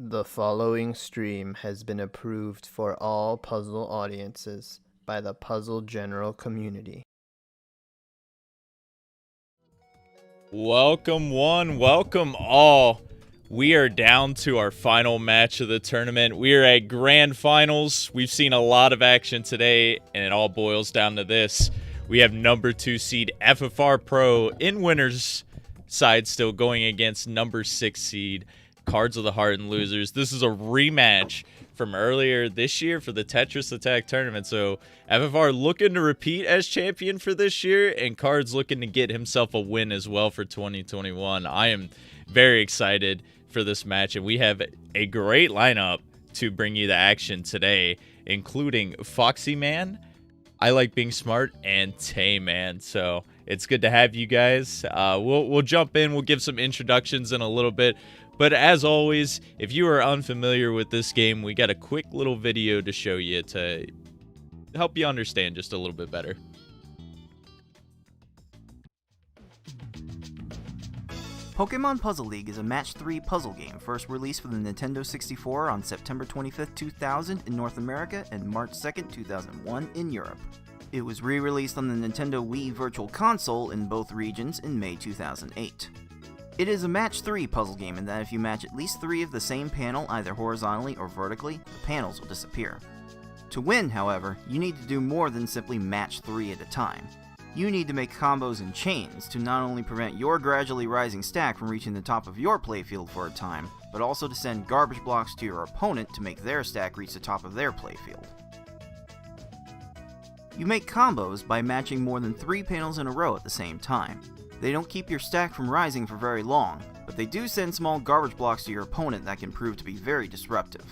The following stream has been approved for all puzzle audiences by the puzzle general community. Welcome one, welcome all. We are down to our final match of the tournament. We are at grand finals. We've seen a lot of action today, and it all boils down to this. We have number 2 seed FFRPro in winners side still going against number 6 seed Cards of the Heart and losers. This is a rematch from earlier this year for the Tetris Attack tournament. So FFR looking to repeat as champion for this year, and Cards looking to get himself a win as well for 2021. I am very excited for this match, and we have a great lineup to bring you the action today, including Foxy Man, I Like Being Smart, and Tay Man. So it's good to have you guys. We'll jump in. We'll give some introductions in a little bit. But as always, if you are unfamiliar with this game, we got a quick little video to show you to help you understand just a little bit better. Pokémon Puzzle League is a Match 3 puzzle game first released for the Nintendo 64 on September 25, 2000 in North America and March 2, 2001 in Europe. It was re-released on the Nintendo Wii Virtual Console in both regions in May 2008. It is a Match 3 puzzle game in that if you match at least 3 of the same panel either horizontally or vertically, the panels will disappear. To win, however, you need to do more than simply match 3 at a time. You need to make combos and chains to not only prevent your gradually rising stack from reaching the top of your playfield for a time, but also to send garbage blocks to your opponent to make their stack reach the top of their playfield. You make combos by matching more than 3 panels in a row at the same time. They don't keep your stack from rising for very long, but they do send small garbage blocks to your opponent that can prove to be very disruptive.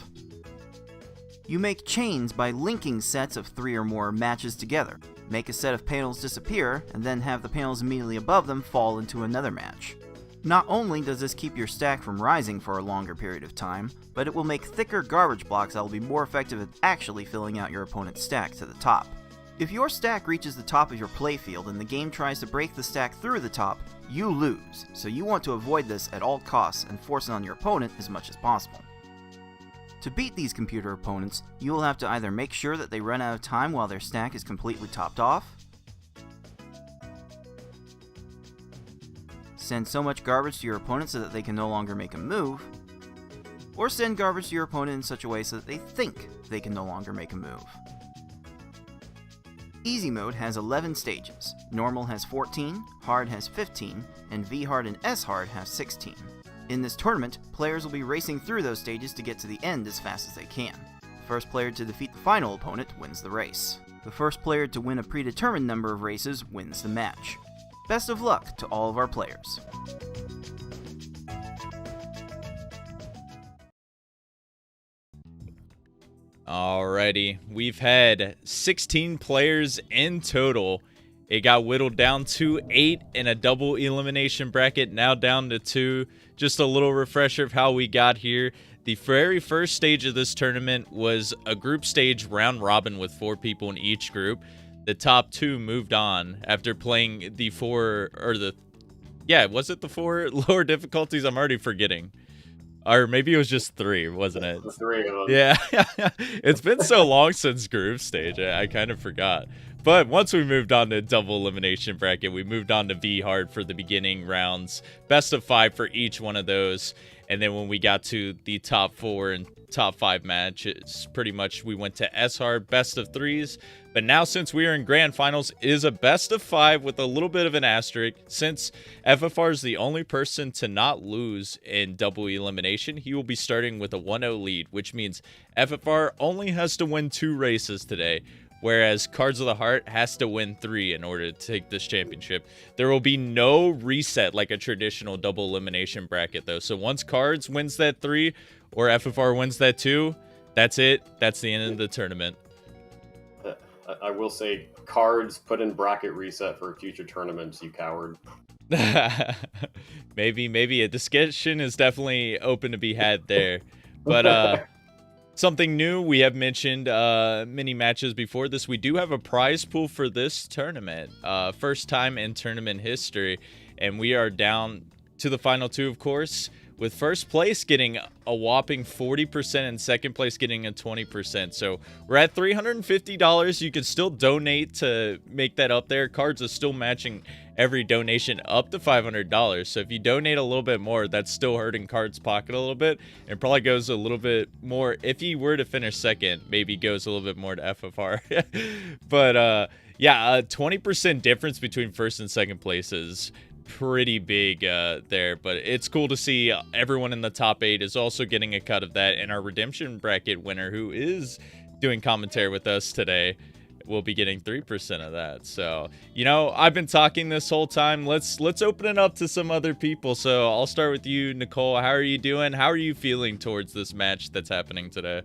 You make chains by linking sets of 3 or more matches together. Make a set of panels disappear, and then have the panels immediately above them fall into another match. Not only does this keep your stack from rising for a longer period of time, but it will make thicker garbage blocks that will be more effective at actually filling out your opponent's stack to the top. If your stack reaches the top of your playfield and the game tries to break the stack through the top, you lose, so you want to avoid this at all costs and force it on your opponent as much as possible. To beat these computer opponents, you will have to either make sure that they run out of time while their stack is completely topped off, send so much garbage to your opponent so that they can no longer make a move, or send garbage to your opponent in such a way so that they think they can no longer make a move. Easy mode has 11 stages, normal has 14, hard has 15, and V-hard and S-hard have 16. In this tournament, players will be racing through those stages to get to the end as fast as they can. The first player to defeat the final opponent wins the race. The first player to win a predetermined number of races wins the match. Best of luck to all of our players. Alrighty, we've had 16 players in total. It got whittled down to 8 in a double elimination bracket, now down to 2. Just a little refresher of how we got here. The very first stage of this tournament was a group stage round robin with 4 people in each group. The top 2 moved on after playing the 4, or the, yeah, was it the 4 lower difficulties? I'm already forgetting. Or maybe it was just 3, wasn't it? The 3 of them. Yeah, it's been so long since group stage, I kind of forgot. But once we moved on to double elimination bracket, we moved on to V-hard for the beginning rounds, best of 5 for each one of those. And then when we got to the top 4 and top 5 matches, pretty much we went to S-hard, best of 3s. But now since we are in grand finals, it is a best of 5 with a little bit of an asterisk. Since FFR is the only person to not lose in double elimination, he will be starting with a 1-0 lead, which means FFR only has to win 2 races today, whereas Cards of the Heart has to win 3 in order to take this championship. There will be no reset like a traditional double elimination bracket, though. So once Cards wins that 3 or FFR wins that 2, that's it. That's the end of the tournament. I will say, Cards put in bracket reset for future tournaments, you coward. Maybe a discussion is definitely open to be had there. But something new, we have mentioned many matches before this. We do have a prize pool for this tournament. First time in tournament history. And we are down to the final 2, of course. with first place getting a whopping 40% and second place getting a 20%. So we're at $350. You can still donate to make that up there. Cards is still matching every donation up to $500. So if you donate a little bit more, that's still hurting Cards' pocket a little bit. And probably goes a little bit more, if he were to finish second, maybe goes a little bit more to FFR. But yeah, a 20% difference between first and second place is pretty big there, but it's cool to see everyone in the top 8 is also getting a cut of that, and our redemption bracket winner, who is doing commentary with us today, will be getting 3% of that. So, you know, I've been talking this whole time. Let's open it up to some other people. So I'll start with you, Nicole. How are you doing? How are you feeling towards this match that's happening today?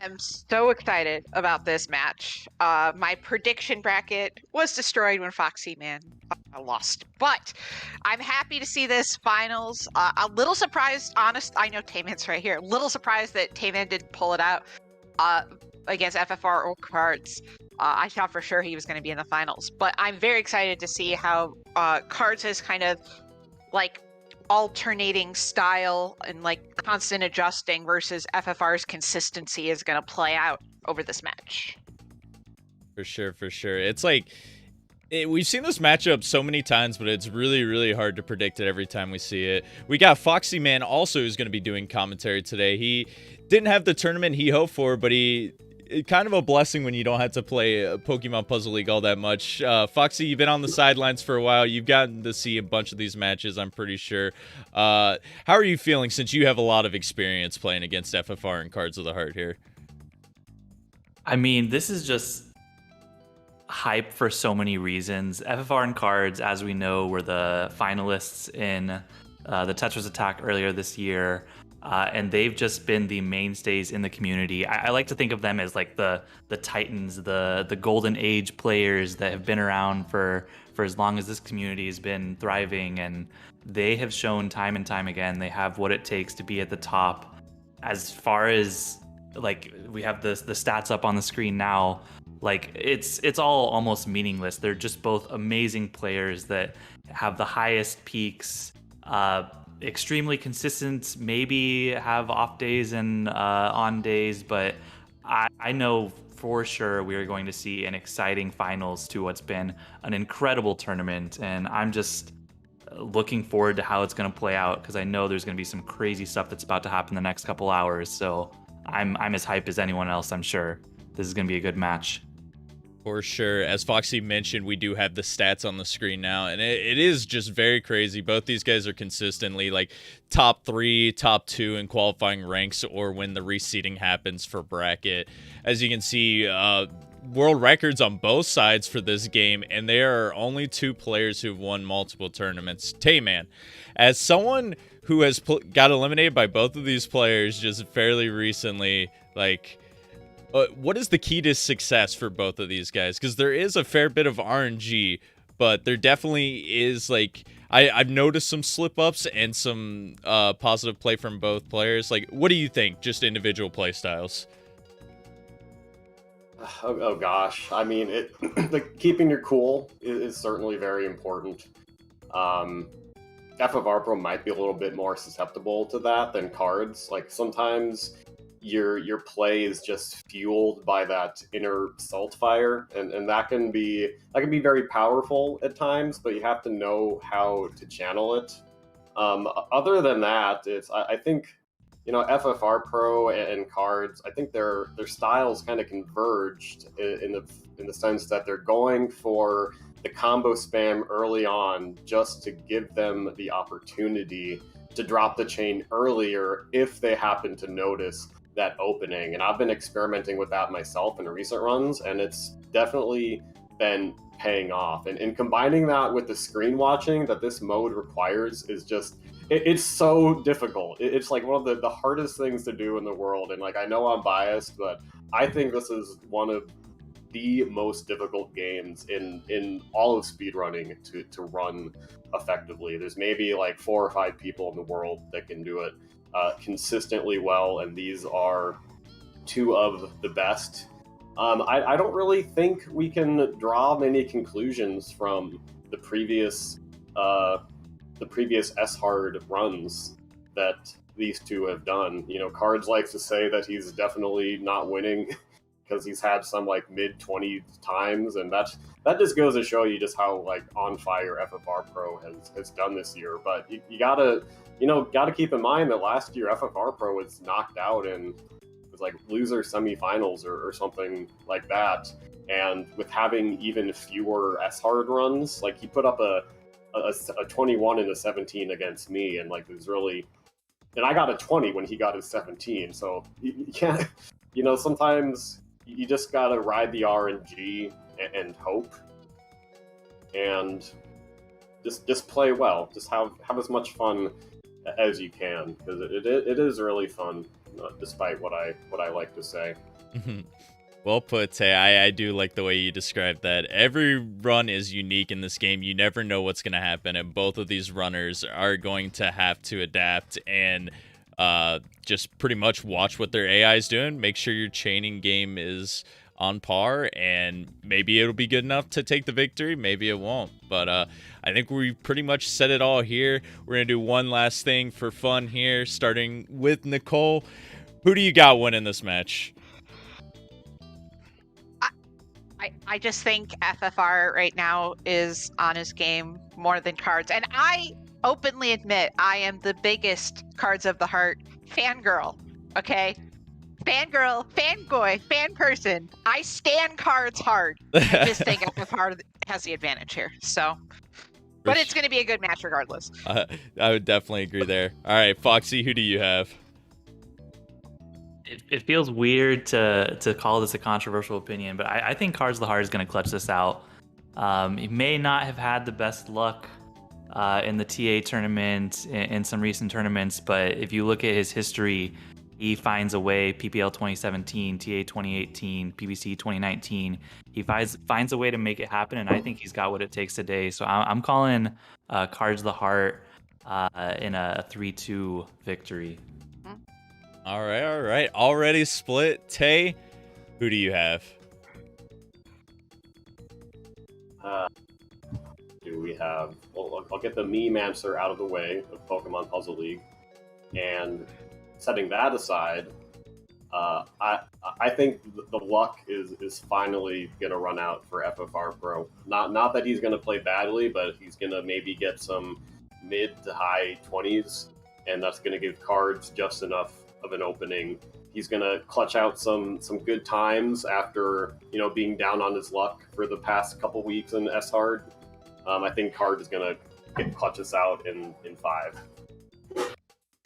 I'm so excited about this match. My prediction bracket was destroyed when Foxy Man lost, but I'm happy to see this finals. A little surprised, honest. I know Tayman's right here. A little surprised that Tayman didn't pull it out against FFR or Cards. I thought for sure he was going to be in the finals, but I'm very excited to see how Cards has kind of like alternating style and like constant adjusting versus FFR's consistency is going to play out over this match. For sure. It's like we've seen this matchup so many times, but it's really hard to predict it every time we see it. We got Foxy Man also, who's going to be doing commentary today. He didn't have the tournament he hoped for, but kind of a blessing when you don't have to play Pokemon Puzzle League all that much. Foxy, you've been on the sidelines for a while. You've gotten to see a bunch of these matches, I'm pretty sure. How are you feeling since you have a lot of experience playing against FFR and Cards of the Heart here? I mean, this is just hype for so many reasons. FFR and Cards, as we know, were the finalists in the Tetris Attack earlier this year. And they've just been the mainstays in the community. I like to think of them as like the titans, the golden age players that have been around for as long as this community has been thriving, and they have shown time and time again they have what it takes to be at the top. As far as like we have the stats up on the screen now, like it's all almost meaningless. They're just both amazing players that have the highest peaks, extremely consistent, maybe have off days and on days, but I know for sure we are going to see an exciting finals to what's been an incredible tournament, and I'm just looking forward to how it's going to play out, because I know there's going to be some crazy stuff that's about to happen the next couple hours. So I'm as hyped as anyone else. I'm sure this is going to be a good match. For sure. As Foxy mentioned, we do have the stats on the screen now, and it is just very crazy. Both these guys are consistently like top 3, top 2 in qualifying ranks, or when the reseeding happens for bracket. As you can see, world records on both sides for this game, and there are only 2 players who've won multiple tournaments. Tayman, as someone who has got eliminated by both of these players just fairly recently, like, what is the key to success for both of these guys? Because there is a fair bit of RNG, but there definitely is, like, I've noticed some slip-ups and some positive play from both players. Like, what do you think, just individual play styles? Oh gosh, I mean, like keeping your cool is certainly very important. FFRPro might be a little bit more susceptible to that than Cards. Like sometimes your play is just fueled by that inner salt fire, and that can be very powerful at times, but you have to know how to channel it. Other than that, I think, you know, FFRPro and Cards, I think their styles kind of converged in the sense that they're going for the combo spam early on just to give them the opportunity to drop the chain earlier if they happen to notice that opening. And I've been experimenting with that myself in recent runs, and it's definitely been paying off. And combining that with the screen watching that this mode requires is just, it's so difficult. It's like one of the hardest things to do in the world. And like, I know I'm biased, but I think this is one of the most difficult games in all of speedrunning to run effectively. There's maybe like 4 or 5 people in the world that can do it consistently well, and these are 2 of the best. I don't really think we can draw many conclusions from the previous the previous S-Hard runs that these two have done. You know, Cards likes to say that he's definitely not winning because he's had some like mid-20 times, and that just goes to show you just how like on fire FFR Pro has done this year. But you gotta keep in mind that last year FFR Pro was knocked out in like loser semifinals or something like that. And with having even fewer S-Hard runs, like he put up a 21 and a 17 against me, and like it was really, and I got a 20 when he got his 17. So you can't, sometimes you just gotta ride the RNG and hope, and just play well. Just have as much fun as you can, because it is really fun, despite what I like to say. Well put, Tay. I do like the way you described that. Every run is unique in this game. You never know what's going to happen, and both of these runners are going to have to adapt and just pretty much watch what their AI is doing. Make sure your chaining game is on par, and maybe it'll be good enough to take the victory. Maybe it won't. But I think we pretty much said it all here. We're going to do one last thing for fun here, starting with Nicole. Who do you got winning this match? I just think FFR right now is on his game more than Cards. And I openly admit I am the biggest Cards of the Heart fangirl, okay? Fangirl, fanboy, fan person. I stan Cards hard. I just think FFR has the advantage here. So, but it's going to be a good match regardless. I would definitely agree there. All right, Foxy, who do you have? It feels weird to call this a controversial opinion, but I think Cards of the Heart is going to clutch this out. He may not have had the best luck in the TA tournament, in some recent tournaments, but if you look at his history, he finds a way. PPL 2017, TA 2018, PBC 2019. He finds a way to make it happen, and I think he's got what it takes today. So I'm calling Cards of the Heart in a 3-2 victory. All right. Already split. Tay, who do you have? Do we have? Well, I'll get the meme answer out of the way of Pokemon Puzzle League, and setting that aside, I think the luck is finally gonna run out for FFR Pro. Not that he's gonna play badly, but he's gonna maybe get some mid to high 20s, and that's gonna give Cards just enough of an opening. He's gonna clutch out some good times after being down on his luck for the past couple weeks in S-Hard. I think Card is gonna clutch us out in 5.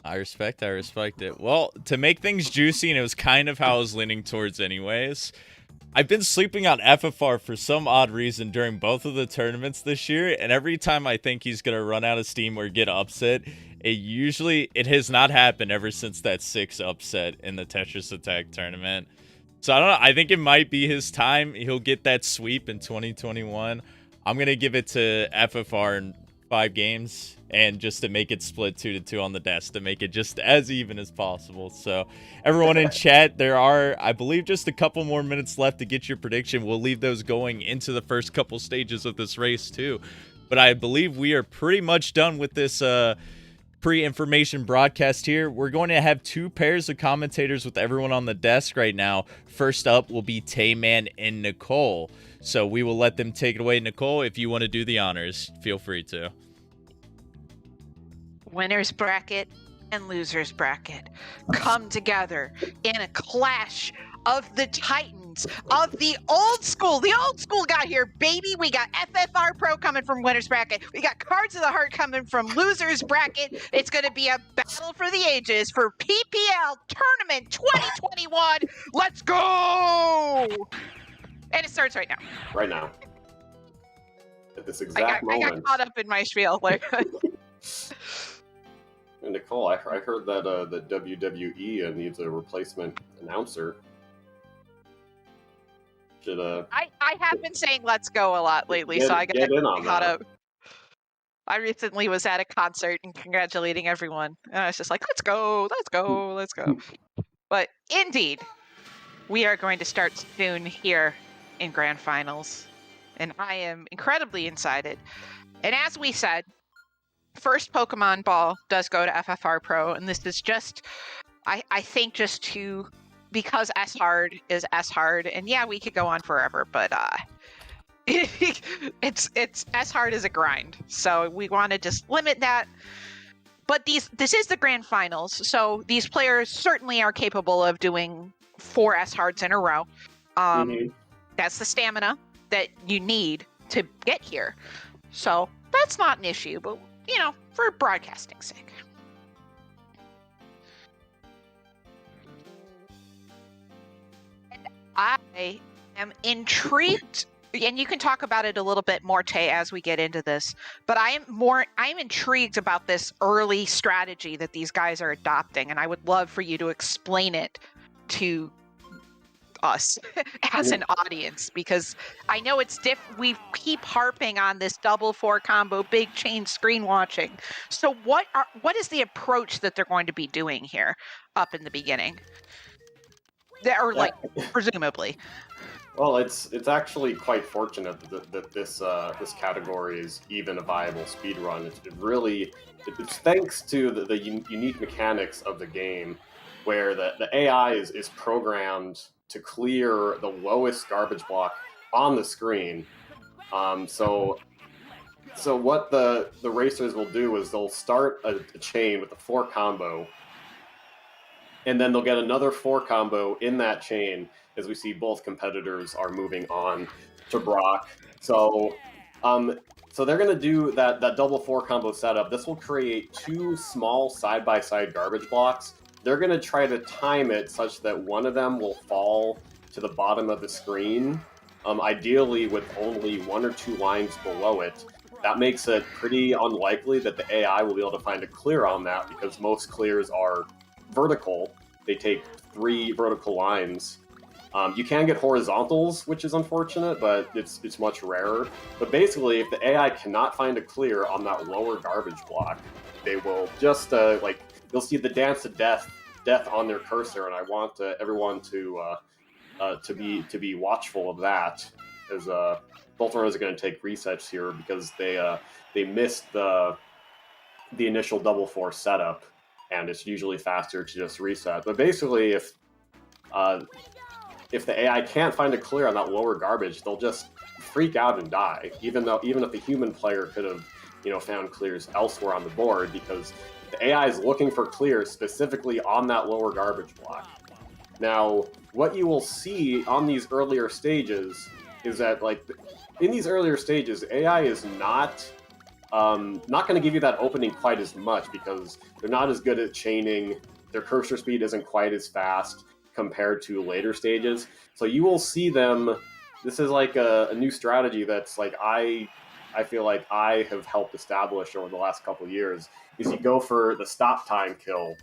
I respect it. Well, to make things juicy, and it was kind of how I was leaning towards anyways, I've been sleeping on FFR for some odd reason during both of the tournaments this year, and every time I think he's gonna run out of steam or get upset, it has not happened ever since that 6 upset in the Tetris Attack tournament. So I don't know. I think it might be his time. He'll get that sweep in 2021. I'm going to give it to FFR in 5 games, and just to make it split 2-2 on the desk, to make it just as even as possible. So everyone in chat, there are, I believe, just a couple more minutes left to get your prediction. We'll leave those going into the first couple stages of this race too. But I believe we are pretty much done with this pre-information broadcast here. We're going to have 2 pairs of commentators with everyone on the desk right now. First up will be Tayman and Nicole. So we will let them take it away. Nicole, if you want to do the honors, feel free to. Winner's bracket and loser's bracket come together in a clash of the titans of the old school. The old school got here, baby. We got FFR Pro coming from winner's bracket. We got Cards of the Heart coming from loser's bracket. It's going to be a battle for the ages for PPL Tournament 2021. Let's go! And it starts right now. Right now. At this exact moment. I got caught up in my spiel. And Nicole, I heard that the WWE needs a replacement announcer. I have been saying "let's go" a lot lately, so I got caught up. I recently was at a concert and congratulating everyone, and I was just like, "Let's go, let's go, let's go." But indeed, we are going to start soon here in Grand Finals, and I am incredibly excited. And as we said, first Pokemon Ball does go to FFRPro, and this is just, I think, just to, because S hard is S hard, and yeah, we could go on forever, but it's S hard is a grind, so we want to just limit that. But this is the grand finals, so these players certainly are capable of doing 4 S hards in a row. That's the stamina that you need to get here. So that's not an issue, but, you know, for broadcasting's sake. And I am intrigued, and you can talk about it a little bit more, Tay, as we get into this, but I'm intrigued about this early strategy that these guys are adopting, and I would love for you to explain it to us as an audience, because I know it's we keep harping on this double 4 combo, big chain screen watching. So what is the approach that they're going to be doing here up in the beginning? Or like, presumably. Well, it's actually quite fortunate that this category is even a viable speedrun. It's thanks to the unique mechanics of the game, where the AI is programmed to clear the lowest garbage block on the screen. So what the racers will do is they'll start a chain with a 4 combo, and then they'll get another 4 combo in that chain, as we see both competitors are moving on to Brock. So they're going to do that double 4 combo setup. This will create 2 small side-by-side garbage blocks. They're going to try to time it such that one of them will fall to the bottom of the screen, ideally with only 1 or 2 lines below it. That makes it pretty unlikely that the AI will be able to find a clear on that, because most clears are vertical. They take 3 vertical lines. You can get horizontals, which is unfortunate, but it's much rarer. But basically, if the AI cannot find a clear on that lower garbage block, they will just you'll see the dance of death on their cursor, and I want everyone to be watchful of that, as both runners are going to take resets here because they missed the initial double 4 setup, and it's usually faster to just reset. But basically, if the AI can't find a clear on that lower garbage, they'll just freak out and die, even if the human player could have found clears elsewhere on the board, because the AI is looking for clears specifically on that lower garbage block. Now, what you will see on these earlier stages is that, in these earlier stages, AI is not going to give you that opening quite as much, because they're not as good at chaining. Their cursor speed isn't quite as fast compared to later stages. So you will see them. This is like a new strategy that's I feel like I have helped establish over the last couple of years, is you go for the stop time kill.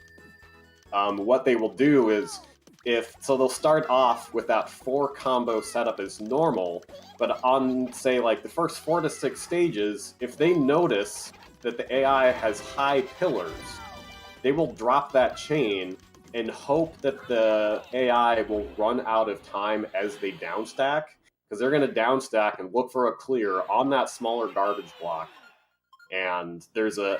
What they will do is, they'll start off with that 4 combo setup as normal, but on, say, the first 4 to 6 stages, if they notice that the AI has high pillars, they will drop that chain and hope that the AI will run out of time as they downstack, because they're going to downstack and look for a clear on that smaller garbage block. And there's a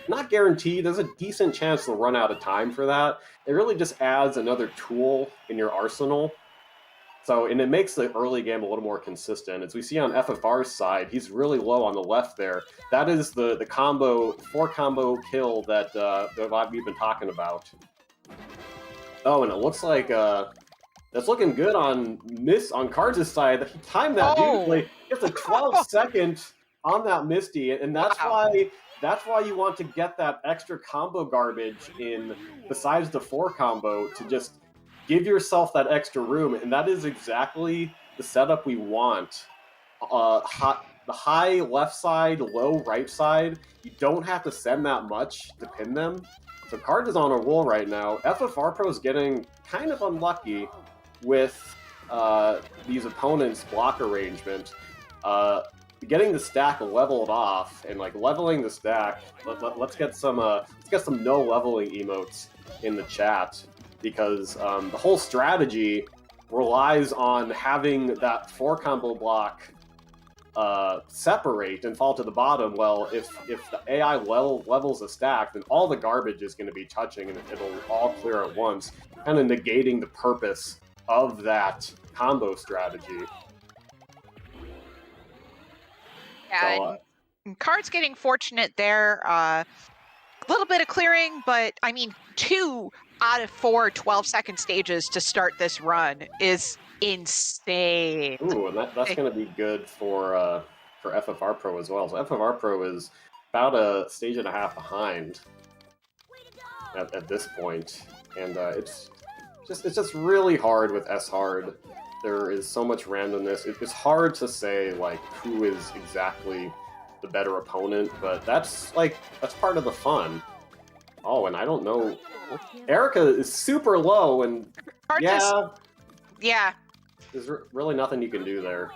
not guaranteed, there's a decent chance they'll run out of time for that. It really just adds another tool in your arsenal. And it makes the early game a little more consistent. As we see on FFR's side, he's really low on the left there. That is the combo, 4 combo kill that we've been talking about. Oh, and it looks like that's looking good on Cards' side. He timed that beautifully. It's a 12-second on that Misty, and that's why you want to get that extra combo garbage in besides the 4 combo, to just give yourself that extra room, and that is exactly the setup we want. The high left side, low right side, you don't have to send that much to pin them. So Card is on a roll right now. FFRPro is getting kind of unlucky with these opponents' block arrangement. Getting the stack leveled off, and leveling the stack. Let's get some no leveling emotes in the chat, because the whole strategy relies on having that 4 combo block separate and fall to the bottom, well, if the AI levels a stack, then all the garbage is going to be touching, and it'll all clear at once, kind of negating the purpose of that combo strategy. Yeah, So, and Cards getting fortunate there. A little bit of clearing, but I mean, 2 out of 4 12-second stages to start this run is insane. ooh, and that's going to be good for FFRPro as well. So FFRPro is about a stage and a half behind at this point, and it's just really hard with S hard. There is so much randomness. It's hard to say like who is exactly the better opponent, but that's part of the fun. Oh, and I don't know. Erica is super low, and Yeah, there's really nothing you can do there.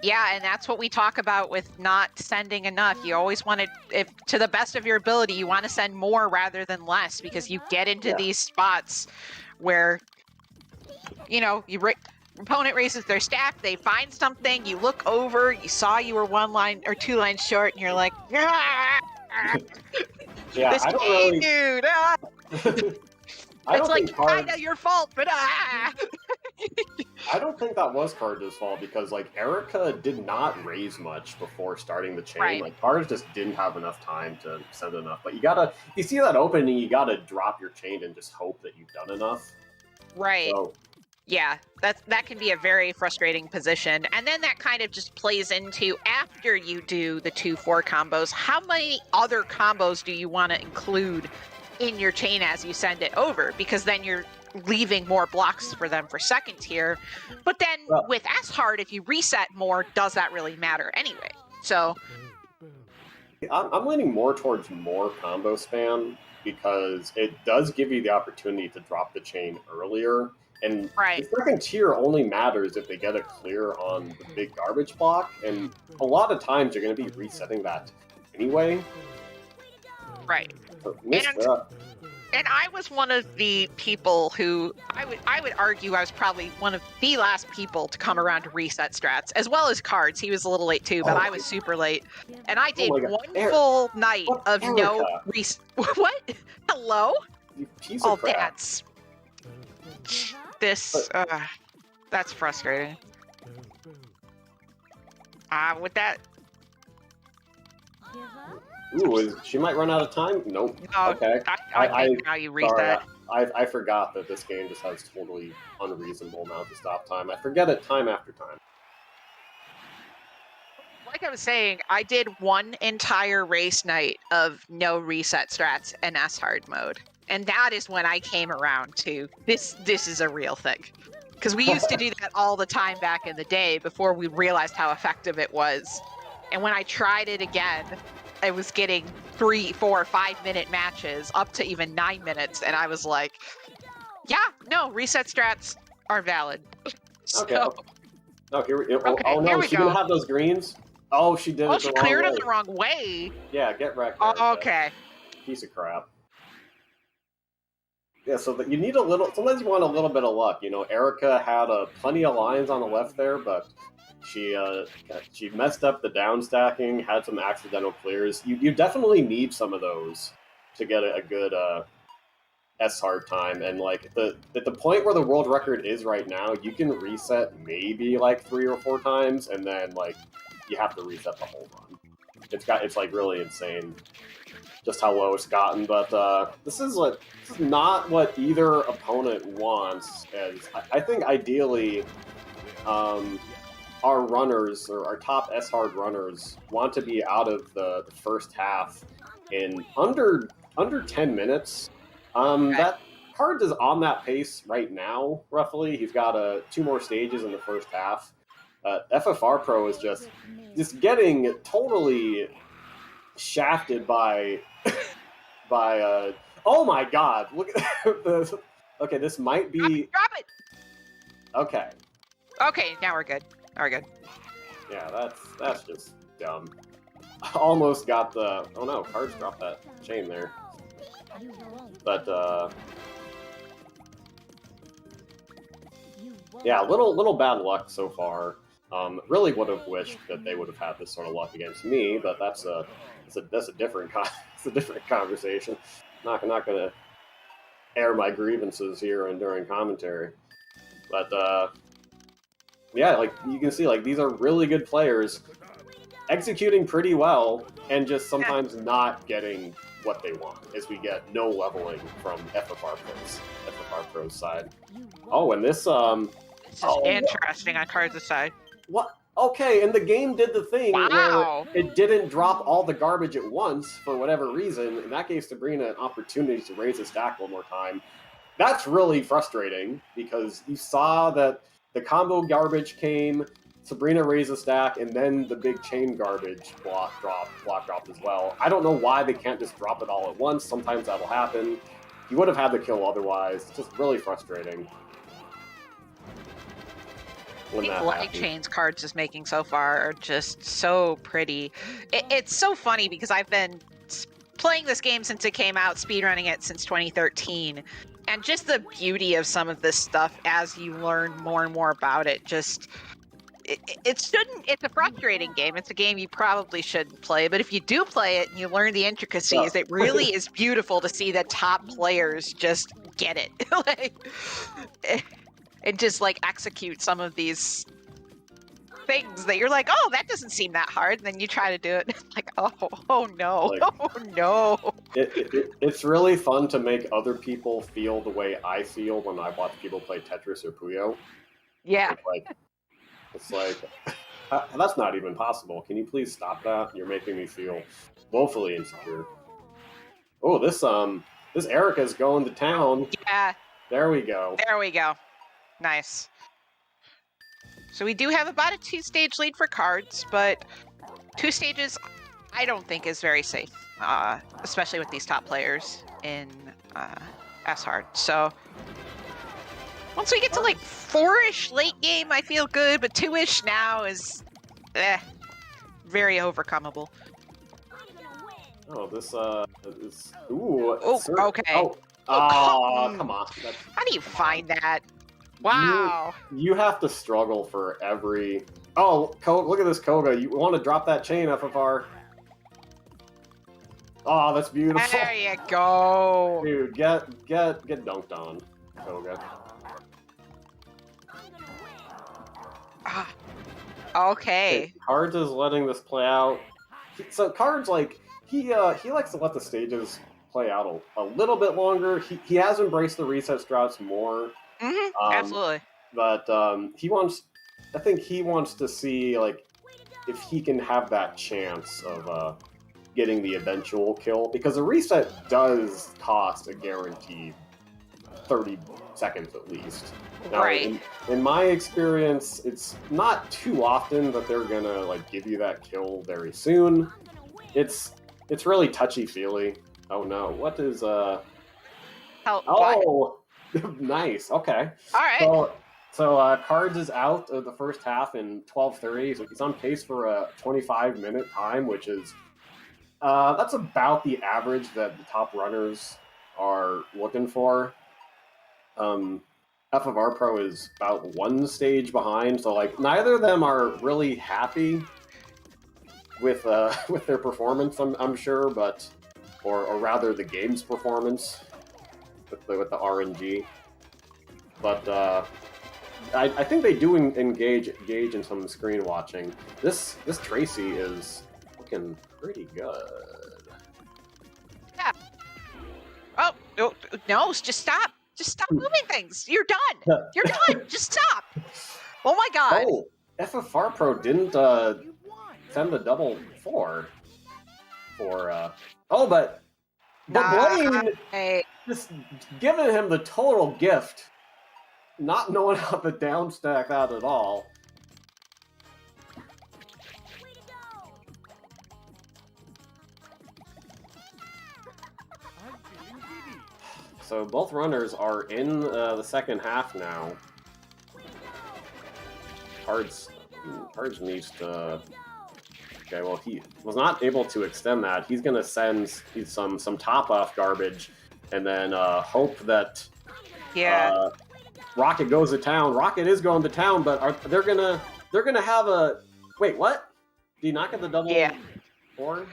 yeah, and that's what we talk about with not sending enough. You always want to, if to the best of your ability, you want to send more rather than less, because you get into these spots where, you know, opponent raises their stack, they find something, you look over, you saw you were 1 line or 2 lines short, and you're like, Yeah, this I don't game, really. dude. It's like kind of your fault, but I don't think that was Cards' fault, because like Erica did not raise much before starting the chain. Right. Like Cards just didn't have enough time to send enough. But if you see that opening, you gotta drop your chain and just hope that you've done enough. right. So, Yeah, that can be a very frustrating position. And then that kind of just plays into, after you do the 2-4 combos, how many other combos do you want to include in your chain as you send it over? Because then you're leaving more blocks for them for second tier. But then with S-Hard, if you reset more, does that really matter anyway? So I'm leaning more towards more combo spam, because it does give you the opportunity to drop the chain earlier. And Right. the second tier only matters if they get a clear on the big garbage block, and a lot of times you're going to be resetting that anyway. right. So And I was one of the people who I would argue I was probably one of the last people to come around to reset strats, as well as Cards. He was a little late too, but I was super late. And I did my God. one full night of no Erica? reset. What? Hello? You piece of crap. That's that's frustrating. With that, Ooh, she might run out of time? Nope. no, Okay. I think now you reset. Sorry, I forgot that this game just has totally unreasonable amount of stop time. I forget it time after time. Like I was saying, I did one entire race night of no reset strats and S-Hard mode. And that is when I came around to this is a real thing. Because we used to do that all the time back in the day before we realized how effective it was. And when I tried it again, I was getting 3, 4, 5-minute matches, up to even 9 minutes, and I was like, yeah, no, reset strats are valid. Okay. So, Oh, here we Okay, no, here we she go. didn't have those greens? Oh, she did it the she wrong cleared way. it the wrong way. Yeah, get wrecked. Oh, Erica. okay. Piece of crap. Yeah, so that you need sometimes you want a little bit of luck. You know, Erica had plenty of lines on the left there, but she messed up the down stacking, had some accidental clears. You definitely need some of those to get a good S-hard time. And like at the point where the world record is right now, you can reset maybe like 3 or 4 times, and then like you have to reset the whole run. It's like really insane just how low it's gotten. But this is not what either opponent wants. As I think ideally, our runners, or our top S-hard runners, want to be out of the first half in under 10 minutes. That Cards is on that pace right now, roughly. He's got 2 more stages in the first half. FFRPro is just getting totally shafted by oh my god, look at this. Okay, this might be Drop it! okay. Okay, now we're good. Now we're good. Yeah, that's just dumb. Almost got the oh no, Cards dropped that chain there. But yeah, little bad luck so far. Really would have wished that they would have had this sort of luck against me, but that's a different it's a different conversation. Not gonna air my grievances here and during commentary, but yeah, like you can see, like these are really good players executing pretty well, and just sometimes not getting what they want, as we get no leveling from FFRPro's side. Oh, and this This is interesting on Cards Aside. what? Okay, and the game did the thing Wow. where it didn't drop all the garbage at once for whatever reason, and that gave Sabrina an opportunity to raise a stack one more time. That's really frustrating, because you saw that the combo garbage came, Sabrina raised a stack, and then the big chain garbage block dropped as well. I don't know why they can't just drop it all at once. Sometimes that'll happen. You would have had the kill otherwise. It's just really frustrating. The light chains Cards is making so far are just so pretty. It's so funny because I've been playing this game since it came out, speedrunning it since 2013, and just the beauty of some of this stuff as you learn more and more about it. Just it's a frustrating game. It's a game you probably shouldn't play, but if you do play it and you learn the intricacies, it really is beautiful to see the top players just get it. And just like execute some of these things that you're like, oh, that doesn't seem that hard. And then you try to do it, and it's like, oh no, Like, oh no. It's really fun to make other people feel the way I feel when I watch people play Tetris or Puyo. Yeah. It's like that's not even possible. Can you please stop that? You're making me feel woefully insecure. Oh, this Erica's going to town. Yeah. There we go. There we go. Nice. So we do have about a 2-stage lead for Cards, but 2 stages I don't think is very safe, especially with these top players in S-Hard. So once we get to like 4-ish late game, I feel good, but 2-ish now is very overcomeable. Oh, this is ooh. Oh, okay. Oh, come on. How do you find that? Wow. You have to struggle for every. Oh, look at this Koga. You want to drop that chain, FFR? Oh, that's beautiful. There you go. Dude, get dunked on, Koga. Okay. Cards is letting this play out. So Cards, like, he likes to let the stages play out a little bit longer. He has embraced the reset strats more. Mm-hmm. Absolutely. But I think he wants to see, like, if he can have that chance of getting the eventual kill, because a reset does cost a guaranteed 30 seconds at least. Now, right. In my experience, it's not too often that they're gonna like give you that kill very soon. It's really touchy-feely. Oh no, what is What? Nice. Okay. All right. So Cards is out of the first half in 12:30, so he's on pace for a 25-minute time, which is that's about the average that the top runners are looking for. FFRPro is about 1 stage behind, so like neither of them are really happy with their performance. I'm sure, but or rather the game's performance with the RNG. But I think they do engage in some screen watching. This Tracy is looking pretty good. Yeah. Oh no! Just stop! Just stop moving things. You're done. You're done. Just stop. Oh my god. Oh, FFRPro didn't send the double 4 for but Blaine just giving him the total gift, not knowing how to down stack that at all. So both runners are in the second half now. Cards needs to. Okay, well he was not able to extend that. He's gonna send some top off garbage, and then hope that Rocket goes to town. Rocket is going to town, but they're gonna they're gonna have a wait. What? Did he not get the double? Yeah. 4?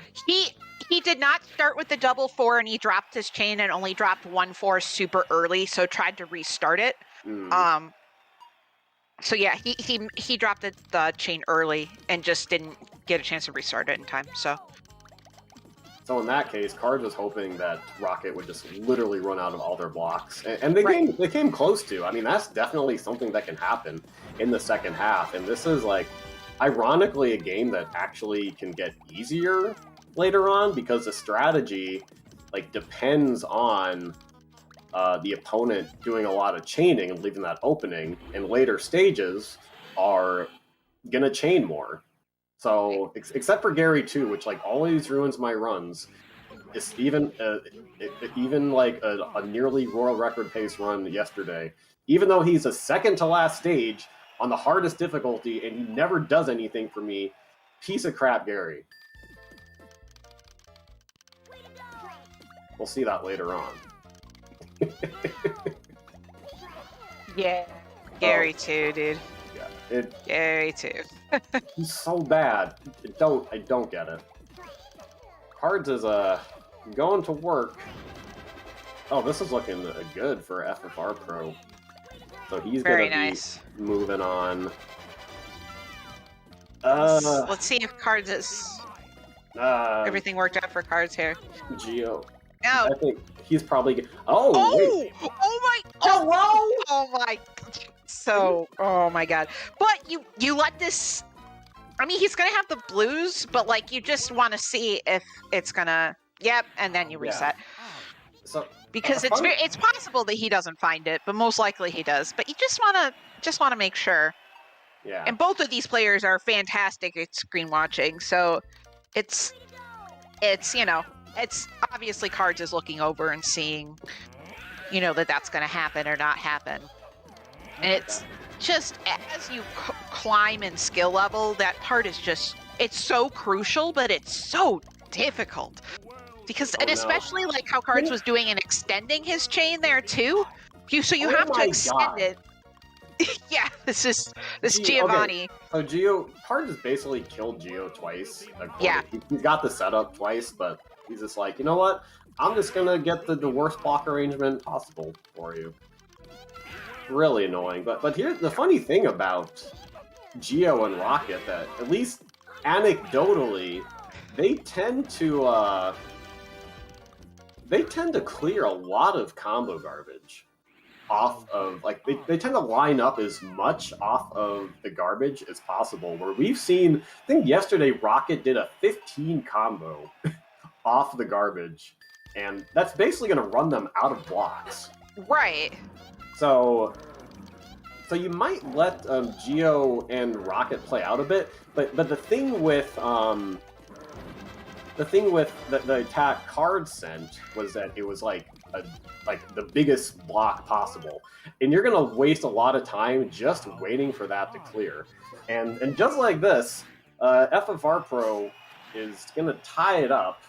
He did not start with the double 4, and he dropped his chain and only dropped 1-4 super early, so tried to restart it. So yeah, he dropped the chain early and just didn't get a chance to restart it in time. So in that case, Cards was hoping that Rocket would just literally run out of all their blocks, and they came close to. I mean, that's definitely something that can happen in the second half, and this is like, ironically, a game that actually can get easier later on because the strategy like depends on the opponent doing a lot of chaining and leaving that opening, and later stages are gonna chain more. So except for Gary 2, which like always ruins my runs, it's even like a nearly world record pace run yesterday, even though he's a second to last stage on the hardest difficulty and he never does anything for me, piece of crap Gary. We'll see that later on. yeah, Gary too, dude. Yeah, Gary too. He's so bad. I don't get it. Cards is going to work. Oh, this is looking good for FFRPro. So he's very gonna nice. Be moving on. Let's see if Cards is everything worked out for Cards here. Geo. No. I think he's probably. Wait. Oh my! Oh my! So, oh my god! But you let this. I mean, he's gonna have the blues, but like you just want to see if it's gonna. Yep, and then you reset. Yeah. So because it's possible that he doesn't find it, but most likely he does. But you just wanna make sure. Yeah. And both of these players are fantastic at screen watching, so it's it's obviously Cards is looking over and seeing, that that's going to happen or not happen. And it's just as you climb in skill level, that part is it's so crucial, but it's so difficult. Because, and especially like how Cards was doing and extending his chain there too. You have to extend it. Yeah, this Giovanni. Okay. So Cards has basically killed Geo twice. Yeah. He's got the setup twice, but he's just like, you know what? I'm just gonna get the worst block arrangement possible for you. Really annoying. But here's the funny thing about Geo and Rocket, that at least anecdotally, they tend to clear a lot of combo garbage off of, like, they tend to line up as much off of the garbage as possible, where we've seen, I think yesterday Rocket did a 15 combo off the garbage, and that's basically going to run them out of blocks. Right. So you might let Geo and Rocket play out a bit, but the thing with the attack Cards sent was that it was like the biggest block possible, and you're gonna waste a lot of time just waiting for that to clear, and just like this, FFRPro is gonna tie it up,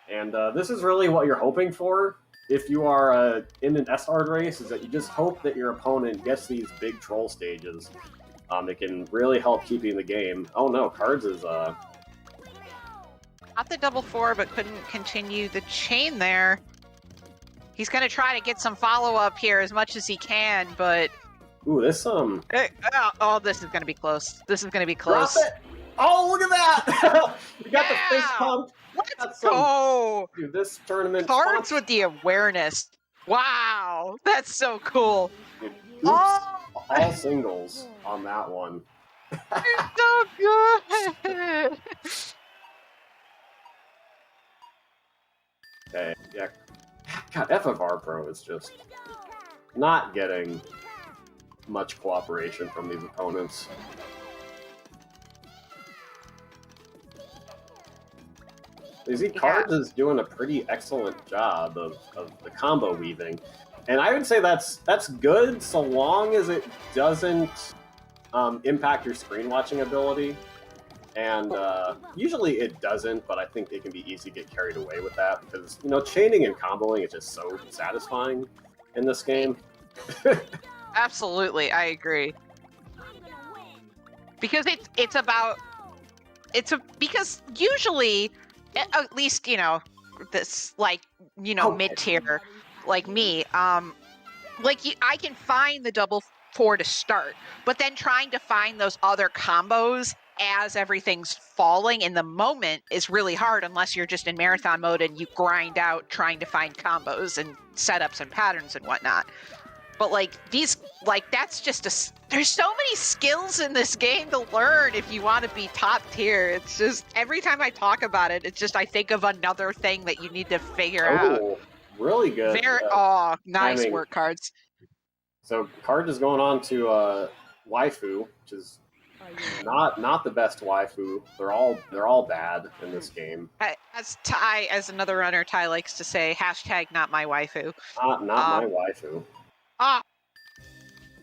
and this is really what you're hoping for if you are in an S-hard race, is that you just hope that your opponent gets these big troll stages. It can really help keeping the game. Oh no, Cards is got the double 4, but couldn't continue the chain there. He's going to try to get some follow-up here as much as he can, but... Ooh, this, Oh, this is going to be close. This is going to be Drop close. it! Oh, look at that! We got the fist pump. Let's go! Dude, this tournament... Cards with the awareness. Wow, that's so cool. Dude, oops, Oh! all singles on that one. It's so good! Okay, yeah. God, FFRPro is just not getting much cooperation from these opponents. You see, Cards is doing a pretty excellent job of the combo weaving, and I would say that's good so long as it doesn't impact your screen watching ability. And usually it doesn't, but I think it can be easy to get carried away with that because, chaining and comboing is just so satisfying in this game. Absolutely, I agree. because because usually, at least this Okay. mid-tier like me, I can find the double 4 to start, but then trying to find those other combos as everything's falling in the moment is really hard unless you're just in marathon mode and you grind out trying to find combos and setups and patterns and whatnot. But that's just there's so many skills in this game to learn if you want to be top tier. It's just every time I talk about it, it's just I think of another thing that you need to figure out. Oh, really good. Nice timing. work, Cards. So Card is going on to waifu, which is not the best waifu. They're all bad in this game. As another runner, Ty likes to say, # not my waifu. Not my waifu.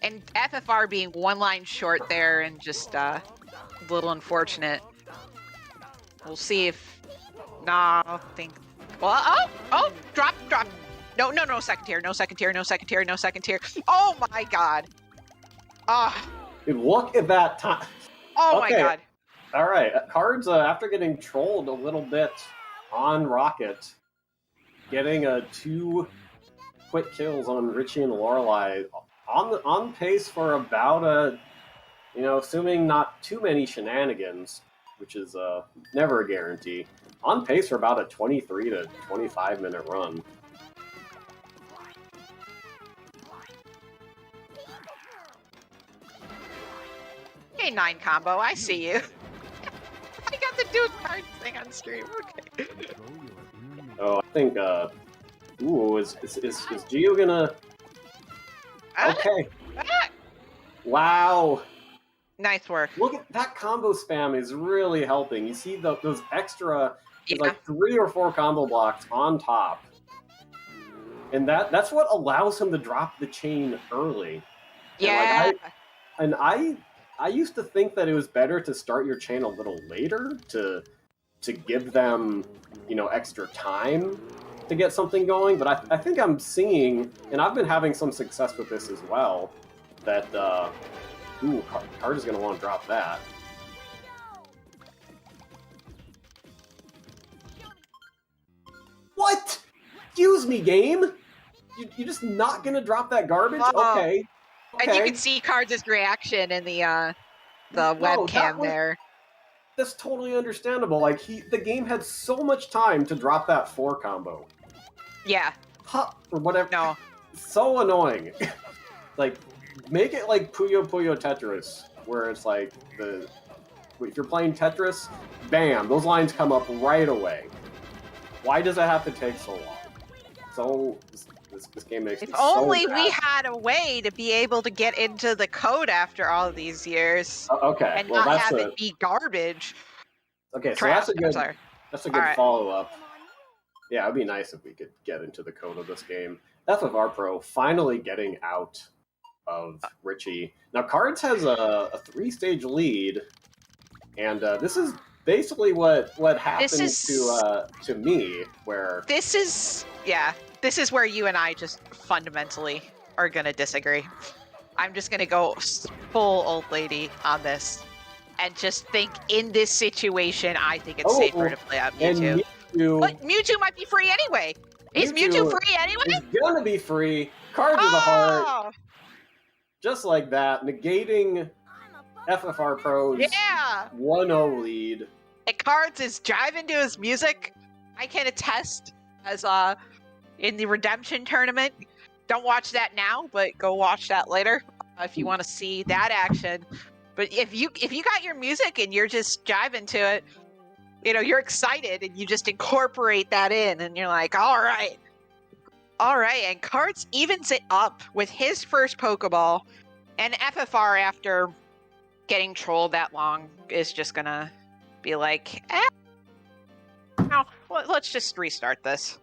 And FFR being one line short there and just a little unfortunate. We'll see if... Nah, I think... Well, drop. No second tier, no second tier. Oh my god. Dude, look at that time. Oh Okay. my god. All right, Cards, after getting trolled a little bit on Rocket, getting 2 quick kills on Richie and Lorelei, on pace for about assuming not too many shenanigans, which is never a guarantee, on pace for about a 23 to 25 minute run. Hey, 9 combo, I see you. I got the dude card thing on stream. Okay. Oh, I think is Gio gonna... Okay. Wow. Nice work. Look at that combo spam is really helping. You see those extra, Yeah. like 3 or 4 combo blocks on top, and that's what allows him to drop the chain early. Yeah. And I used to think that it was better to start your chain a little later to give them extra time to get something going. But I think I'm seeing, and I've been having some success with this as well, that Card is going to want to drop that. What? Excuse me, game? You're just not going to drop that garbage? Okay. And you can see Cards' reaction in the webcam there. That's totally understandable. Like, the game had so much time to drop that 4 combo. Yeah. Or whatever. No. So annoying. Like, make it like Puyo Puyo Tetris, where it's like if you're playing Tetris, bam, those lines come up right away. Why does it have to take so long? So this game makes me If so only mad. we had a way to be able to get into the code after all these years Okay, and well, not have it be garbage. okay. So Trash. that's a good All right. follow-up. Yeah, it'd be nice if we could get into the code of this game. FFRPro finally getting out of Richie. Now, Cards has a 3-stage lead, and this is basically what happened to me, where This is where you and I just fundamentally are gonna disagree. I'm just gonna go full old lady on this and just think in this situation, I think it's safer to play out Mewtwo. But Mewtwo might be free anyway. Is Mewtwo free anyway? It's gonna be free. Cards of the Heart, just like that, negating FFRpro's Yeah. 1-0 lead. And Cards is driving to his music. I can attest as in the Redemption tournament. Don't watch that now, but go watch that later if you want to see that action. But if you got your music and you're just jiving to it, you're excited and you just incorporate that in, and you're like, all right. And Cards evens it up with his first Pokeball, and FFR, after getting trolled that long, is just gonna be like, no, let's just restart this.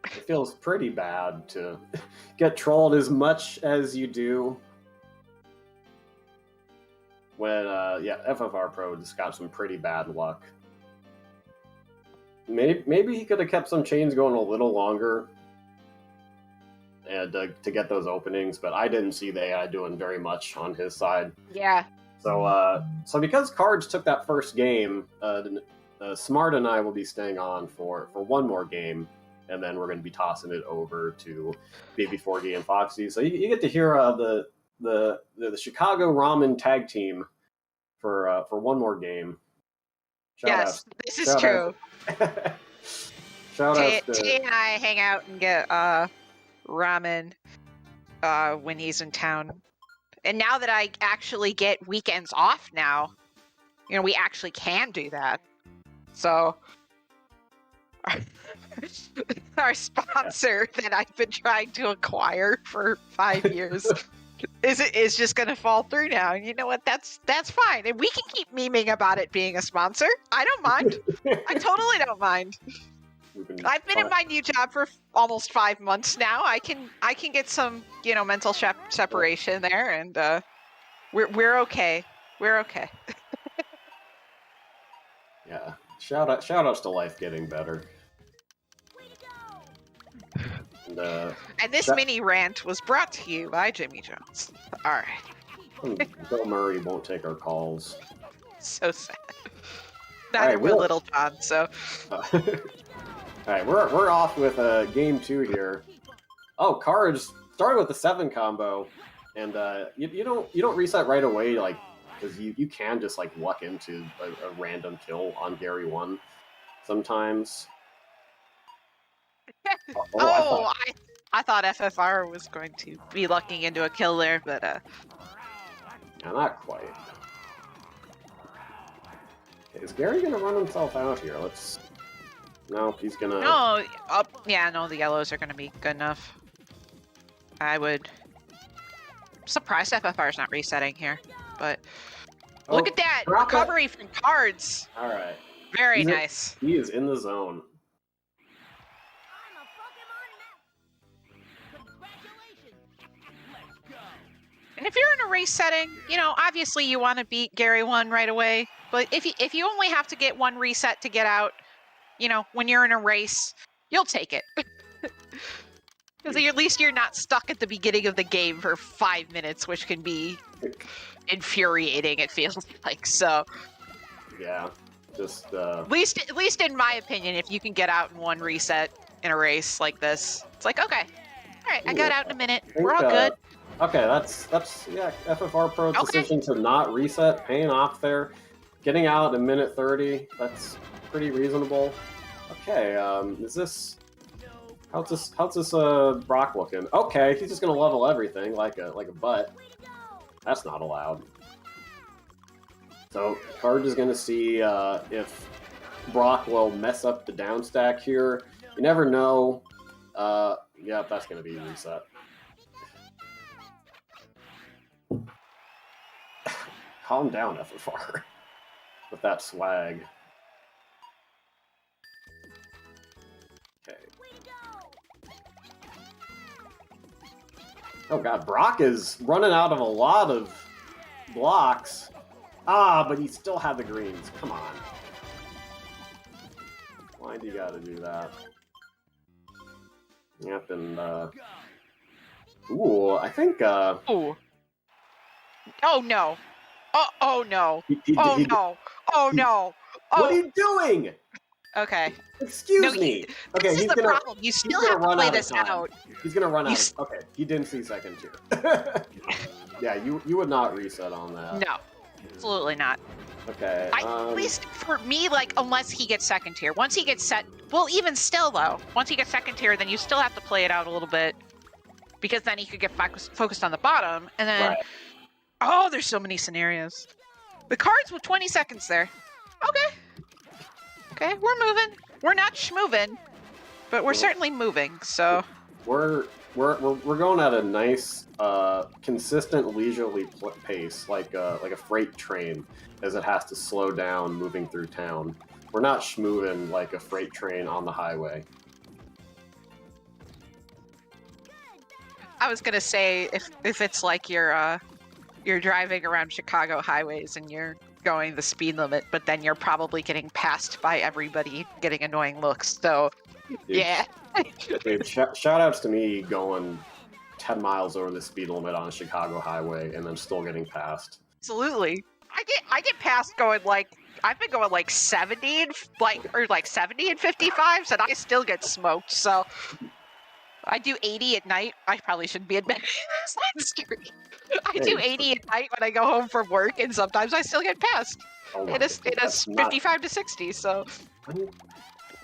It feels pretty bad to get trolled as much as you do. When, FFRPro just got some pretty bad luck. Maybe he could have kept some chains going a little longer. and to get those openings, but I didn't see the AI doing very much on his side. Yeah. So because Cards took that first game, Smart and I will be staying on for one more game, and then we're going to be tossing it over to Baby Forgy and Foxy. So you get to hear the Chicago Ramen tag team for one more game. Yes, this is true. Shout out to Tay and I hang out and get ramen when he's in town. And now that I actually get weekends off now, we actually can do that. So our sponsor that I've been trying to acquire for 5 years is just gonna fall through now. And you know what? That's fine. And we can keep memeing about it being a sponsor. I don't mind. I totally don't mind. I've been in my new job for almost 5 months now. I can get some mental separation there, and we're okay. We're okay. Yeah. Shout outs to life getting better. And this mini rant was brought to you by Jimmy Jones. All right. Bill Murray won't take our calls. So sad. Neither will Little John. So. All right, we're off with game 2 here. Oh, Cards started with the 7 combo, and you don't reset right away, like, because you can just like luck into a random kill on Gary 1 sometimes. I thought FFR was going to be lucking into a kill there, but yeah, not quite. Okay, is Gary gonna run himself out here? No, he's gonna. No, the yellows are gonna be good enough. I would. I'm surprised FFR is not resetting here, but look at that recovery from Cards. All right, very nice. He is in the zone. And if you're in a race setting, obviously you want to beat Gary 1 right away. But if you only have to get 1 reset to get out, when you're in a race, you'll take it. Because at least you're not stuck at the beginning of the game for 5 minutes, which can be infuriating, it feels like. So yeah, just at least in my opinion, if you can get out in 1 reset in a race like this, it's like, okay, all right, I got out in a minute. We're all good. Okay, that's FFRpro's decision to not reset, paying off there, getting out in minute 30. That's pretty reasonable. Okay, how's this Brock looking? Okay, he's just gonna level everything like a butt. That's not allowed. So Cards is gonna see if Brock will mess up the down stack here. You never know. Yeah, that's gonna be reset. Calm down, FFR, with that swag. Okay. Oh god, Brock is running out of a lot of blocks. But he still had the greens. Come on. Why do you gotta do that? Yep, and ooh, I think Ooh. Oh no. Oh no. No. Oh no. Oh. What are you doing? Okay. Excuse me. Okay, this is the problem. You still have to play this out. He's gonna run out. Okay, he didn't see second tier. Yeah, you would not reset on that. No, absolutely not. Okay. At least for me, like, unless he gets second tier. Once he gets well, even still though, once he gets second tier, then you still have to play it out a little bit, because then he could get focused on the bottom, and then. Right. Oh, there's so many scenarios. The Cards with 20 seconds there. Okay, we're moving. We're not schmoving, but we're certainly moving. So we're going at a nice, consistent, leisurely pace, like a freight train, as it has to slow down moving through town. We're not schmoving like a freight train on the highway. I was gonna say if it's like you're driving around Chicago highways and you're going the speed limit, but then you're probably getting passed by everybody, getting annoying looks. So, dude, yeah. Dude, shout outs to me going 10 miles over the speed limit on a Chicago highway and then still getting passed. Absolutely. I get past going like I've been going like 70 and like 70 and 55s, and I still get smoked. So I do 80 at night. I probably shouldn't be admitting this on stream. I do 80 at night when I go home from work, and sometimes I still get passed. Oh my It is goodness, that's 55 to 60. So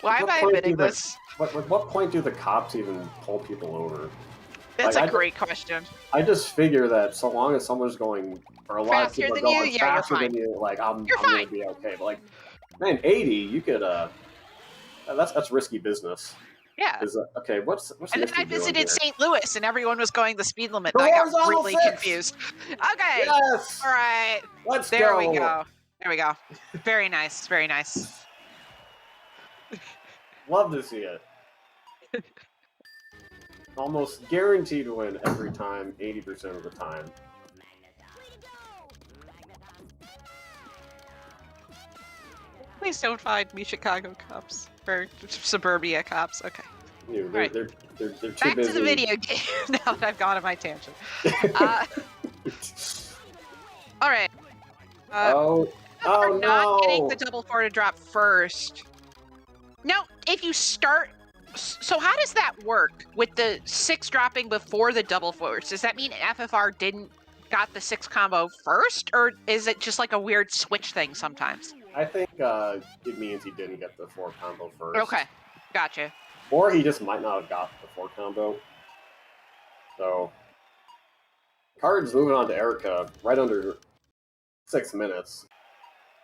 why am what I point admitting do the- this? At what point do the cops even pull people over? That's like, a great question. I just figure that so long as someone's going, or a lot of Faster people are than you? going Yeah, you're faster than fine. you, like I'm You're gonna fine. be okay. But like, man, 80, you could that's risky business. Yeah. Okay, what's And then Misty I doing visited here? St. Louis, and everyone was going the speed limit. The And I got horizontal really six! confused. Okay. Yes. All right. Let's There go. we go. There we go. Very nice. Very nice. Love to see it. Almost guaranteed to win every time, 80% of the time. Please don't find me Chicago cops or suburbia cops. Okay. They're Right. too Back busy. to the video game now that I've gone on my tangent. All right. Oh We're not getting no! the double four to drop first. No, if you start. So how does that work with the 6 dropping before the double fours? Does that mean FFR didn't got the 6 combo first, or is it just like a weird switch thing sometimes? I think it means he didn't get the 4 combo first. Okay, gotcha. Or he just might not have got the 4 combo. So, Cards moving on to Erica right under 6 minutes.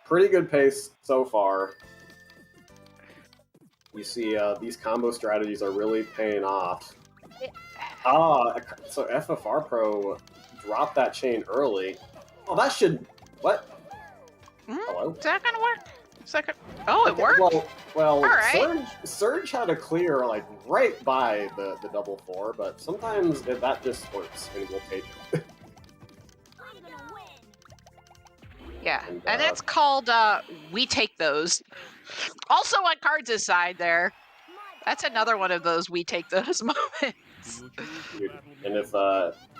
Pretty good pace so far. You see, these combo strategies are really paying off. So FFRPro dropped that chain early. Oh, that should... What? Hello? Is that gonna work? Oh, it worked? Well, All right. Surge had a clear, like, right by the double 4, but sometimes that just works, and we'll take it. Yeah, And, and that's called, we take those. Also on Cards' side there, that's another one of those we take those moments. And if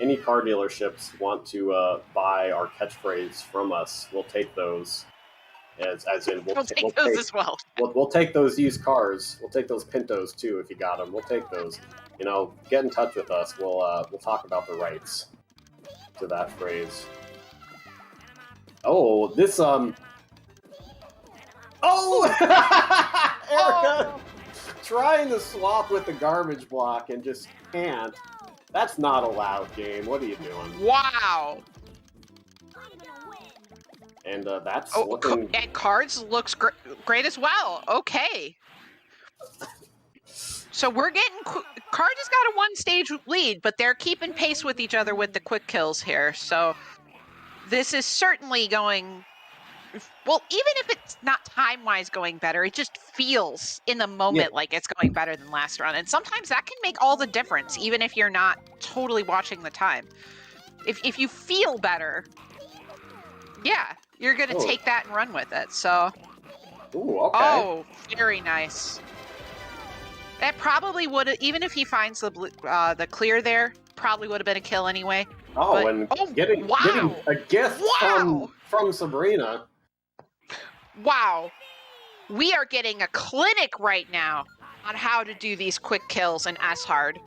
any car dealerships want to buy our catchphrase from us, we'll take those. As in, We'll take those as well. We'll take those used cars. We'll take those Pintos too if you got them. We'll take those. You know, get in touch with us. We'll talk about the rights to that phrase. Oh, this Oh, Erica trying to swap with the garbage block and just can't. That's not allowed, game. What are you doing? Wow. And that's looking. And Cards looks great as well. Okay. So we're getting... Cards has got a 1-stage lead, but they're keeping pace with each other with the quick kills here. So this is certainly going... Well, even if it's not time-wise going better, it just feels in the moment like it's going better than last run. And sometimes that can make all the difference, even if you're not totally watching the time. If you feel better, yeah, you're going to take that and run with it. So, Ooh, okay. Oh, very nice. That probably would have, even if he finds the clear there, probably would have been a kill anyway. Oh, But- and oh, getting wow. a gift Wow. from Sabrina. Wow. We are getting a clinic right now on how to do these quick kills in S-Hard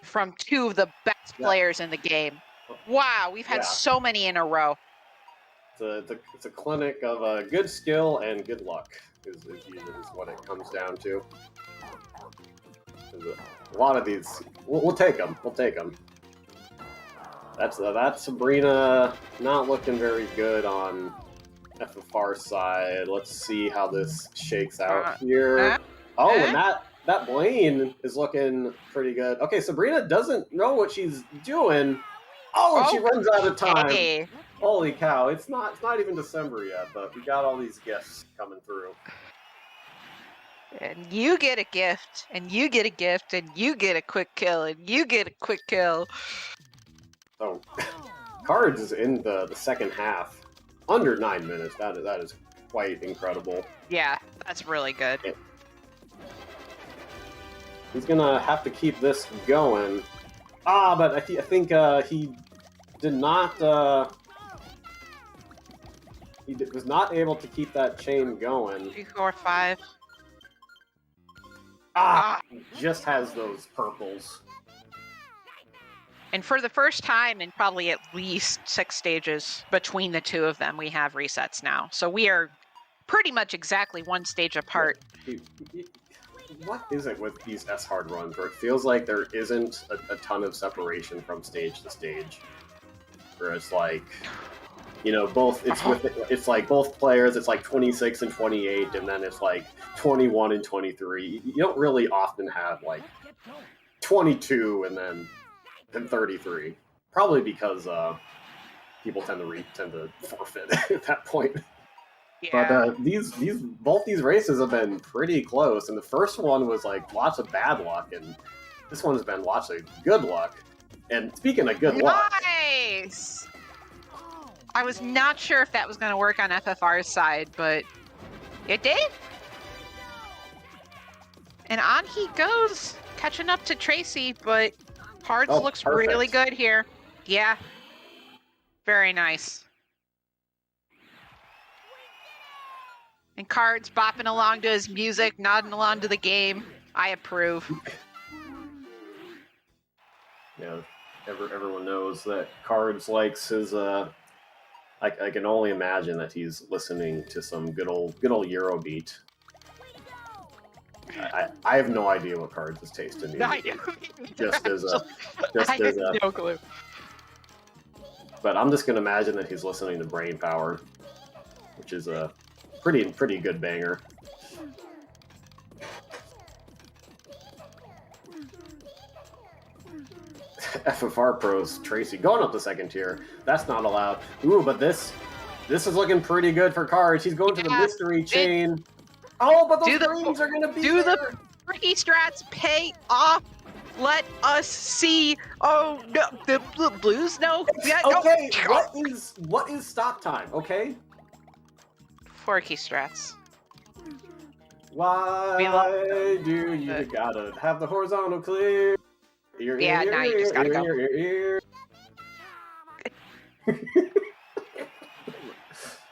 from 2 of the best players in the game. Wow, we've had so many in a row. It's a clinic of good skill and good luck is what it comes down to. A lot of these, we'll take them. We'll take them. That's Sabrina not looking very good on FFR side. Let's see how this shakes out here. And that Blaine is looking pretty good. Okay, Sabrina doesn't know what she's doing. Oh, and she runs out of time. Hey. Holy cow! It's not even December yet, but we got all these gifts coming through. And you get a gift, and you get a gift, and you get a quick kill, and you get a quick kill. So, Cards is in the second half, under 9 minutes. That is quite incredible. Yeah, that's really good. He's gonna have to keep this going. But I think he did not. Was not able to keep that chain going. 3, 4, 5. Just has those purples. And for the first time in probably at least 6 stages between the two of them, we have resets now. So we are pretty much exactly 1 stage apart. What is it with these S-hard runs where it feels like there isn't a ton of separation from stage to stage? Where it's like, it's like both players, it's like 26 and 28, and then it's like 21 and 23. You don't really often have like 22 and then 33. Probably because people tend to forfeit at that point. Yeah. But both these races have been pretty close, and the first one was like lots of bad luck, and this one has been lots of good luck. And speaking of good luck, Nice! I was not sure if that was going to work on FFR's side, but it did. And on he goes, catching up to Tracy, but Cards looks perfect. really good here. Yeah. Very nice. And Cards bopping along to his music, nodding along to the game. I approve. yeah, everyone knows that Cards likes his. I can only imagine that he's listening to some good old Eurobeat. I have no idea what Cards is tasting. Just as no clue. But I'm just gonna imagine that he's listening to Brain Power, which is a pretty good banger. FFRPro's Tracy going up the second tier. That's not allowed. Ooh, but this is looking pretty good for Cards. He's going to the mystery chain. But those greens are gonna be there. The tricky strats pay off. Let us see. Oh no, the blues. No. Yeah. Okay. No. What is stop time? Okay. Forky strats. Why do you gotta have the horizontal clear? Now you just gotta go.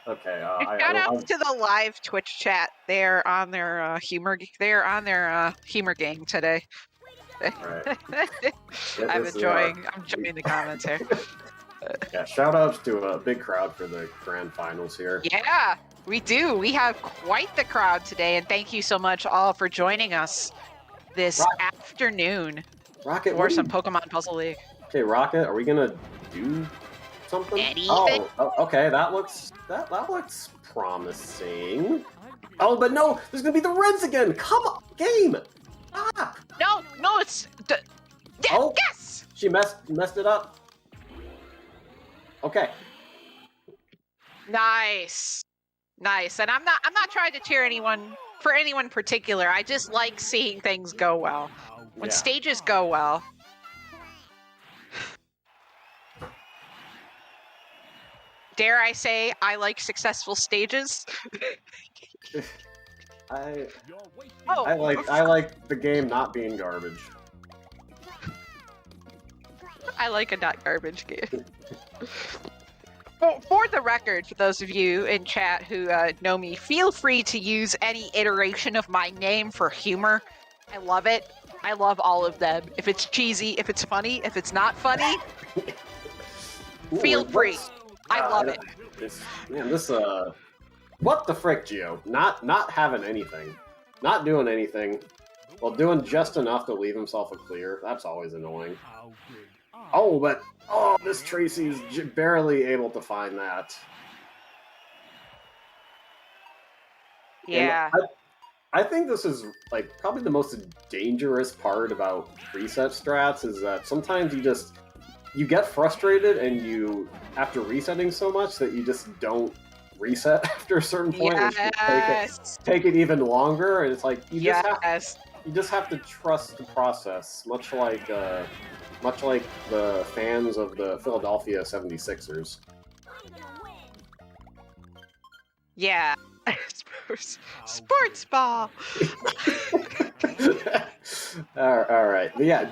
Okay. Shout out to the live Twitch chat. They're on their humor. They're on their humor gang today. Right. I'm enjoying the comments here. Yeah, shout outs to a big crowd for the grand finals here. Yeah, we do. We have quite the crowd today, and thank you so much all for joining us this afternoon Rocket, for some Pokemon Puzzle League. Okay, Rocket, are we gonna do something? Anything? Okay, that looks promising. Oh, but no, there's gonna be the Reds again. Come on, game. No, it's yes. She messed it up. Okay. Nice. And I'm not trying to cheer anyone particular. I just like seeing things go well. When stages go well. Dare I say I like successful stages? I like the game not being garbage. I like a not garbage game. For the record, for those of you in chat who know me, feel free to use any iteration of my name for humor. I love it. I love all of them. If it's cheesy, if it's funny, if it's not funny, feel free. I love it. What the frick, Gio? Not having anything. Not doing anything. Well, doing just enough to leave himself a clear. That's always annoying. This Tracy's barely able to find that. Yeah. I think this is like probably the most dangerous part about reset strats is that sometimes you get frustrated and you, after resetting so much, that you just don't reset after a certain point. Yes. Take it even longer, and it's like you just have to trust the process, much like the fans of the Philadelphia 76ers. Yeah. Sports ball. All right. But yeah,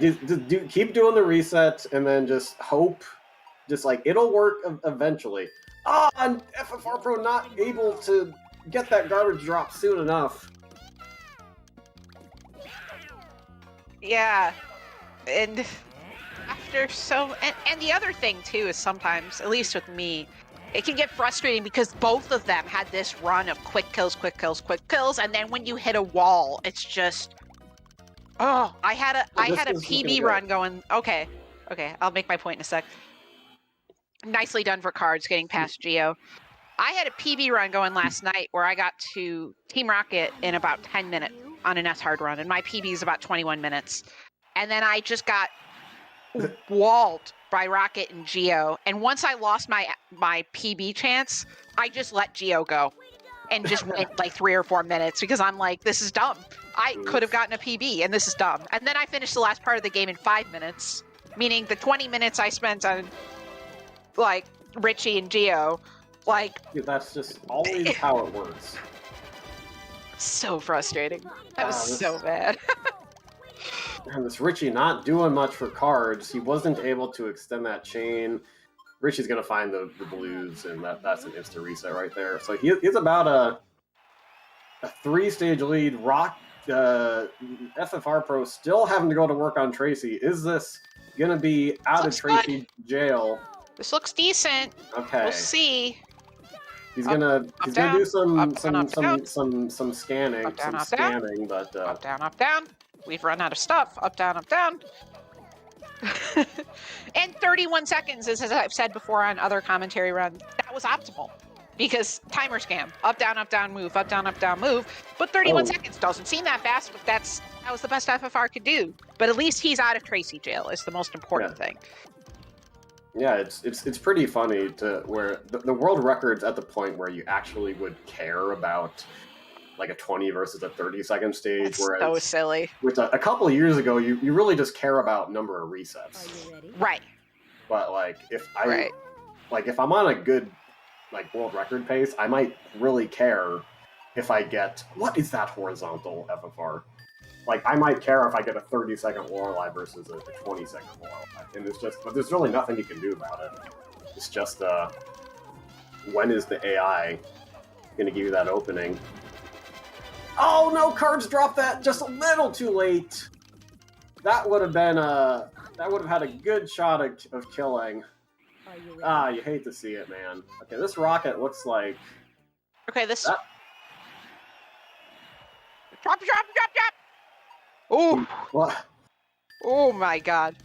keep doing the reset, and then just hope, just like it'll work eventually. Ah, and FFR Pro not able to get that garbage drop soon enough. Yeah, and after and the other thing too is sometimes, at least with me, it can get frustrating because both of them had this run of quick kills, and then when you hit a wall, it's just, oh, I had a PB run going. Okay, I'll make my point in a sec. Nicely done for Cards getting past Geo. I had a PB run going last night where I got to Team Rocket in about 10 minutes on an S-Hard run, and my PB is about 21 minutes. And then I just got walled by Rocket and Geo. And once I lost my PB chance, I just let Geo go and just went like 3 or 4 minutes because I'm like, this is dumb. I could have gotten a PB, and this is dumb. And then I finished the last part of the game in 5 minutes, meaning the 20 minutes I spent on like Richie and Geo, like that's just always how it works. So frustrating. That was so bad. And this Richie not doing much for Cards. He wasn't able to extend that chain. Richie's gonna find the blues, and that's an instant reset right there. So he's about a 3-stage lead. FFR Pro still having to go to work on Tracy. Is this gonna be out of Tracy jail? This looks decent. Okay. We'll see. He's gonna do some scanning, scanning, but up, down. We've run out of stuff. Up, down. And 31 seconds, as I've said before on other commentary runs, that was optimal because timer scam. Up, down, move. Up, down, move. But 31 seconds doesn't seem that fast, but that was the best FFR could do. But at least he's out of Tracy jail is the most important thing. Yeah, it's pretty funny to where the world record's at the point where you actually would care about like a 20 versus a 30-second stage. That's whereas so silly. Which a couple of years ago, you really just care about number of resets. Right. But like if I'm on a good like world record pace, I might really care if I get what is that horizontal FFR. Like, I might care if I get a 30-second Lorelei versus a 20-second Lorelei. And it's just, but there's really nothing you can do about it. It's just, when is the AI going to give you that opening? Oh, no, Cards dropped that just a little too late. That would have been, that would have had a good shot of killing. You hate to see it, man. Okay, this rocket looks like... Okay, this... Drop! Oh! What? Oh my god.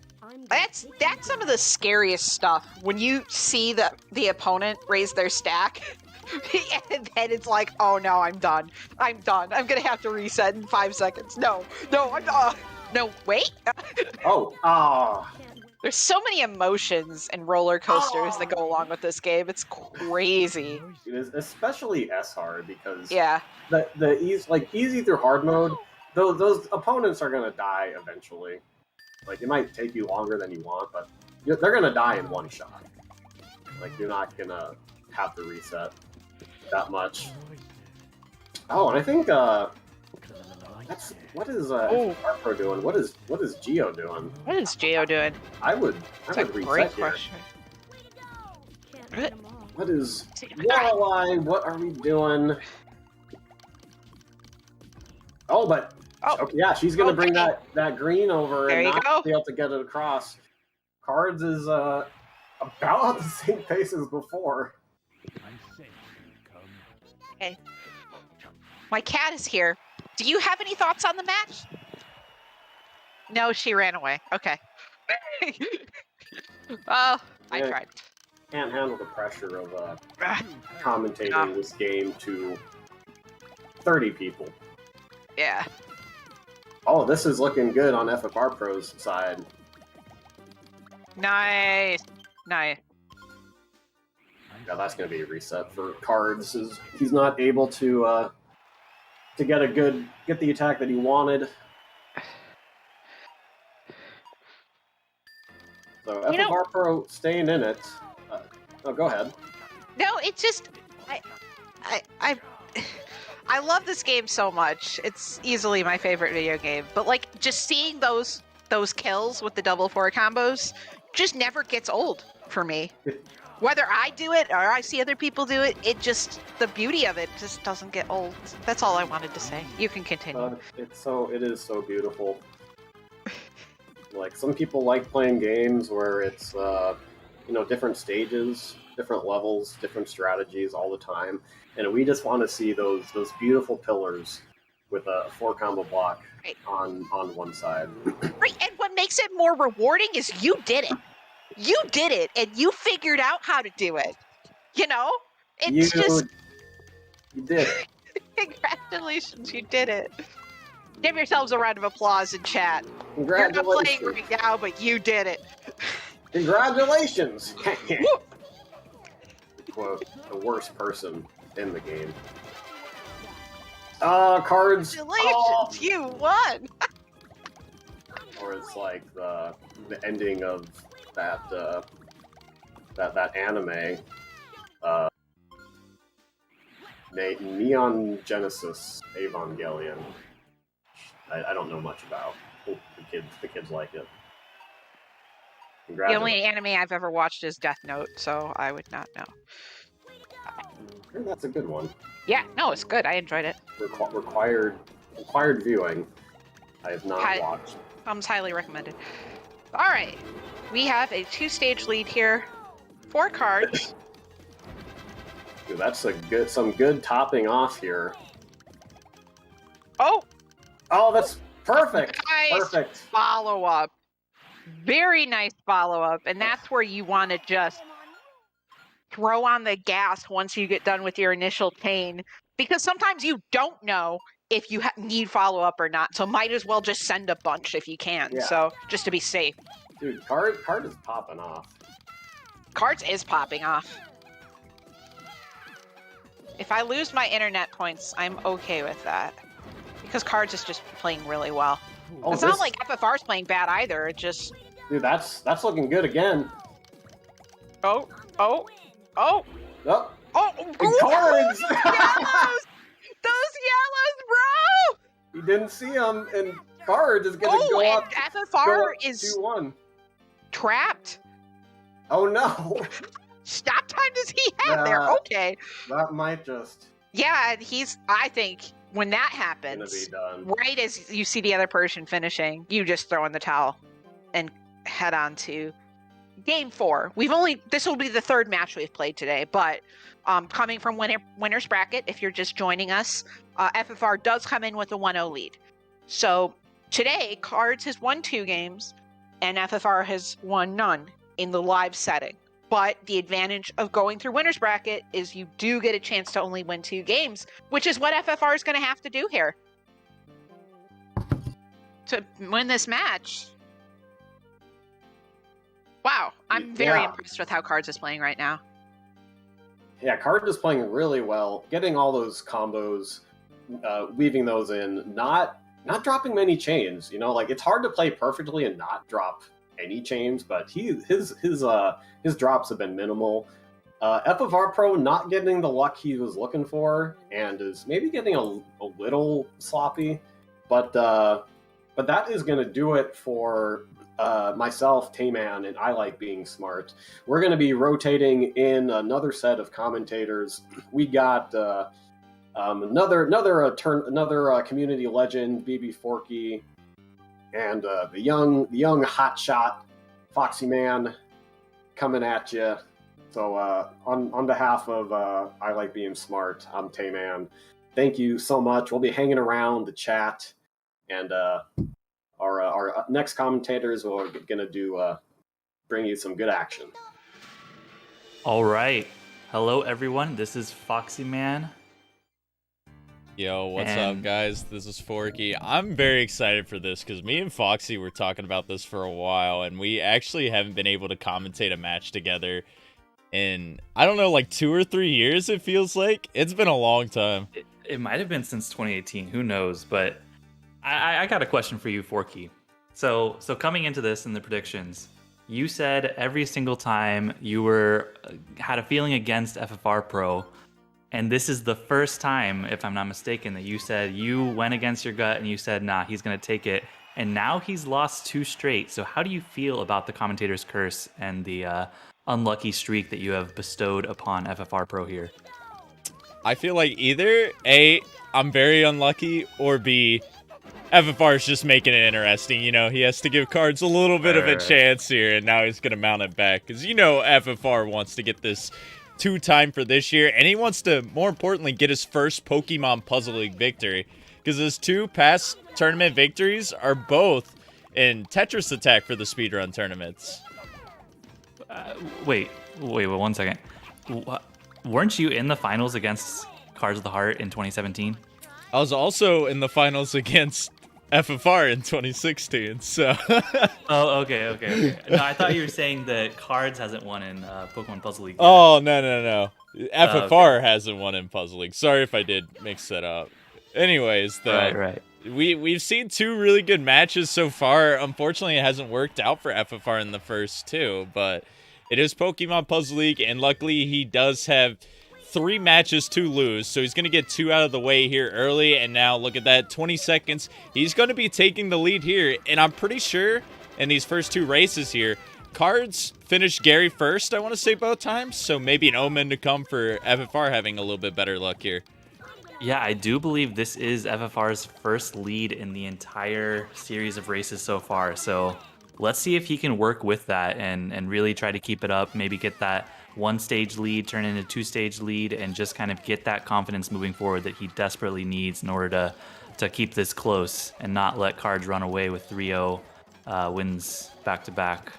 That's some of the scariest stuff. When you see the opponent raise their stack, and then it's like, oh no, I'm done. I'm gonna have to reset in 5 seconds. No, I'm not. No, wait. There's so many emotions and roller coasters that go along with this game. It's crazy. It is, especially S-Hard, because the easy through hard mode, those opponents are gonna die eventually. Like, it might take you longer than you want, but they're gonna die in one shot. Like, you're not gonna have to reset that much. Oh, and I think what is FFRPro doing? What is Geo doing? What is Geo doing? I would reset great question. What is Lorelei? What are we doing? Oh, but okay, yeah, she's gonna bring that green over and not be able to get it across. Cards is about the same pace as before. Okay. My cat is here. Do you have any thoughts on the match? No, she ran away. Okay. I tried. Can't handle the pressure of commentating this game to 30 people. Yeah. Oh, this is looking good on FFRPro's side. Nice. Yeah, that's gonna be a reset for Cards. He's not able to get the attack that he wanted. So FFRPro staying in it. I love this game so much. It's easily my favorite video game. But like just seeing those kills with the double four combos just never gets old for me. Whether I do it or I see other people do it, the beauty of it just doesn't get old. That's all I wanted to say. You can continue. It is so beautiful. Like, some people like playing games where it's, different stages, different levels, different strategies all the time. And we just want to see those beautiful pillars with a 4-combo block on one side. Right, and what makes it more rewarding is you did it. You did it, and you figured out how to do it. You know? You did it. Congratulations, you did it. Give yourselves a round of applause in chat. You're not playing right now, but you did it. Congratulations! Quote, the worst person in the game. Cards. Congratulations, you won! Or it's like the ending of that anime, Neon Genesis Evangelion. I don't know much about. The kids like it. The only anime I've ever watched is Death Note, so I would not know. I think that's a good one. Yeah, no, it's good. I enjoyed it. Required viewing. I have not watched. Comes highly recommended. All right, we have a 2-stage lead here. 4 cards. Dude, that's some good topping off here. Oh, that's perfect. Nice Perfect follow-up. Very nice follow-up, and that's where you want to just throw on the gas once you get done with your initial chain, because sometimes you don't know if you need follow-up or not, so might as well just send a bunch if you can, so just to be safe. Dude, card is popping off. Cards is popping off. If I lose my internet points, I'm okay with that, because Cards is just playing really well. It's not like FFR's playing bad either. It just... Dude, that's looking good again. Oh. Oh. Cards! Yellows! Those yellows, bro! You didn't see them, and Cards is going to go up. FFR is 2-1. Trapped. Oh no! Stop time does he have there? Okay. That might just... Yeah, I think when that happens, be done. Right as you see the other person finishing, you just throw in the towel and head on to game 4. This will be the 3rd match we've played today, but coming from winner's bracket, if you're just joining us, FFR does come in with a 1-0 lead. So today, Cards has won 2 games and FFR has won none in the live setting. But the advantage of going through winner's bracket is you do get a chance to only win 2 games, which is what FFR is going to have to do here to win this match. Wow, I'm very impressed with how Cards is playing right now. Yeah, Cards is playing really well, getting all those combos, weaving those in, not dropping many chains. Like, it's hard to play perfectly and not drop any chains, but his drops have been minimal. FFRPro not getting the luck he was looking for, and is maybe getting a little sloppy, but that is going to do it for myself, Tayman, and I Like Being Smart. We're going to be rotating in another set of commentators. We got another community legend, BB Forky, and the young hotshot Foxy Man coming at you. So on behalf of I Like Being Smart, I'm Tayman. Thank you so much. We'll be hanging around the chat, and our next commentators are going to bring you some good action. All right. Hello, everyone. This is Foxy Man. Yo, what's up, guys? This is Forky. I'm very excited for this because me and Foxy were talking about this for a while, and we actually haven't been able to commentate a match together in, I don't know, like 2 or 3 years, it feels like. It's been a long time. It might have been since 2018. Who knows? But I got a question for you, Forky. So coming into this in the predictions, you said every single time you had a feeling against FFR Pro, And this is the first time, if I'm not mistaken, that you said you went against your gut and you said, nah, he's going to take it. And now he's lost 2 straight. So how do you feel about the commentator's curse and the unlucky streak that you have bestowed upon FFR Pro here? I feel like either A, I'm very unlucky, or B, FFR is just making it interesting. You know, he has to give Cards a little bit of a chance here, and now he's going to mount it back. Because, you know, FFR wants to get this 2-time for this year, and he wants to, more importantly, get his first Pokemon Puzzle League victory. Because his 2 past tournament victories are both in Tetris Attack for the Speedrun tournaments. Wait, 1 second. Weren't you in the finals against Cards of the Heart in 2017? I was also in the finals against FFR in 2016, so... Oh, okay. No, I thought you were saying that Cards hasn't won in Pokemon Puzzle League yet. Oh, no. FFR hasn't won in Puzzle League. Sorry if I did mix that up. Anyways, though, Right. we've seen 2 really good matches so far. Unfortunately, it hasn't worked out for FFR in the first 2, but it is Pokemon Puzzle League, and luckily he does have 3 matches to lose, so he's going to get 2 out of the way here early, and now look at that, 20 seconds. He's going to be taking the lead here, and I'm pretty sure in these first 2 races here, Cards finished Gary first, I want to say both times, so maybe an omen to come for FFR having a little bit better luck here. Yeah, I do believe this is FFR's first lead in the entire series of races so far, so let's see if he can work with that and really try to keep it up, maybe get that 1-stage lead, turn into 2-stage lead, and just kind of get that confidence moving forward that he desperately needs in order to keep this close and not let Cards run away with 3-0 wins back-to-back.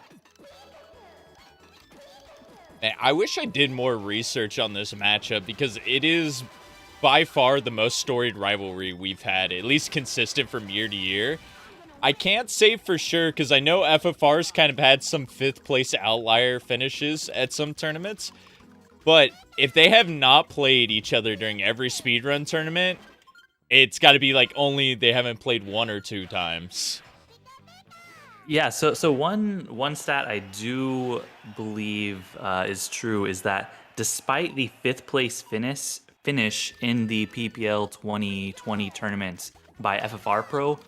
I wish I did more research on this matchup because it is by far the most storied rivalry we've had, at least consistent from year to year. I can't say for sure because I know FFR's kind of had some 5th place outlier finishes at some tournaments, but if they have not played each other during every speedrun tournament, it's got to be like only they haven't played 1 or 2 times. Yeah, so one stat I do believe is true is that despite the 5th place finish in the PPL 2020 tournament by FFR Pro,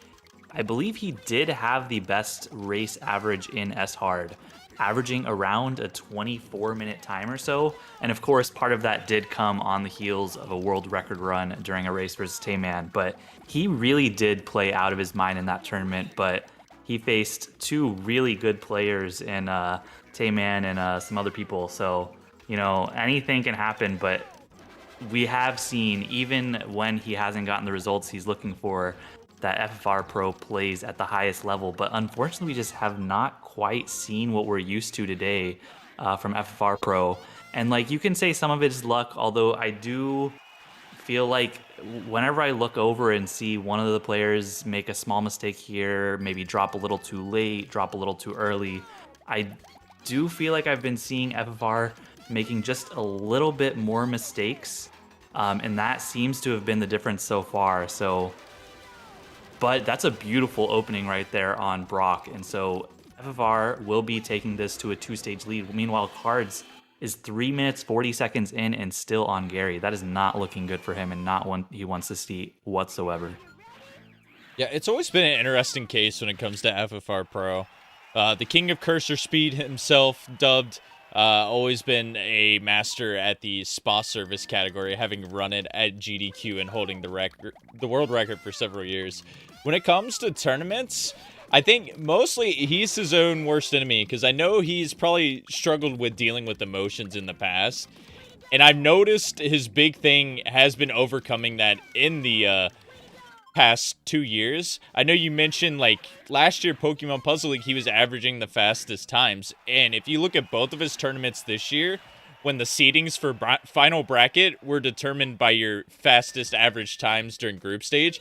I believe he did have the best race average in S-Hard, averaging around a 24-minute time or so. And of course, part of that did come on the heels of a world record run during a race versus Tayman. But he really did play out of his mind in that tournament. But he faced 2 really good players in Tayman and some other people. So, you know, anything can happen. But we have seen, even when he hasn't gotten the results he's looking for, that FFR Pro plays at the highest level, but unfortunately we just have not quite seen what we're used to today from FFR Pro. And like, you can say some of it is luck, although I do feel like whenever I look over and see one of the players make a small mistake here, maybe drop a little too late, drop a little too early, I do feel like I've been seeing FFR making just a little bit more mistakes, and that seems to have been the difference so far. But that's a beautiful opening right there on Brock. And so FFR will be taking this to a 2-stage lead. Meanwhile, Cards is 3 minutes, 40 seconds in and still on Gary. That is not looking good for him and not one he wants to see whatsoever. Yeah, it's always been an interesting case when it comes to FFR Pro. The king of cursor speed himself, dubbed, always been a master at the spa service category, having run it at GDQ and holding the world record for several years. When it comes to tournaments, I think mostly he's his own worst enemy, because I know he's probably struggled with dealing with emotions in the past, and I've noticed his big thing has been overcoming that in the past 2 years. I know you mentioned, like, last year Pokemon Puzzle League, he was averaging the fastest times, and if you look at both of his tournaments this year, when the seedings for final bracket were determined by your fastest average times during group stage,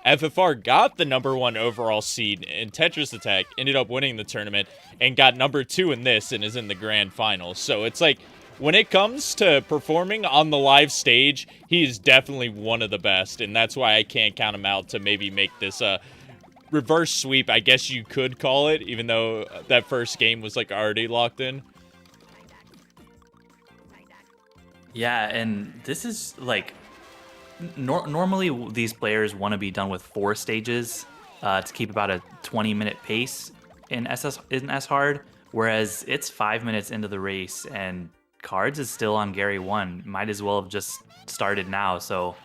FFR got the #1 overall seed in Tetris Attack, ended up winning the tournament, and got #2 in this and is in the grand final. So it's like, when it comes to performing on the live stage, he is definitely one of the best, and that's why I can't count him out to maybe make this reverse sweep, I guess you could call it, even though that first game was like already locked in. Yeah, and this is like normally these players want to be done with 4 stages to keep about a 20-minute pace in S hard, whereas it's 5 minutes into the race and Cards is still on Gary 1. Might as well have just started now. So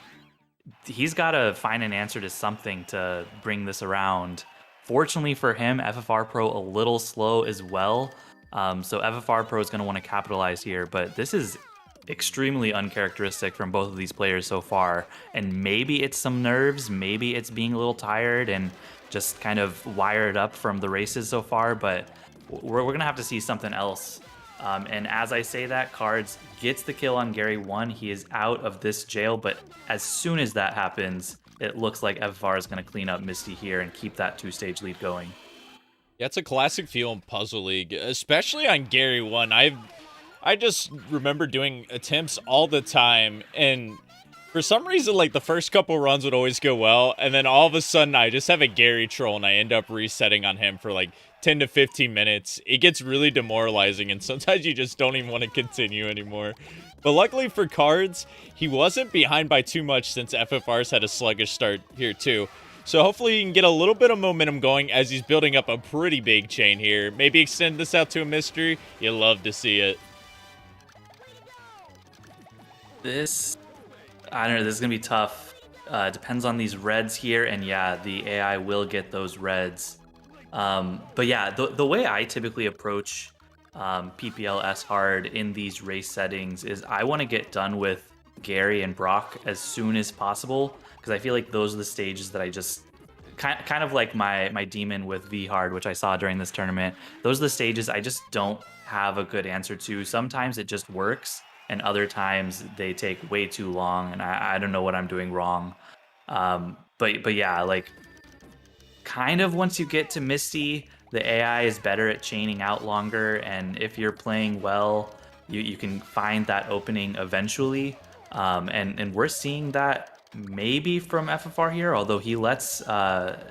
he's got to find an answer to something to bring this around. Fortunately for him, FFR Pro a little slow as well. So FFR Pro is going to want to capitalize here, but this is extremely uncharacteristic from both of these players so far. And maybe it's some nerves, maybe it's being a little tired and just kind of wired up from the races so far, but we're going to have to see something else. And as I say that, Cards gets the kill on Gary 1. He is out of this jail, but as soon as that happens, it looks like FFR is going to clean up Misty here and keep that 2-stage lead going. Yeah, it's a classic feel in Puzzle League, especially on Gary 1. I just remember doing attempts all the time, and for some reason, like, the first couple runs would always go well, and then all of a sudden, I just have a Gary troll, and I end up resetting on him for, like, 10 to 15 minutes. It gets really demoralizing, and sometimes you just don't even want to continue anymore. But luckily for Cards, he wasn't behind by too much since FFR's had a sluggish start here, too. So hopefully he can get a little bit of momentum going as he's building up a pretty big chain here. Maybe extend this out to a mystery. You'll love to see it. This, I don't know, this is going to be tough. Depends on these reds here, and yeah, the AI will get those reds. But yeah, the way I typically approach PPL S hard in these race settings is I want to get done with Gary and Brock as soon as possible, because I feel like those are the stages that I just kind of like my demon with V hard, which I saw during this tournament. Those are the stages I just don't have a good answer to. Sometimes it just works, and other times they take way too long, and I don't know what I'm doing wrong. But yeah, like, kind of once you get to Misty, the AI is better at chaining out longer, and if you're playing well, you can find that opening eventually. And we're seeing that maybe from FFR here, although he lets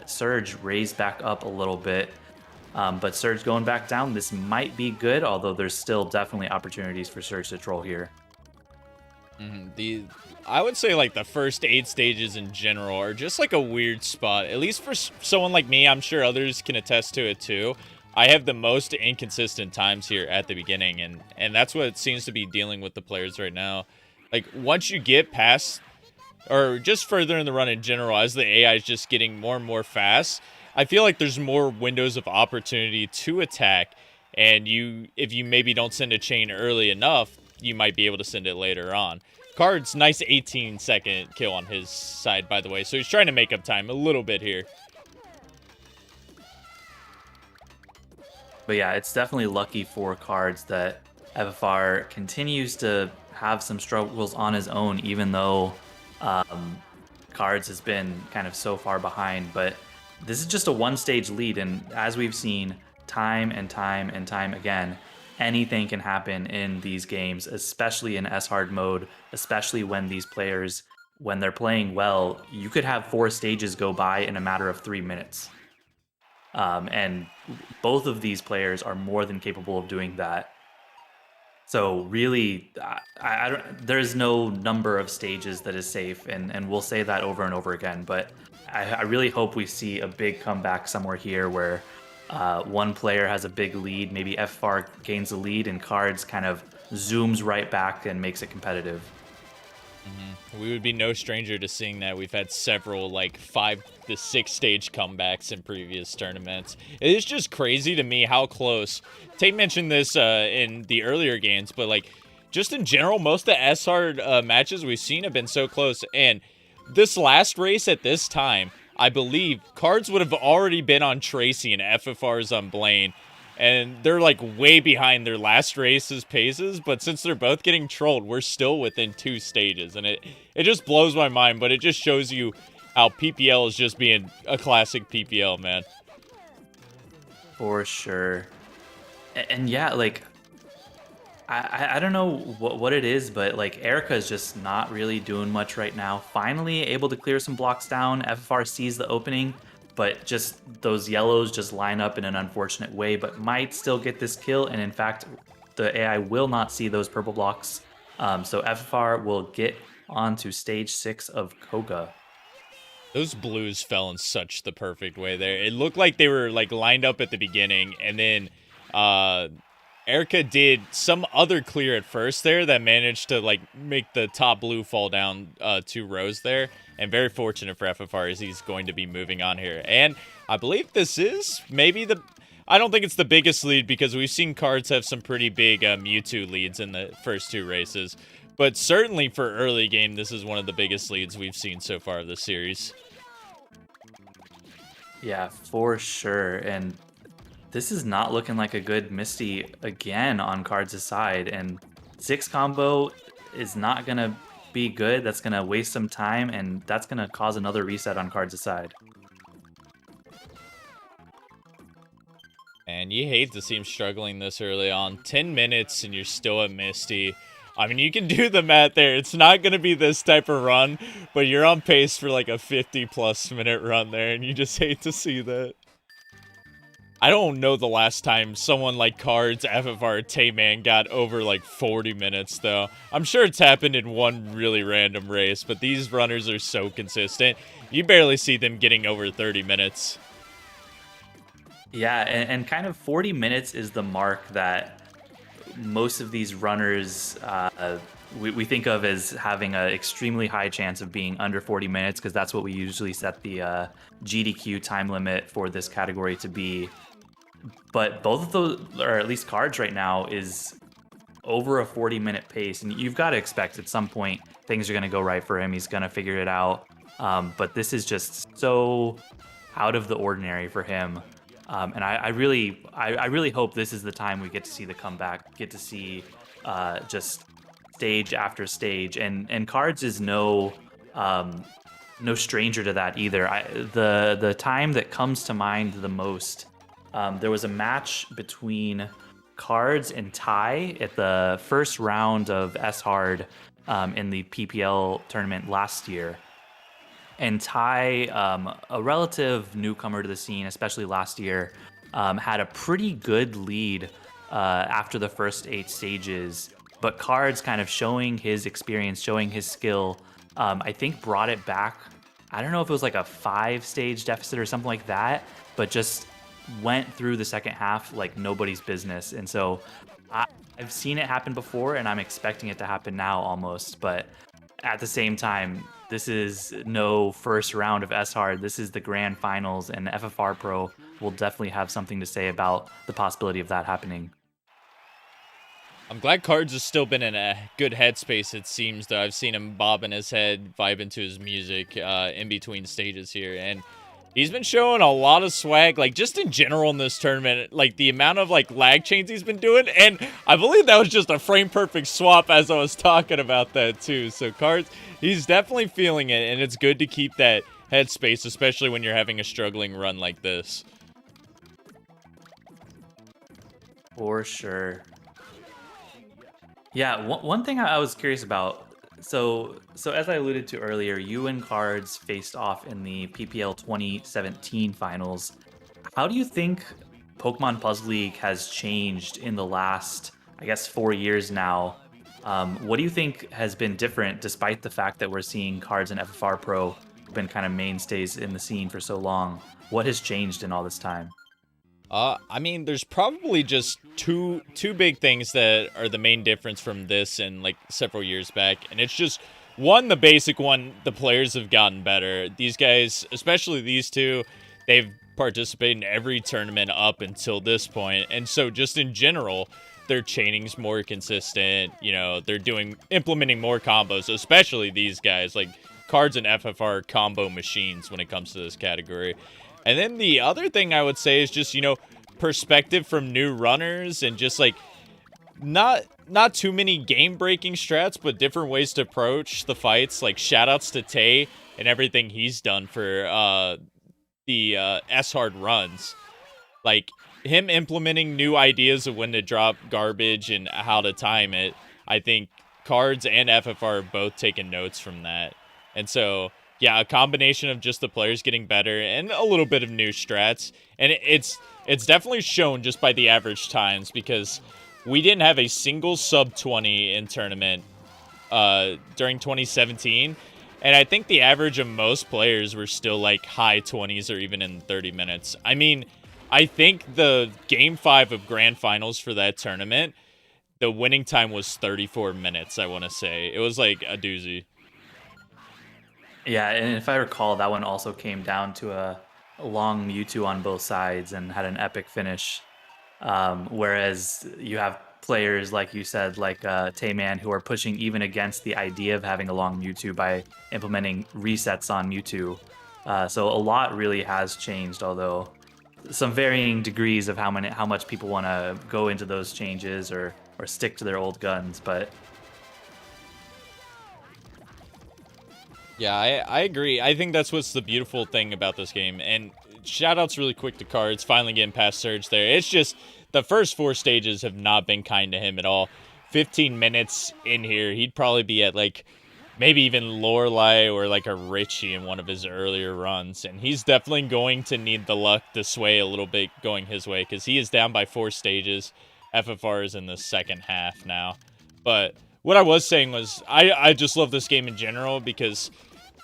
Surge raise back up a little bit. But Surge going back down, this might be good, although there's still definitely opportunities for Surge to troll here. I would say, like, the first 8 stages in general are just like a weird spot. At least for someone like me, I'm sure others can attest to it too. I have the most inconsistent times here at the beginning, and that's what seems to be dealing with the players right now. Like, once you get past, or just further in the run in general, as the AI is just getting more and more fast, I feel like there's more windows of opportunity to attack, and if you maybe don't send a chain early enough, you might be able to send it later on. Cards, nice 18-second kill on his side, by the way, so he's trying to make up time a little bit here. But yeah, it's definitely lucky for Cards that FFR continues to have some struggles on his own, even though Cards has been kind of so far behind. But this is just a 1-stage lead, and as we've seen time and time and time again, anything can happen in these games, especially in S-hard mode, especially when these players, when they're playing well, you could have 4 stages go by in a matter of 3 minutes. And both of these players are more than capable of doing that. So really, there's no number of stages that is safe, and we'll say that over and over again, but I really hope we see a big comeback somewhere here where one player has a big lead, maybe FFR gains the lead, and Cards kind of zooms right back and makes it competitive. We would be no stranger to seeing that. We've had several, like, 5 to 6 stage comebacks in previous tournaments. It is just crazy to me how close. Tate mentioned this in the earlier games, but, like, just in general, most of the S-hard matches we've seen have been so close. And this last race at this time, I believe Cards would have already been on Tracy and FFR's on Blaine. And they're, like, way behind their last race's paces, but since they're both getting trolled, we're still within 2 stages. And it just blows my mind, but it just shows you how PPL is just being a classic PPL, man. For sure. And yeah, like, I don't know what it is, but, like, Erica is just not really doing much right now. Finally able to clear some blocks down. FFR sees the opening, but just those yellows just line up in an unfortunate way, but might still get this kill. And in fact, the AI will not see those purple blocks So FFR will get on to stage 6 of Koga. Those blues fell in such the perfect way there. It looked like they were like lined up at the beginning, and then Erica did some other clear at first there that managed to like make the top blue fall down 2 rows there. And very fortunate for FFR as he's going to be moving on here. And I believe this is maybe I don't think it's the biggest lead because we've seen Cards have some pretty big Mewtwo leads in the first 2 races. But certainly for early game, this is one of the biggest leads we've seen so far this series. Yeah, for sure. And this is not looking like a good Misty again on Cards' side. And 6 combo is not going to be good. That's going to waste some time, and that's going to cause another reset on Cards' side. And you hate to see him struggling this early on. 10 minutes and you're still at Misty. I mean, you can do the math there. It's not going to be this type of run, but you're on pace for like a 50-plus minute run there, and you just hate to see that. I don't know the last time someone like Cards, FFR, Tayman got over like 40 minutes, though. I'm sure it's happened in one really random race, but these runners are so consistent. You barely see them getting over 30 minutes. Yeah, and kind of 40 minutes is the mark that most of these runners we think of as having an extremely high chance of being under 40 minutes, because that's what we usually set the GDQ time limit for this category to be. But both of those, or at least Cards right now, is over a 40-minute pace, and you've got to expect at some point things are going to go right for him. He's going to figure it out. But this is just so out of the ordinary for him. And I really hope this is the time we get to see the comeback, get to see just stage after stage. And Cards is no stranger to that either. The time that comes to mind the most, there was a match between Cards and Ty at the first round of S-Hard in the PPL tournament last year. And Ty, a relative newcomer to the scene, especially last year, had a pretty good lead after the first 8 stages. But Cards, kind of showing his experience, showing his skill, I think brought it back. I don't know if it was like a 5-stage deficit or something like that, but just went through the second half like nobody's business. And so I've seen it happen before, and I'm expecting it to happen now almost. But at the same time, this is no first round of S-Hard. This is the grand finals, and FFRPro will definitely have something to say about the possibility of that happening. I'm glad Cards has still been in a good headspace, it seems, though. I've seen him bobbing his head, vibing to his music in between stages here, and he's been showing a lot of swag, like, just in general in this tournament, like, the amount of, like, lag chains he's been doing, and I believe that was just a frame-perfect swap as I was talking about that, too. So, Cards, he's definitely feeling it, and it's good to keep that headspace, especially when you're having a struggling run like this. For sure. Yeah, one thing I was curious about, so as I alluded to earlier, you and Cards faced off in the PPL 2017 finals. How do you think Pokemon Puzzle League has changed in the last, I guess, 4 years now? What do you think has been different, despite the fact that we're seeing Cards and FFRPro have been kind of mainstays in the scene for so long? What has changed in all this time? I mean, there's probably just two big things that are the main difference from this and like several years back. And it's just one, the basic one, the players have gotten better. These guys, especially these two, they've participated in every tournament up until this point. And so just in general, their chaining's more consistent. You know, they're implementing more combos, especially these guys. Like, Cards and FFR are combo machines when it comes to this category. And then the other thing I would say is just, you know, perspective from new runners and just like not too many game-breaking strats, but different ways to approach the fights. Like, shout-outs to Tay and everything he's done for the S-Hard runs. Like, him implementing new ideas of when to drop garbage and how to time it. I think Cards and FFR are both taking notes from that. And so, yeah, a combination of just the players getting better and a little bit of new strats. And it's definitely shown just by the average times, because we didn't have a single sub 20 in tournament during 2017. And I think the average of most players were still like high 20s or even in 30 minutes. I mean, I think the Game 5 of Grand Finals for that tournament, the winning time was 34 minutes, I want to say. It was like a doozy. Yeah, and if I recall, that one also came down to a long Mewtwo on both sides and had an epic finish. Whereas you have players, like you said, like Tayman, who are pushing even against the idea of having a long Mewtwo by implementing resets on Mewtwo. So a lot really has changed, although some varying degrees of how much people want to go into those changes or stick to their old guns. But yeah, I agree. I think that's what's the beautiful thing about this game. And shoutouts really quick to Cards, finally getting past Surge there. It's just the first 4 stages have not been kind to him at all. 15 minutes in here, he'd probably be at like maybe even Lorelei or like a Richie in one of his earlier runs. And he's definitely going to need the luck to sway a little bit going his way because he is down by 4 stages. FFR is in the second half now. But what I was saying was I just love this game in general because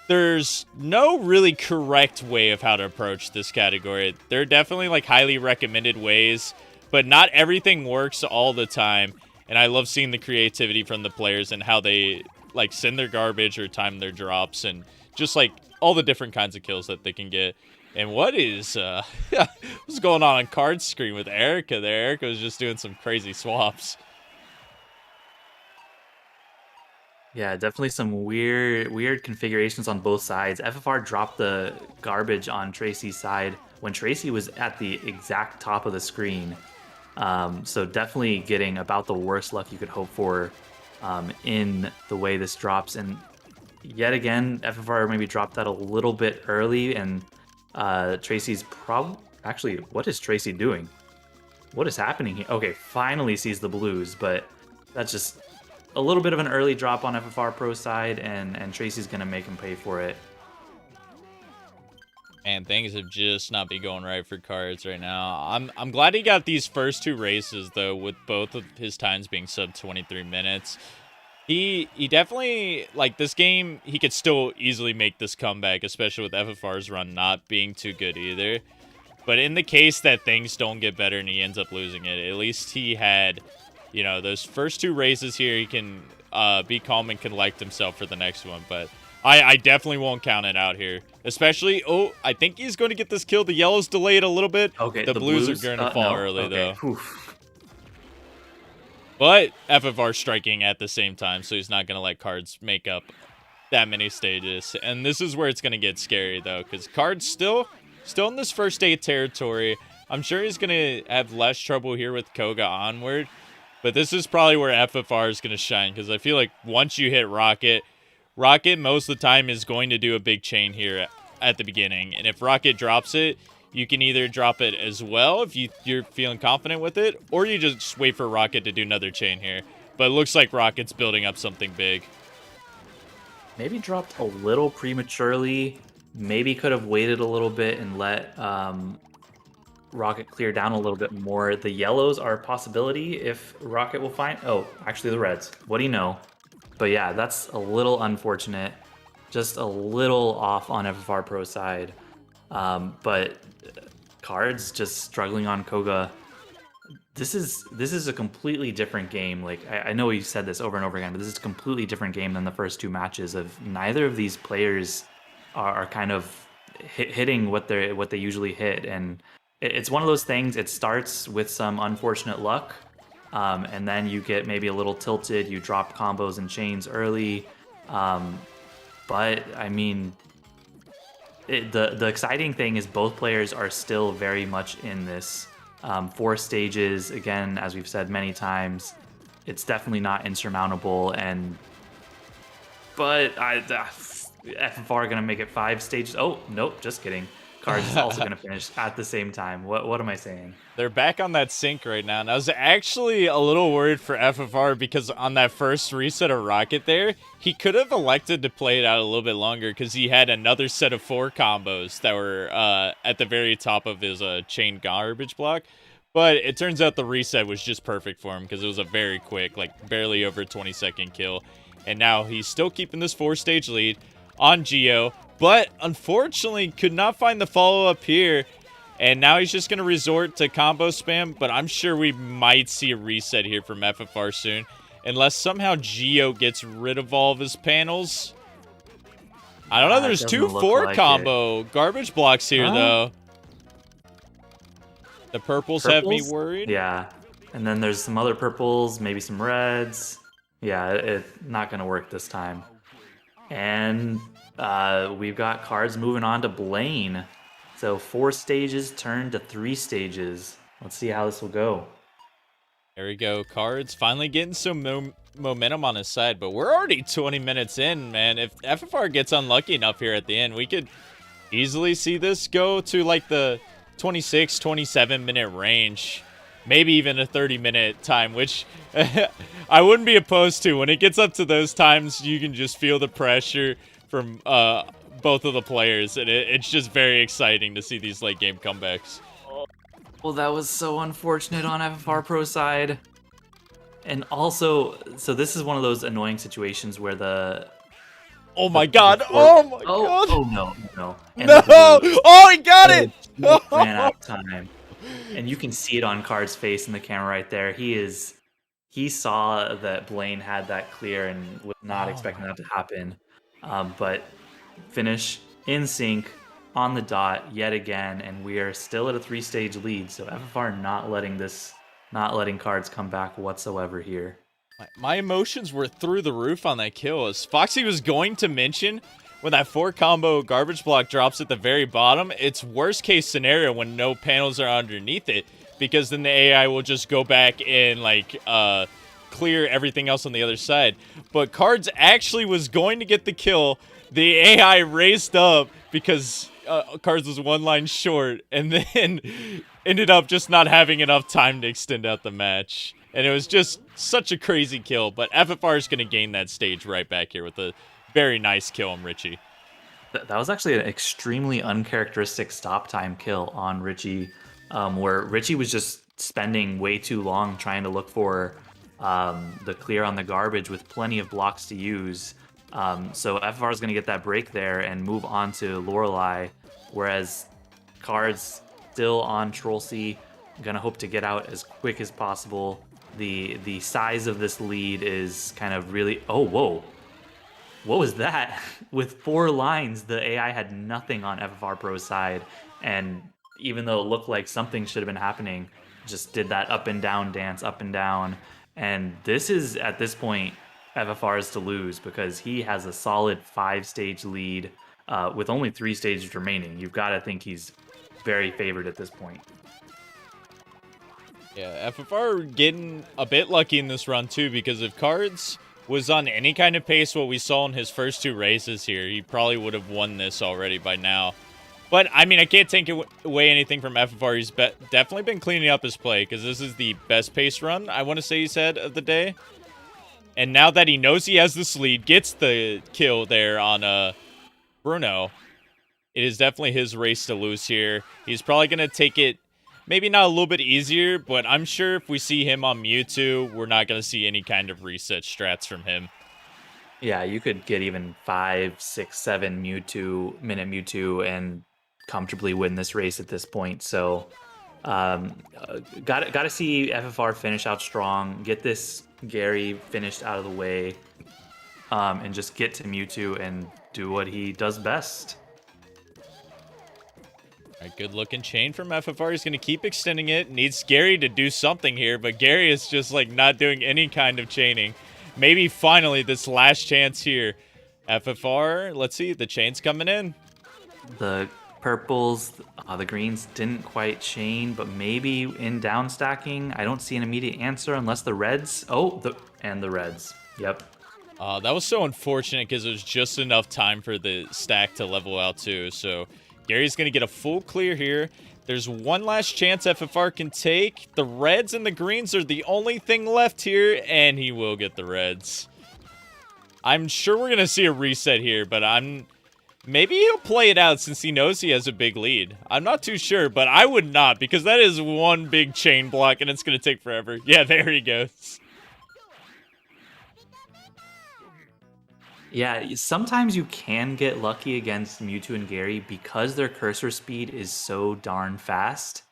there's no really correct way of how to approach this category. There are definitely like highly recommended ways, but not everything works all the time. And I love seeing the creativity from the players and how they like send their garbage or time their drops and just like all the different kinds of kills that they can get. And what is what's going on Card's screen with Erica there? Erica was just doing some crazy swaps. yeah, definitely some weird configurations on both sides. FFR dropped the garbage on Tracy's side when Tracy was at the exact top of the screen. So definitely getting about the worst luck you could hope for in the way this drops. And yet again, FFR maybe dropped that a little bit early, and Tracy's actually, what is Tracy doing? What is happening here? Okay, finally sees the blues, but that's just a little bit of an early drop on FFRPro side, and Tracy's gonna make him pay for it. And things have just not been going right for Cards right now. I'm glad he got these first 2 races though, with both of his times being sub 23 minutes. He definitely, like, this game, he could still easily make this comeback, especially with FFR's run not being too good either. But in the case that things don't get better and he ends up losing it, at least he had, you know, those first 2 races here, he can be calm and collect himself for the next one. But I definitely won't count it out here. Especially, I think he's going to get this kill. The yellow's delayed a little bit. Okay, the blues are going to fall no. early, okay. though. Oof. But FFR striking at the same time, so he's not going to let Cards make up that many stages. And this is where it's going to get scary, though, because Cards still in this first state territory. I'm sure he's going to have less trouble here with Koga onward. But this is probably where FFR is going to shine, because I feel like once you hit Rocket most of the time is going to do a big chain here at the beginning. And if Rocket drops it, you can either drop it as well if you're feeling confident with it, or you just wait for Rocket to do another chain here. But it looks like Rocket's building up something big. Maybe dropped a little prematurely. Maybe could have waited a little bit and let Rocket clear down a little bit more. The yellows are a possibility if Rocket will find... Oh, actually the reds. What do you know? But yeah, that's a little unfortunate. Just a little off on FFRPro side. But Cards just struggling on Koga. This is a completely different game. Like, I know we've said this over and over again, but this is a completely different game than the first 2 matches. Of neither of these players are kind of hitting what they usually hit, and it's one of those things. It starts with some unfortunate luck, and then you get maybe a little tilted. You drop combos and chains early, but I mean, the exciting thing is both players are still very much in this. 4 stages, again, as we've said many times, it's definitely not insurmountable. But FFR gonna make it 5 stages. Oh nope, just kidding. Cards is also gonna finish at the same time. What am I saying? They're back on that sync right now, and I was actually a little worried for FFR because on that first reset of Rocket there, he could have elected to play it out a little bit longer because he had another set of 4 combos that were at the very top of his chain garbage block. But it turns out the reset was just perfect for him because it was a very quick, like barely over 20-second kill. And now he's still keeping this 4-stage lead on Geo, but unfortunately could not find the follow-up here. And now he's just going to resort to combo spam, but I'm sure we might see a reset here from FFR soon. Unless somehow Geo gets rid of all of his panels. I don't know, there's 2 4 combo garbage blocks here, though. The purples have me worried. Yeah, and then there's some other purples, maybe some reds. Yeah, it's not going to work this time. And we've got Cards moving on to Blaine. So 4 stages turned to 3 stages. Let's see how this will go. There we go. Cards finally getting some momentum on his side, but we're already 20 minutes in, man. If FFR gets unlucky enough here at the end, we could easily see this go to like the 26, 27 minute range. Maybe even a 30-minute time, which I wouldn't be opposed to. When it gets up to those times, you can just feel the pressure from both of the players, and it's just very exciting to see these late game comebacks. Well, that was so unfortunate on FFRPro side. And also, so this is one of those annoying situations where Oh my god! Oh my god! Oh no, no. And No! Oh, he got it! Ran out of time. And you can see it on Card's face in the camera right there. He saw that Blaine had that clear and was not expecting that to happen. But finish in sync on the dot yet again, and we are still at a 3-stage lead. So FFR not letting Cards come back whatsoever here. My emotions were through the roof on that kill. As Foxy was going to mention, when that 4 combo garbage block drops at the very bottom, it's worst case scenario when no panels are underneath it, because then the AI will just go back and like clear everything else on the other side. But Cards actually was going to get the kill. The AI raised up because Cards was 1 line short, and then ended up just not having enough time to extend out the match. And it was just such a crazy kill, but FFR is going to gain that stage right back here with a very nice kill on Richie. That was actually an extremely uncharacteristic stop time kill on Richie, where Richie was just spending way too long trying to look for the clear on the garbage with plenty of blocks to use. So FFR is going to get that break there and move on to Lorelei, whereas Cards still on Troll C, going to hope to get out as quick as possible. The size of this lead is kind of really... Oh, whoa. What was that? With 4 lines, the AI had nothing on FFRPro's side, and even though it looked like something should have been happening, just did that up and down dance, up and down. And this is, at this point, FFR's to lose, because he has a solid 5-stage lead with only 3 stages remaining. You've got to think he's very favored at this point. Yeah, FFR getting a bit lucky in this run too, because if Cards was on any kind of pace what we saw in his first 2 races here, he probably would have won this already by now. But, I mean, I can't take away anything from FFR. He's definitely been cleaning up his play, because this is the best pace run, I want to say he's had of the day. And now that he knows he has this lead, gets the kill there on Bruno, it is definitely his race to lose here. He's probably going to take it maybe not a little bit easier, but I'm sure if we see him on Mewtwo, we're not going to see any kind of reset strats from him. Yeah, you could get even 5, 6, 7 minute Mewtwo and comfortably win this race at this point. So got to see FFR finish out strong, get this Gary finished out of the way, and just get to Mewtwo and do what he does best. All right, good looking chain from FFR. He's going to keep extending it. Needs Gary to do something here, but Gary is just like not doing any kind of chaining. Maybe finally this last chance here. FFR, let's see, the chain's coming in. The purples, the greens didn't quite chain, but maybe in down stacking. I don't see an immediate answer unless the reds. And the reds. Yep. That was so unfortunate because it was just enough time for the stack to level out too. So Gary's going to get a full clear here. There's one last chance FFR can take. The reds and the greens are the only thing left here, and he will get the reds. I'm sure we're going to see a reset here, but maybe he'll play it out since he knows he has a big lead. I'm not too sure, but I would not, because that is one big chain block, and it's going to take forever. Yeah, there he goes. Yeah, sometimes you can get lucky against Mewtwo and Gary because their cursor speed is so darn fast.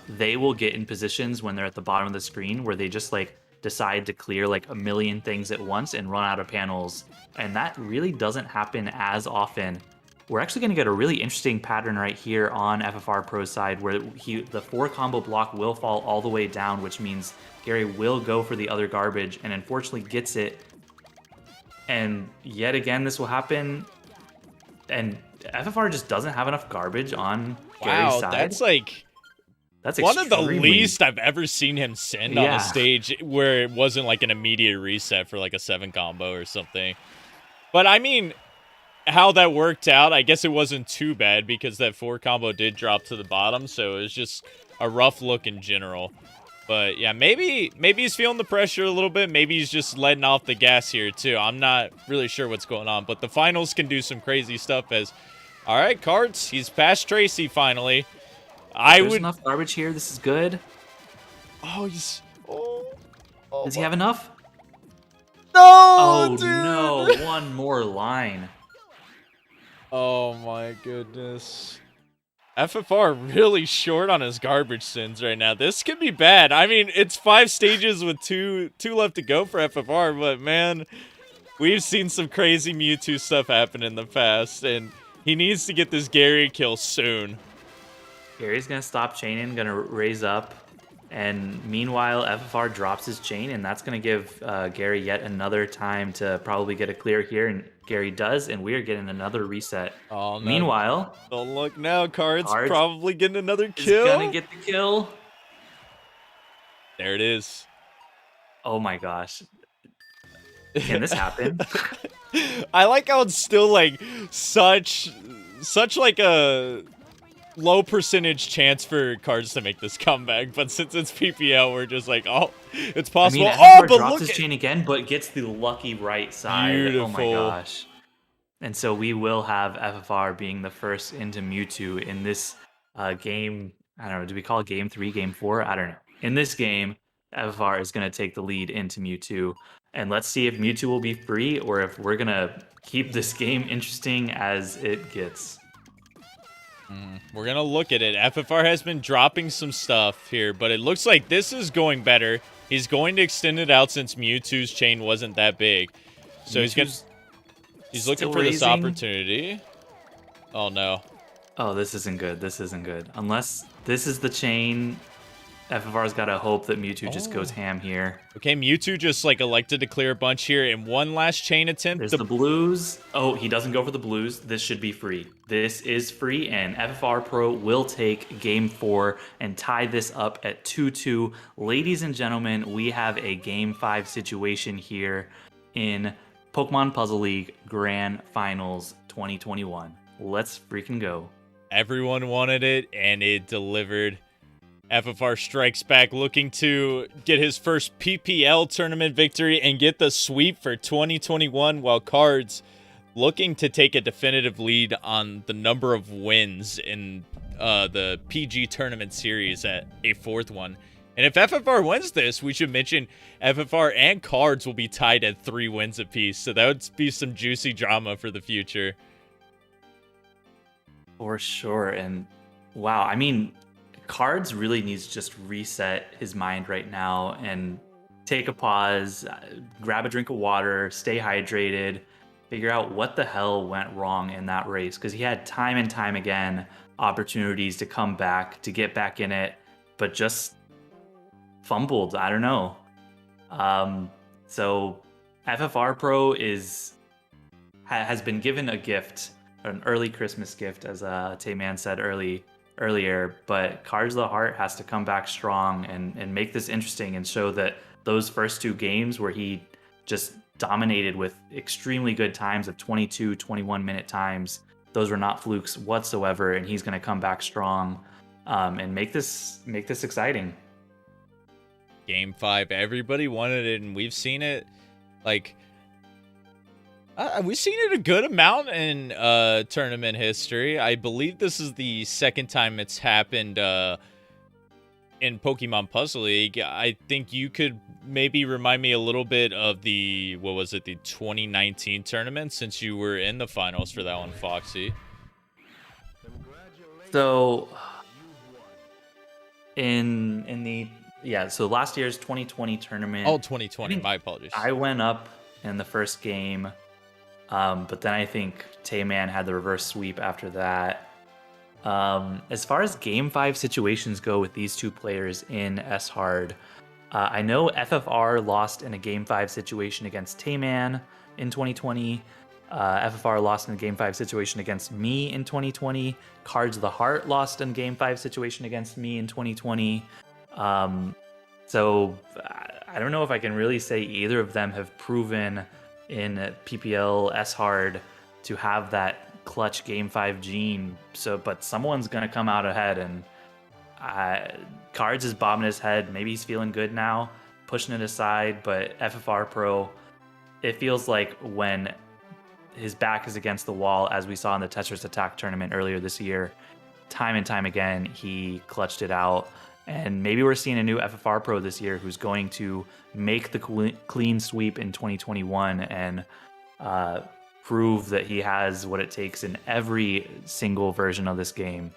They will get in positions when they're at the bottom of the screen where they just like decide to clear like a million things at once and run out of panels. And that really doesn't happen as often. We're actually going to get a really interesting pattern right here on FFR Pro's side where the 4 combo block will fall all the way down, which means Gary will go for the other garbage and unfortunately gets it. And yet again, this will happen. And FFR just doesn't have enough garbage on Gary's side. That's like... That's one of the extremely- least I've ever seen him send on a stage where it wasn't like an immediate reset for like a 7 combo or something. But I mean, how that worked out, I guess it wasn't too bad because that 4 combo did drop to the bottom, so it was just a rough look in general. But yeah, maybe he's feeling the pressure a little bit. Maybe he's just letting off the gas here too. I'm not really sure what's going on, but the finals can do some crazy stuff as... All right, Cards, he's past Tracy finally. There's enough garbage here. This is good. Oh, he's... Does he have enough? No, Oh, dude. no. One more line. Oh, my goodness. FFR really short on his garbage sins right now. This could be bad. I mean, it's 5 stages with two left to go for FFR, but man, we've seen some crazy Mewtwo stuff happen in the past, and he needs to get this Gary kill soon. Gary's going to stop chaining, going to raise up. And meanwhile, FFR drops his chain, and that's going to give Gary yet another time to probably get a clear here. And Gary does, and we are getting another reset. Oh, no. Meanwhile... Don't look now. Cards probably getting another kill. He's going to get the kill. There it is. Oh my gosh. Can this happen? I like how it's still like such like a low percentage chance for Cards to make this comeback, but since it's PPL, we're just like, oh, it's possible. I mean, oh, but drops look his chain again, but gets the lucky right side. Beautiful. Oh my gosh. And so we will have FFR being the first into Mewtwo in this game. I don't know, do we call it game 3, game 4? I don't know. In this game, FFR is going to take the lead into Mewtwo. And let's see if Mewtwo will be free or if we're going to keep this game interesting as it gets. We're going to look at it. FFR has been dropping some stuff here, but it looks like this is going better. He's going to extend it out since Mewtwo's chain wasn't that big. So he's looking for this opportunity. Oh, no. Oh, this isn't good. This isn't good. Unless this is the chain, FFR's got to hope that Mewtwo just goes ham here. Okay, Mewtwo just like elected to clear a bunch here in one last chain attempt. There's the blues. Oh, he doesn't go for the blues. This should be free. This is free, and FFR Pro will take game 4 and tie this up at 2-2. Ladies and gentlemen, we have a game 5 situation here in Pokemon Puzzle League Grand Finals 2021. Let's freaking go. Everyone wanted it, and it delivered. FFR strikes back, looking to get his first PPL tournament victory and get the sweep for 2021, while Cards looking to take a definitive lead on the number of wins in the PG tournament series at a 4th one. And if FFR wins this, we should mention FFR and Cards will be tied at 3 wins apiece, so that would be some juicy drama for the future. For sure, and wow, I mean, Cards really needs to just reset his mind right now and take a pause, grab a drink of water, stay hydrated, figure out what the hell went wrong in that race, because he had time and time again opportunities to come back, to get back in it, but just fumbled. I don't know. So FFR Pro has been given a gift, an early Christmas gift, as Tayman said earlier, but CardsOfTheHeart has to come back strong and make this interesting and show that those first 2 games where he just dominated with extremely good times of 22, 21-minute times, those were not flukes whatsoever, and he's going to come back strong and make this exciting. Game 5, everybody wanted it, and we've seen it, like, we've seen it a good amount in tournament history. I believe this is the second time it's happened in Pokemon Puzzle League, I think you could maybe remind me a little bit of the 2019 tournament, since you were in the finals for that one, Foxy. So so last year's 2020 tournament. Oh, 2020. My apologies. I went up in the first game, but then I think Tayman had the reverse sweep after that. As far as Game 5 situations go with these two players in S-Hard, I know FFR lost in a Game 5 situation against Tayman in 2020. FFR lost in a Game 5 situation against me in 2020. CardsOfTheHeart lost in a Game 5 situation against me in 2020. So I don't know if I can really say either of them have proven in PPL S-Hard to have that clutch Game 5 gene. But someone's going to come out ahead, and Cards is bobbing his head. Maybe he's feeling good now, pushing it aside, but FFRPro, it feels like when his back is against the wall, as we saw in the Tetris Attack tournament earlier this year, time and time again, he clutched it out. And maybe we're seeing a new FFRPro this year who's going to make the clean sweep in 2021 and prove that he has what it takes in every single version of this game.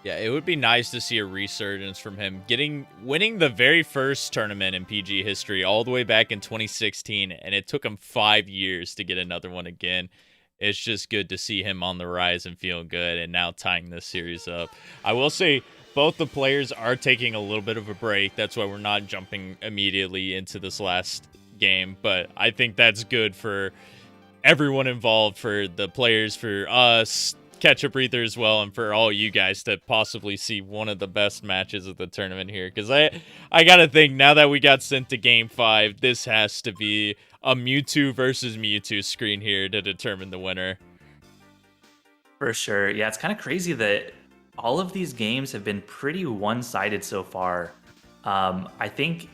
Yeah, it would be nice to see a resurgence from him, winning the very first tournament in PG history all the way back in 2016, and it took him 5 years to get another one again. It's just good to see him on the rise and feeling good, and now tying this series up. I will say both the players are taking a little bit of a break. That's why we're not jumping immediately into this last game, but I think that's good for everyone involved, for the players, for us, catch a breather as well, and for all you guys to possibly see one of the best matches of the tournament here. Because I gotta think, now that we got sent to Game 5, this has to be a Mewtwo versus Mewtwo screen here to determine the winner. For sure. Yeah, it's kind of crazy that all of these games have been pretty one-sided so far. I think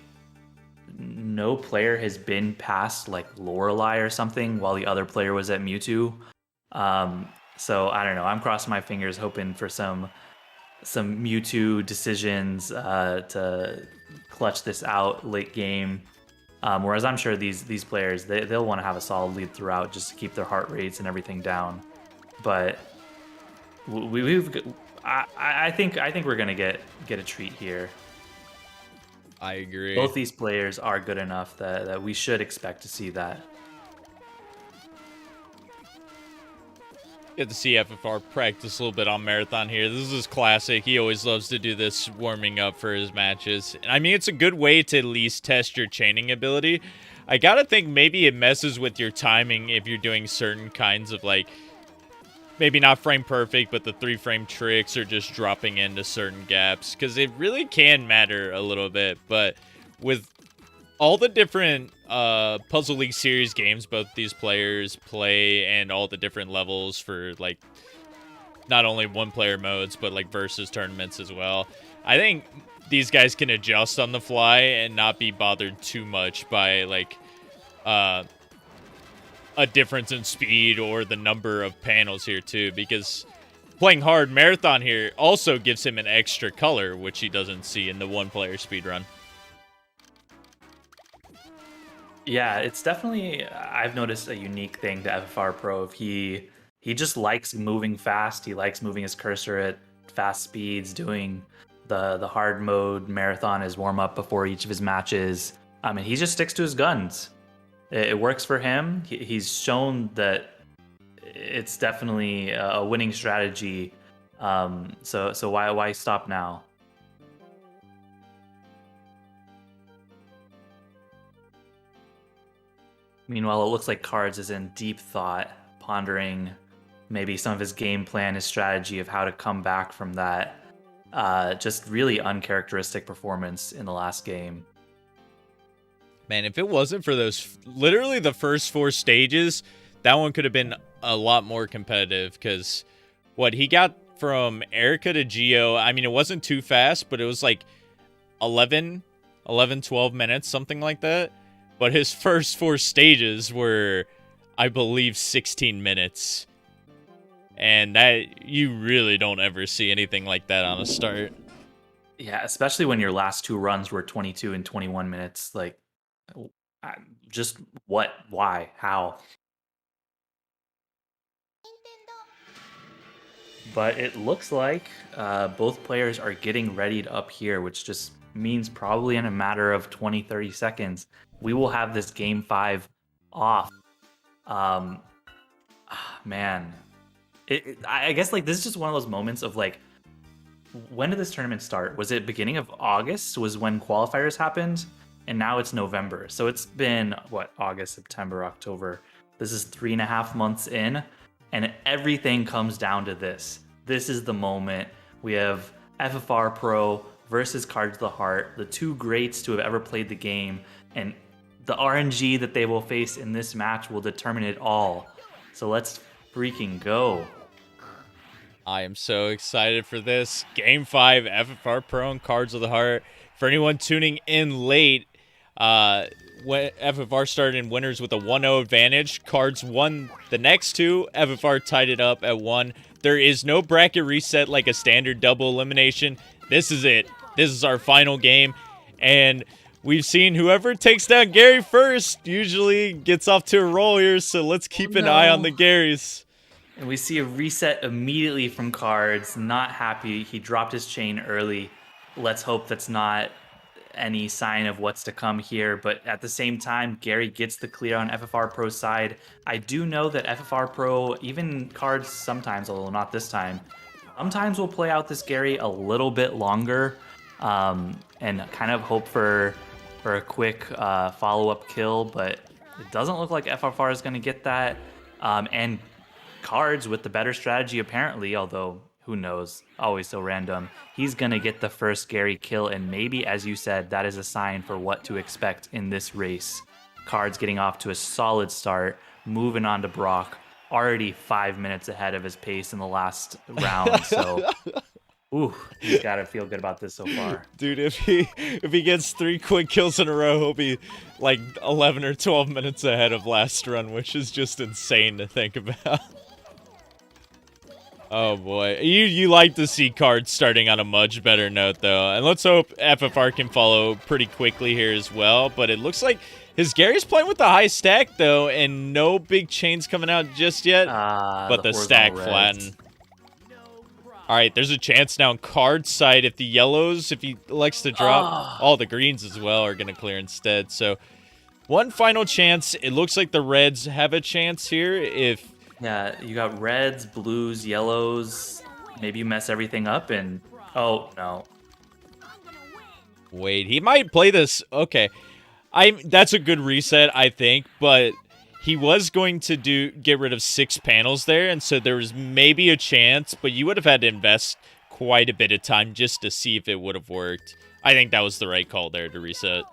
no player has been past like Lorelei or something while the other player was at Mewtwo. So I don't know. I'm crossing my fingers, hoping for some Mewtwo decisions to clutch this out late game. Whereas I'm sure these players they'll want to have a solid lead throughout just to keep their heart rates and everything down. But I think we're gonna get a treat here. I agree. Both these players are good enough that we should expect to see that. Get to see FFR practice a little bit on Marathon here. This is classic. He always loves to do this warming up for his matches. I mean, it's a good way to at least test your chaining ability. I gotta think maybe it messes with your timing if you're doing certain kinds of, like, maybe not frame perfect, but the 3-frame tricks or just dropping into certain gaps, because it really can matter a little bit. But with all the different Puzzle League series games both these players play, and all the different levels for, like, not only one-player modes, but, like, versus tournaments as well, I think these guys can adjust on the fly and not be bothered too much by, like, a difference in speed or the number of panels here too, because playing hard Marathon here also gives him an extra color, which he doesn't see in the one-player speedrun. Yeah, it's definitely, I've noticed a unique thing to FFRPro. He just likes moving fast. He likes moving his cursor at fast speeds, doing the hard mode Marathon as warm-up before each of his matches. I mean, he just sticks to his guns. It works for him. He's shown that it's definitely a winning strategy. So why stop now? Meanwhile, it looks like Cards is in deep thought, pondering maybe some of his game plan, his strategy of how to come back from that just really uncharacteristic performance in the last game. Man, if it wasn't for those, literally the first 4 stages, that one could have been a lot more competitive, because what he got from Erica to Geo, I mean, it wasn't too fast, but it was like 11, 12 minutes, something like that. But his first 4 stages were, I believe, 16 minutes. And that, you really don't ever see anything like that on a start. Yeah, especially when your last 2 runs were 22 and 21 minutes. Like, just what? Why? How? But it looks like both players are getting readied up here, which just means probably in a matter of 20-30 seconds, we will have this game 5 off. Man, I guess like this is just one of those moments of like, when did this tournament start? Was it beginning of August? Was when qualifiers happened? And now it's November. So it's been, what, August, September, October. This is 3.5 months in, and everything comes down to this. This is the moment. We have FFR Pro versus Cards of the Heart, the two greats to have ever played the game, and the RNG that they will face in this match will determine it all. So let's freaking go. I am so excited for this. Game 5, FFR Pro and Cards of the Heart. For anyone tuning in late, when FFR started in winners with a 1-0 advantage. Cards won the next two. FFR tied it up at 1. There is no bracket reset like a standard double elimination. This is it. This is our final game. And we've seen whoever takes down Gary first usually gets off to a roll here, so let's keep an eye on the Garys. And we see a reset immediately from Cards. Not happy. He dropped his chain early. Let's hope that's not any sign of what's to come here. But at the same time, Gary gets the clear on FFR Pro's side. I do know that FFR Pro, even Cards sometimes, although not this time, sometimes will play out this Gary a little bit longer and kind of hope for a quick follow-up kill. But it doesn't look like FFR is going to get that. And Cards with the better strategy apparently, although who knows, always so random, he's gonna get the first Gary kill, and maybe, as you said, that is a sign for what to expect in this race. Cards getting off to a solid start, moving on to Brock, already 5 minutes ahead of his pace in the last round, so ooh, he's gotta feel good about this so far. Dude, if he gets 3 quick kills in a row, he'll be like 11 or 12 minutes ahead of last run, which is just insane to think about. Oh boy, you like to see Cards starting on a much better note though, and let's hope FFR can follow pretty quickly here as well. But it looks like his Gary's playing with the high stack though, and no big chains coming out just yet. But the stack flattened. All right, there's a chance now on Cards' side if the yellows, if he elects to drop, all the greens as well are gonna clear instead. So one final chance. It looks like the reds have a chance here if. Yeah, you got reds, blues, yellows. Maybe you mess everything up and... Oh, no. Wait, he might play this... Okay. That's a good reset, I think, but he was going to get rid of 6 panels there, and so there was maybe a chance, but you would have had to invest quite a bit of time just to see if it would have worked. I think that was the right call there to reset.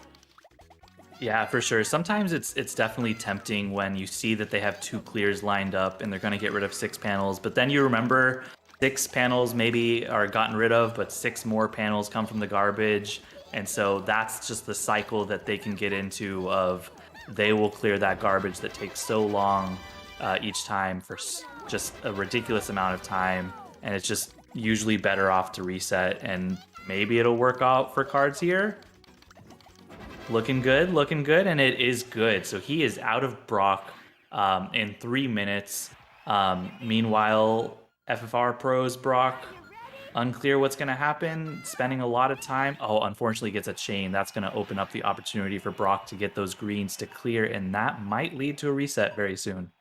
Yeah, for sure. Sometimes it's definitely tempting when you see that they have 2 clears lined up and they're going to get rid of 6 panels. But then you remember 6 panels maybe are gotten rid of, but 6 more panels come from the garbage. And so that's just the cycle that they can get into of they will clear that garbage that takes so long each time for just a ridiculous amount of time. And it's just usually better off to reset. And maybe it'll work out for Cards here. Looking good, and it is good. So he is out of Brock in 3 minutes. Meanwhile, FFR Pro's Brock, unclear what's going to happen, spending a lot of time. Oh, unfortunately gets a chain. That's going to open up the opportunity for Brock to get those greens to clear, and that might lead to a reset very soon.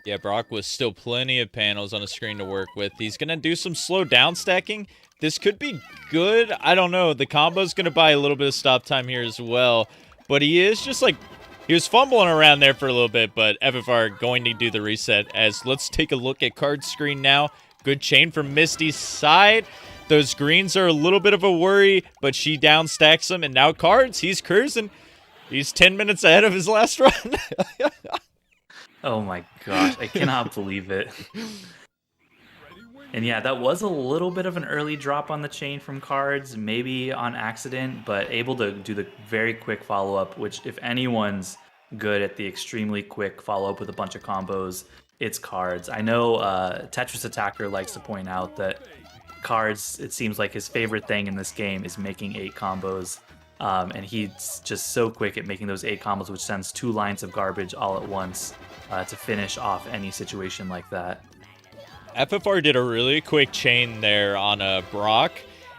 Yeah, Brock with still plenty of panels on the screen to work with. He's going to do some slow down stacking. This could be good. I don't know. The combo's going to buy a little bit of stop time here as well. But he is just like... He was fumbling around there for a little bit, but FFR going to do the reset. As let's take a look at Card's screen now. Good chain from Misty's side. Those greens are a little bit of a worry, but she down stacks them. And now Cards, he's cruising. He's 10 minutes ahead of his last run. Oh my gosh, I cannot believe it. And yeah, that was a little bit of an early drop on the chain from Cards, maybe on accident, but able to do the very quick follow-up, which if anyone's good at the extremely quick follow-up with a bunch of combos, it's Cards. I know Tetris Attacker likes to point out that Cards, it seems like his favorite thing in this game is making 8 combos. And he's just so quick at making those 8 combos, which sends 2 lines of garbage all at once to finish off any situation like that. FFR did a really quick chain there on Brock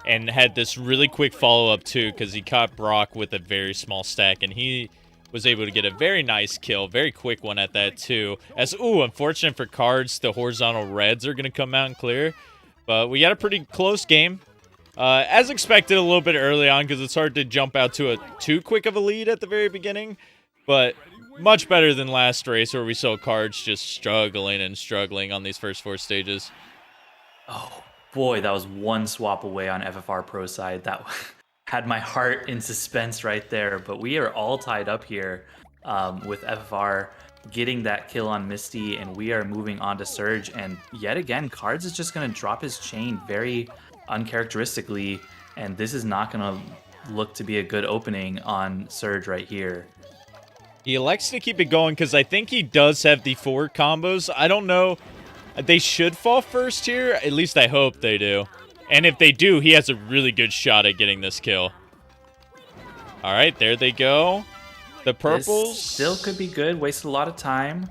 and had this really quick follow-up too, because he caught Brock with a very small stack, and he was able to get a very nice kill, very quick one at that too. As, unfortunate for Cards, the horizontal reds are going to come out and clear, but we got a pretty close game. As expected a little bit early on, because it's hard to jump out to a too quick of a lead at the very beginning, but much better than last race where we saw Cards just struggling and struggling on these first 4 stages. Oh boy, that was one swap away on FFR Pro side. That had my heart in suspense right there, but we are all tied up here with FFR getting that kill on Misty, and we are moving on to Surge, and yet again, Cards is just going to drop his chain very uncharacteristically, and this is not going to look to be a good opening on Surge right here. He elects to keep it going because I think he does have the 4 combos. I don't know. They should fall first here. At least I hope they do. And if they do, he has a really good shot at getting this kill. All right, there they go. The purples. This still could be good. Wasted a lot of time.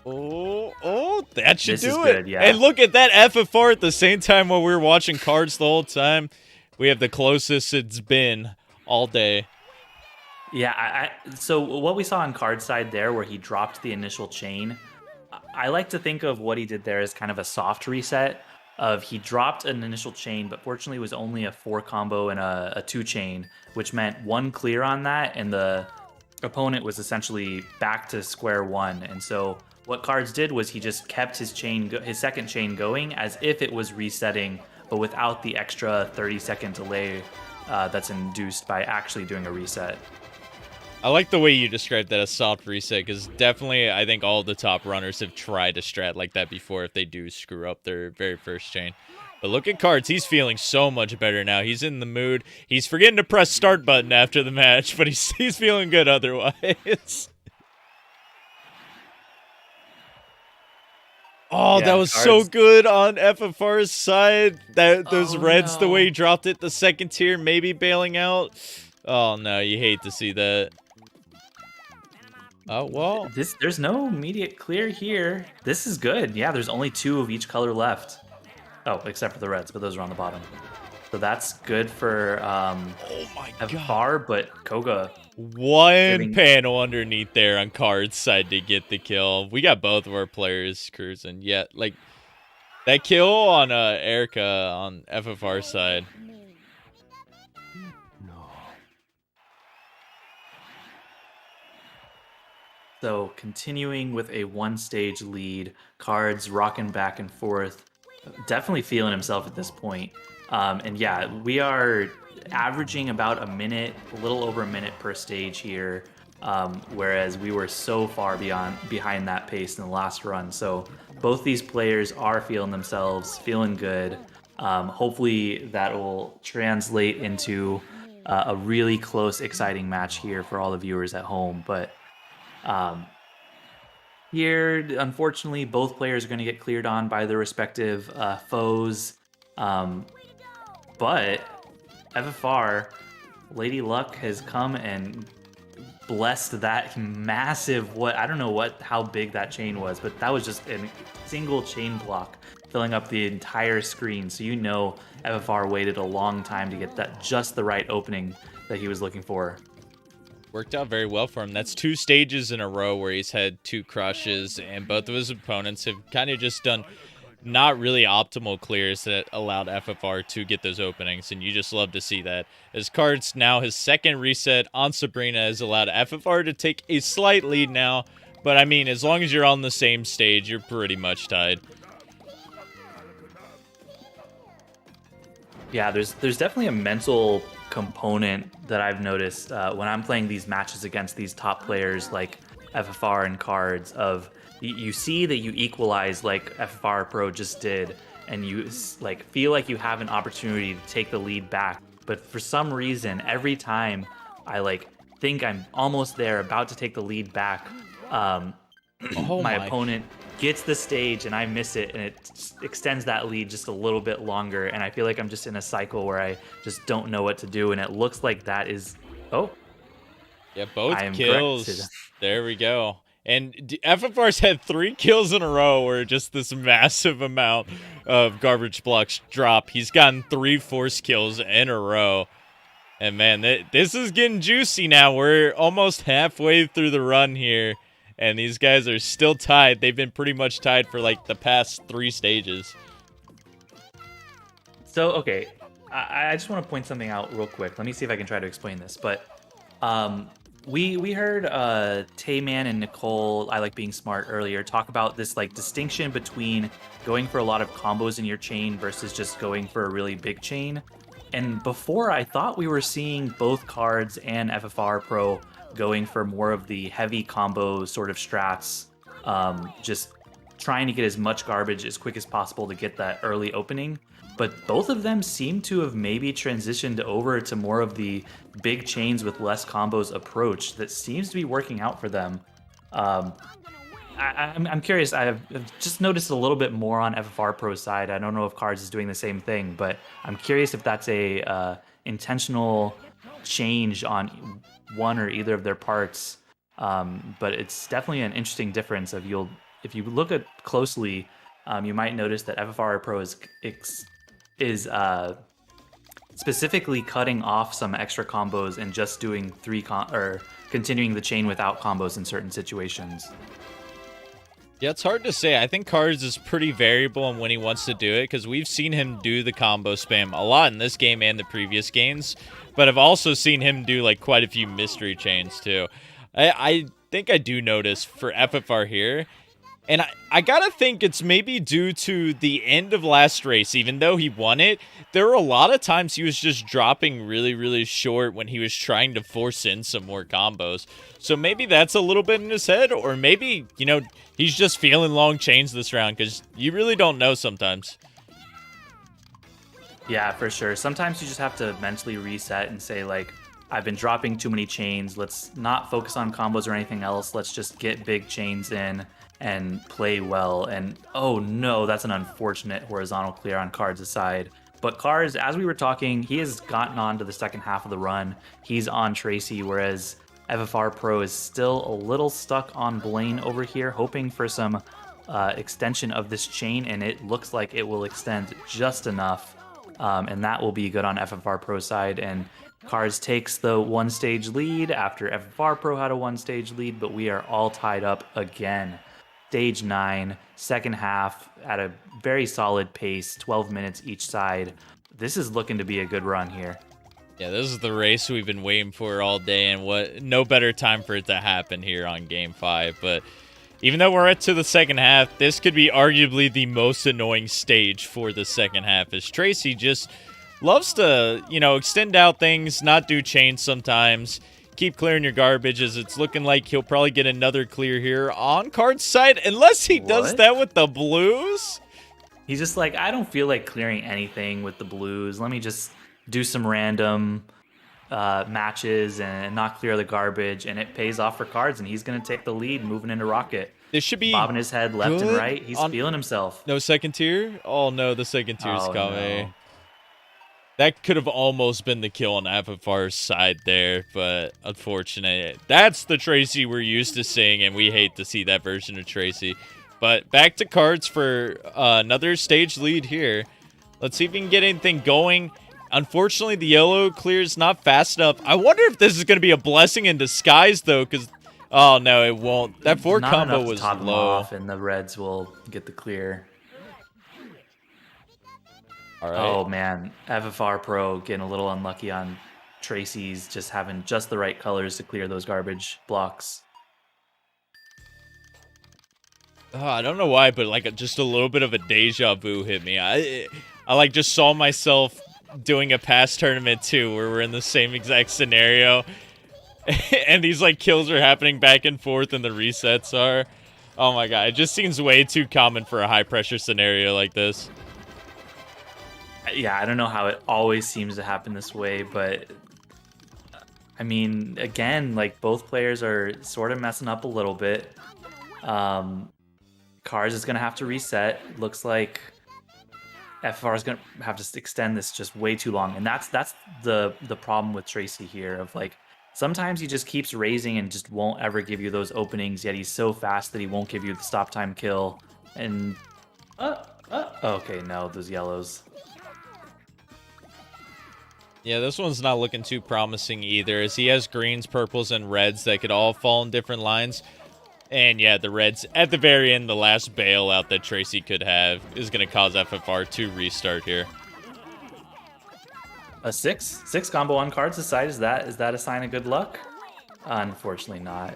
Oh, that should This is do it. good, yeah. And look at that FFR at the same time while we were watching Cards the whole time. We have the closest it's been all day. Yeah, so what we saw on Card's side there where he dropped the initial chain, I like to think of what he did there as kind of a soft reset of he dropped an initial chain, but fortunately it was only a 4 combo and a 2 chain, which meant 1 clear on that, and the opponent was essentially back to square one. And so what Cards did was he just kept his second chain going as if it was resetting, but without the extra 30-second delay that's induced by actually doing a reset. I like the way you described that as soft reset, because definitely I think all the top runners have tried to strat like that before if they do screw up their very first chain. But look at Cards. He's feeling so much better now. He's in the mood. He's forgetting to press start button after the match, but he's feeling good otherwise. Oh, yeah, that was Cards. So good on FFR's side. Those reds, the way he dropped it, the second tier, maybe bailing out. Oh, no, you hate to see that. Oh, well. There's no immediate clear here. This is good. Yeah, there's only 2 of each color left. Oh, except for the reds, but those are on the bottom. So that's good for FFR, but Koga. One panel underneath there on Cards' side to get the kill. We got both of our players cruising. Yeah, like, that kill on Erica on FFR side. So continuing with a 1-stage lead, Cards rocking back and forth, definitely feeling himself at this point. And yeah, we are averaging about a minute, a little over a minute per stage here, whereas we were so far behind that pace in the last run. So both these players are feeling themselves, feeling good. Hopefully that will translate into a really close, exciting match here for all the viewers at home. But here, unfortunately, both players are going to get cleared on by their respective foes. But FFR, Lady Luck has come and blessed that massive, I don't know how big that chain was, but that was just a single chain block filling up the entire screen. So you know FFR waited a long time to get that just the right opening that he was looking for. Worked out very well for him. That's 2 stages in a row where he's had 2 crushes, and both of his opponents have kind of just done not really optimal clears that allowed FFR to get those openings, and you just love to see that. As Cards now, his second reset on Sabrina has allowed FFR to take a slight lead now, but I mean, as long as you're on the same stage, you're pretty much tied. Yeah, there's definitely a mental component that I've noticed when I'm playing these matches against these top players like FFR and Cards of you see that you equalize like FFRPro just did, and you like feel like you have an opportunity to take the lead back, but for some reason every time I like think I'm almost there about to take the lead back, my opponent gets the stage and I miss it, and it extends that lead just a little bit longer, and I feel like I'm just in a cycle where I just don't know what to do, and it looks like that is... Oh. Yeah, both I am kills. correct. There we go. And FFR's had 3 kills in a row where just this massive amount of garbage blocks drop. He's gotten 3 force kills in a row. And man, this is getting juicy now. We're almost halfway through the run here. And these guys are still tied. They've been pretty much tied for like the past 3 stages. So, okay, I just want to point something out real quick. Let me see if I can try to explain this. But we heard Tayman and Nicole, I Like Being Smart, earlier talk about this like distinction between going for a lot of combos in your chain versus just going for a really big chain. And before, I thought we were seeing both Cards and FFR Pro going for more of the heavy combo sort of strats, just trying to get as much garbage as quick as possible to get that early opening. But both of them seem to have maybe transitioned over to more of the big chains with less combos approach that seems to be working out for them. I'm curious. I've just noticed a little bit more on FFR Pro's side. I don't know if Cards is doing the same thing, but I'm curious if that's a intentional change on one or either of their parts. But it's definitely an interesting difference. If you look at closely, you might notice that FFR Pro is specifically cutting off some extra combos and just doing or continuing the chain without combos in certain situations. Yeah, it's hard to say. I think Cards is pretty variable on when he wants to do it, because we've seen him do the combo spam a lot in this game and the previous games, but I've also seen him do like quite a few mystery chains too. I think I do notice for FFR here, and I gotta think it's maybe due to the end of last race. Even though he won it, there were a lot of times he was just dropping really, really short when he was trying to force in some more combos. So maybe that's a little bit in his head, or maybe, you know, he's just feeling long chains this round, because you really don't know sometimes. Yeah, for sure. Sometimes you just have to mentally reset and say, like, I've been dropping too many chains. Let's not focus on combos or anything else. Let's just get big chains in and play well. And oh no, that's an unfortunate horizontal clear on Cards' side. But Cards, as we were talking, he has gotten on to the second half of the run. He's on Tracy, whereas FFR Pro is still a little stuck on Blaine over here, hoping for some extension of this chain, and it looks like it will extend just enough, and that will be good on FFR Pro side. And Cards takes the 1-stage lead after FFR Pro had a 1-stage lead, but we are all tied up again. Stage 9, second half at a very solid pace, 12 minutes each side. This is looking to be a good run here. Yeah, this is the race we've been waiting for all day, and no better time for it to happen here on Game 5. But even though we're to the second half, this could be arguably the most annoying stage for the second half, as Tracy just loves to, you know, extend out things, not do chains sometimes, keep clearing your garbage, as it's looking like he'll probably get another clear here on Cards' side, unless he does that with the blues. He's just like, I don't feel like clearing anything with the blues. Let me just do some random matches and not clear the garbage, and it pays off for Cards, and he's going to take the lead moving into Rocket. This should be bobbing his head left and right. He's feeling himself. No second tier? Oh no, the second tier's coming. No. That could have almost been the kill on FFR's side there, but unfortunate. That's the Tracy we're used to seeing, and we hate to see that version of Tracy. But back to Cards for another stage lead here. Let's see if we can get anything going. Unfortunately, the yellow clear's not fast enough. I wonder if this is going to be a blessing in disguise, though, because... Oh, no, it won't. That forward combo was low. Off, and the Reds will get the clear. All right. Oh, man. FFR Pro getting a little unlucky on Tracy's, just having just the right colors to clear those garbage blocks. Oh, I don't know why, but like just a little bit of a deja vu hit me. I like just saw myself doing a past tournament too, where we're in the same exact scenario, and these like kills are happening back and forth, and the resets are. Oh my god, it just seems way too common for a high pressure scenario like this. Yeah, I don't know how it always seems to happen this way, but I mean, again, like both players are sort of messing up a little bit. Cards is going to have to reset. Looks like FFR is going to have to extend this just way too long. And that's the problem with Tracy here of like, sometimes he just keeps raising and just won't ever give you those openings, yet he's so fast that he won't give you the stop time kill. And, okay, no, those yellows. Yeah, this one's not looking too promising either, as he has greens, purples, and reds that could all fall in different lines. And yeah, the reds, at the very end, the last bailout that Tracy could have is going to cause FFR to restart here. A six combo on cards aside, is that a sign of good luck? Unfortunately not.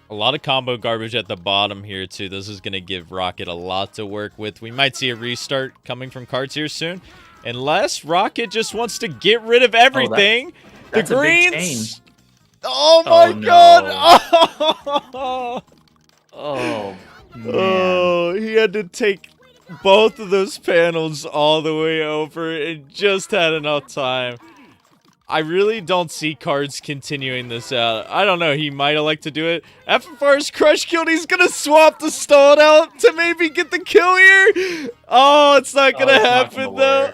A lot of combo garbage at the bottom here, too. This is going to give Rocket a lot to work with. We might see a restart coming from cards here soon. Unless Rocket just wants to get rid of everything. That's the greens. greens. Oh my god. No. Oh, man. Oh, he had to take both of those panels all the way over and just had enough time. I really don't see Cards continuing this out. I don't know. He might elect to do it. FFR's crush killed. He's going to swap the stalled out to maybe get the kill here. Oh, it's not going to happen, though.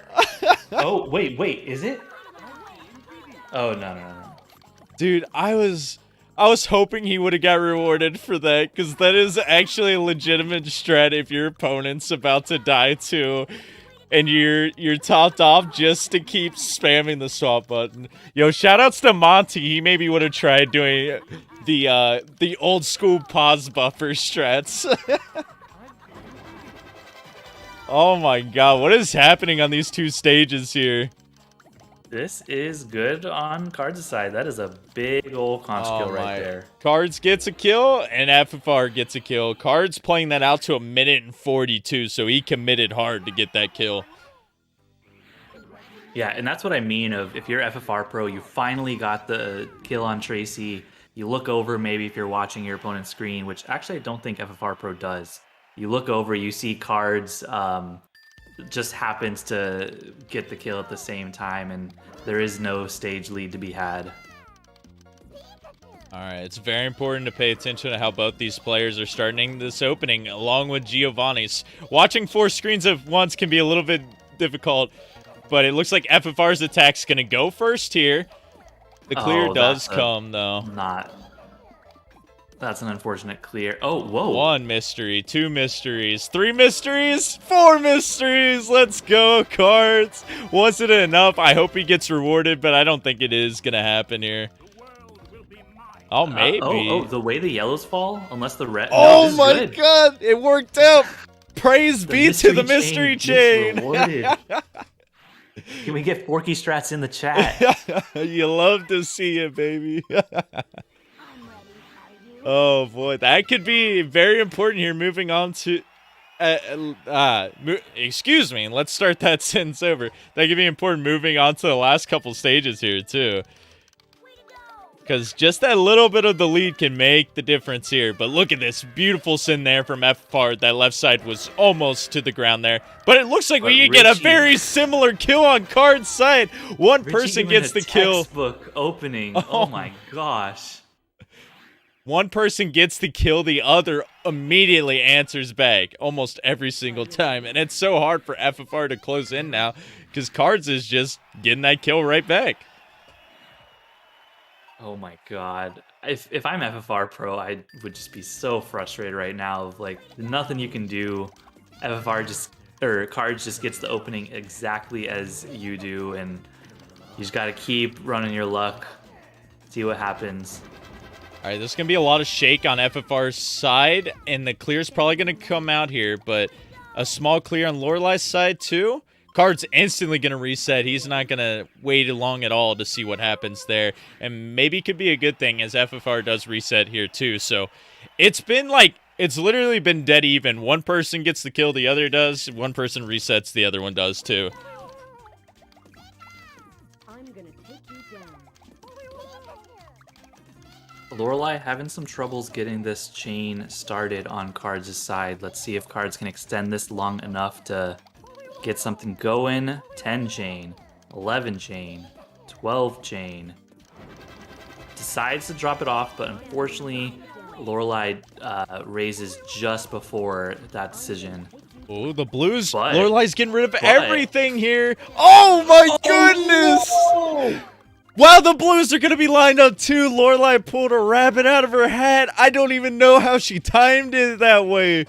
Oh, wait. Is it? Oh, no. Dude, I was hoping he would have got rewarded for that, because that is actually a legitimate strat if your opponent's about to die too, and you're topped off just to keep spamming the swap button. Yo, shoutouts to Monty. He maybe would have tried doing the old school pause buffer strats. Oh my god, what is happening on these two stages here? This is good on Cards' side. That is a big old conch kill right there. Cards gets a kill, and FFR gets a kill. Cards playing that out to 1:42, so he committed hard to get that kill. Yeah, and that's what I mean of if you're FFR Pro, you finally got the kill on Tracy. You look over maybe if you're watching your opponent's screen, which actually I don't think FFR Pro does. You look over, you see Cards just happens to get the kill at the same time, and there is no stage lead to be had. Alright, it's very important to pay attention to how both these players are starting this opening, along with Giovanni's. Watching 4 screens at once can be a little bit difficult, but it looks like FFR's attack's going to go first here. The clear does come, though. That's an unfortunate clear. Oh, whoa. 1 mystery, 2 mysteries, 3 mysteries, 4 mysteries. Let's go, Cards. Was it enough? I hope he gets rewarded, but I don't think it is going to happen here. Oh, maybe. The way the yellows fall, unless the red. Oh, no, my god. It worked out. Praise be to the mystery chain. Can we get Forky strats in the chat? You love to see it, baby. Oh boy, that could be very important here. Moving on to, excuse me. Let's start that sentence over. That could be important moving on to the last couple stages here too, because just that little bit of the lead can make the difference here. But look at this beautiful sin there from FFR. That left side was almost to the ground there, but it looks like we get a very similar kill on Card's side. One person gets the kill. Textbook opening. Oh my gosh. One person gets the kill, the other immediately answers back almost every single time. And it's so hard for FFR to close in now because Cards is just getting that kill right back. Oh my god. If I'm FFR Pro, I would just be so frustrated right now of like nothing you can do. Cards just gets the opening exactly as you do, and you just gotta keep running your luck. See what happens. Alright, there's going to be a lot of shake on FFR's side, and the clear's probably going to come out here, but a small clear on Lorelai's side too. Card's instantly going to reset. He's not going to wait long at all to see what happens there, and maybe it could be a good thing as FFR does reset here too. So it's been like, it's literally been dead even. One person gets the kill, the other does. One person resets, the other one does too. Lorelai having some troubles getting this chain started on Cards' side. Let's see if Cards can extend this long enough to get something going. 10 chain, 11 chain, 12 chain. Decides to drop it off, but unfortunately Lorelai raises just before that decision. Oh, the blues. But- Lorelai's getting rid of everything here. Oh my goodness! Wow, the blues are going to be lined up too. Lorelai pulled a rabbit out of her hat. I don't even know how she timed it that way.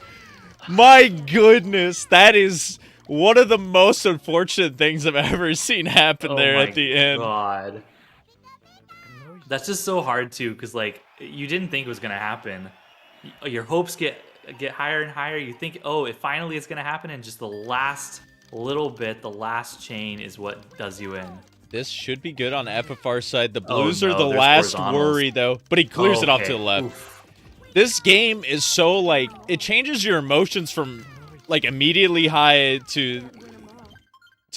My goodness, that is one of the most unfortunate things I've ever seen happen there at the end. God. That's just so hard too, because like you didn't think it was gonna happen. Your hopes get higher and higher. You think, oh, it finally is gonna happen, and just the last little bit, the last chain is what does you in. This should be good on FFR side. The Oh, blues no, are the there's last horizontals. worry though, but he clears it off to the left. Oof. This game is so like it changes your emotions from like immediately high to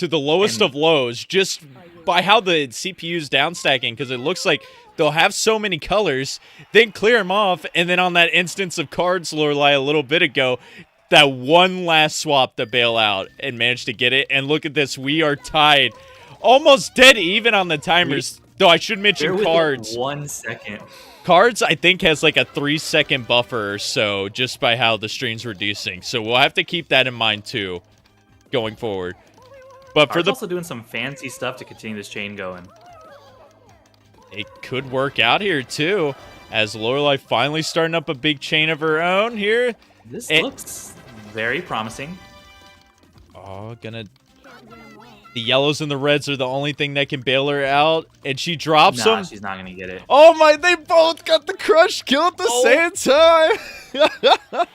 the lowest of lows just by how the CPU's downstacking, because it looks like they'll have so many colors, then clear them off, and then on that instance of cards Lorelai a little bit ago, that one last swap to bail out and manage to get it. And look at this, we are tied, almost dead even on the timers. Though I should mention They're cards. within 1 second. Cards, I think, has like a 3-second buffer or so just by how the stream's reducing. So we'll have to keep that in mind too, going forward. But for Cards also doing some fancy stuff to continue this chain going. it could work out here too, as Lorelai finally starting up a big chain of her own here. This It- looks very promising. Oh, the yellows and the reds are the only thing that can bail her out, and she drops Nah, them. she's not gonna get it. Oh my, they both got the crush kill at the same time.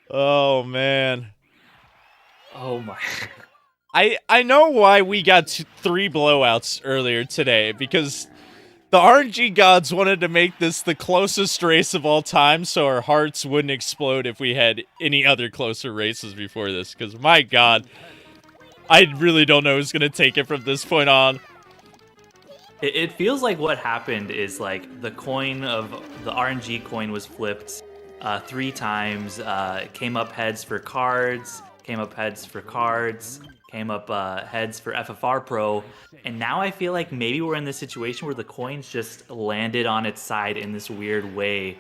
Oh man. Oh my. I know why we got 3 blowouts earlier today, because the RNG gods wanted to make this the closest race of all time so our hearts wouldn't explode if we had any other closer races before this, because my god, I really don't know who's going to take it from this point on. It feels like what happened is like the RNG coin was flipped 3 times. Came up heads for cards, came up heads for cards, came up heads for FFRPro, and now I feel like maybe we're in this situation where the coins just landed on its side in this weird way,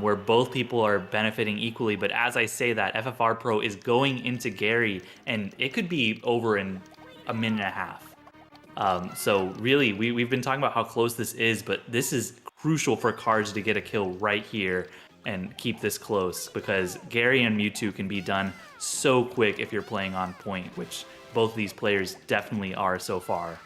where both people are benefiting equally. But as I say that, FFRPro is going into Gary, and it could be over in a minute and a half. So really, we've been talking about how close this is, but this is crucial for Cards to get a kill right here and keep this close, because Gary and Mewtwo can be done so quick if you're playing on point, which both of these players definitely are so far.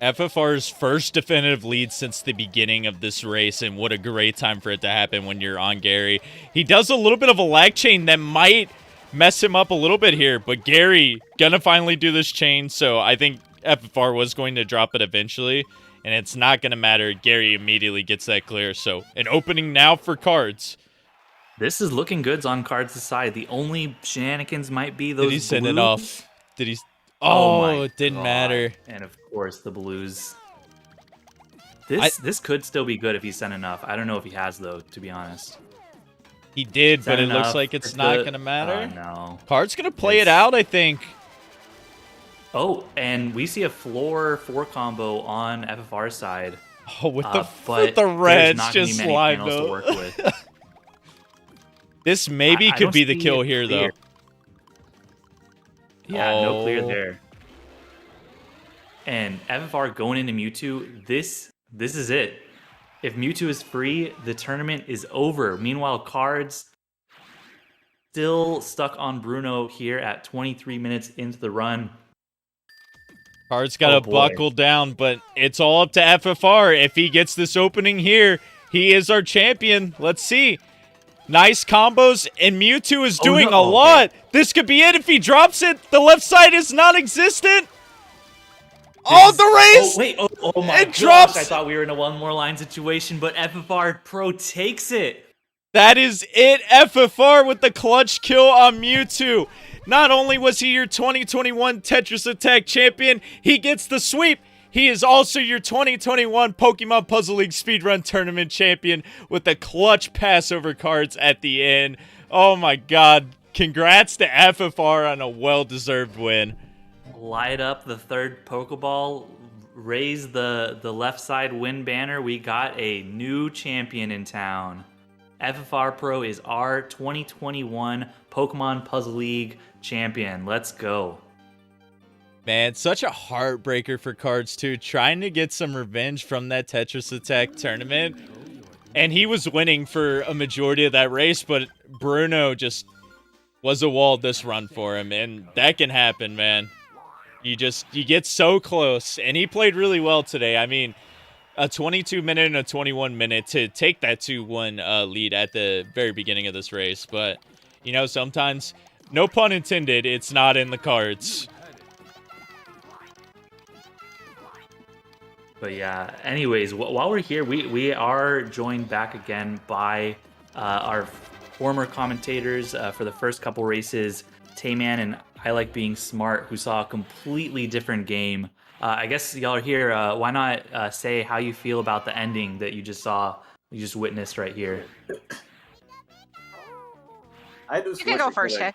FFR's first definitive lead since the beginning of this race, and what a great time for it to happen when you're on Gary. He does a little bit of a lag chain that might mess him up a little bit here, but Gary gonna finally do this chain, so I think FFR was going to drop it eventually, and it's not gonna matter. Gary immediately gets that clear, so an opening now for Cards. This is looking good on Cards' side. The only shenanigans might be those Did he send it blues. off? Did he? Oh Oh, my it didn't God. matter. And of course the blues. This could still be good if he sent enough. I don't know if he has though, to be honest. He did, but Sent it looks enough like it's for not the- gonna matter. Oh no. Cards gonna play it It's- out, I think. Oh, and we see a floor 4 combo on FFR side. Oh, with But the there's reds not gonna be just many lined panels to up. work with. This maybe I could don't be the see kill it here, clear. though. Yeah, no clear Oh. there. And FFR going into Mewtwo, this is it. If Mewtwo is free, the tournament is over. Meanwhile, Cards still stuck on Bruno here at 23 minutes into the run. Cards gotta Oh, boy. buckle down, but it's all up to FFR. If he gets this opening here, he is our champion. Let's see. Nice combos, and Mewtwo is Oh, doing no. a lot. This could be it if he drops it. The left side is non-existent. Oh, the race! Oh, wait. Oh my It gosh. drops. I thought we were in a one more line situation, but FFR Pro takes it. That is it, FFR with the clutch kill on Mewtwo. Not only was he your 2021 Tetris Attack champion, he gets the sweep. He is also your 2021 Pokemon Puzzle League Speedrun Tournament champion with the clutch pass over Cards at the end. Oh my god. Congrats to FFR on a well-deserved win. Light up the third Pokeball raise the left side win banner. We got a new champion in town. FFR Pro is our 2021 Pokemon Puzzle League champion. Let's go. Man, such a heartbreaker for Cards too, trying to get some revenge from that Tetris Attack tournament. And he was winning for a majority of that race, but Bruno just was a wall this run for him, and that can happen, man. You get so close, and he played really well today. I mean, a 22-minute and a 21-minute to take that 2-1 lead at the very beginning of this race. But, you know, sometimes, no pun intended, it's not in the cards. But yeah, anyways, while we're here, we are joined back again by our former commentators for the first couple races, Tayman and I Like Being Smart, who saw a completely different game. I guess y'all are here. Why not say how you feel about the ending that you just saw, you just witnessed right here? You can go first, Jay.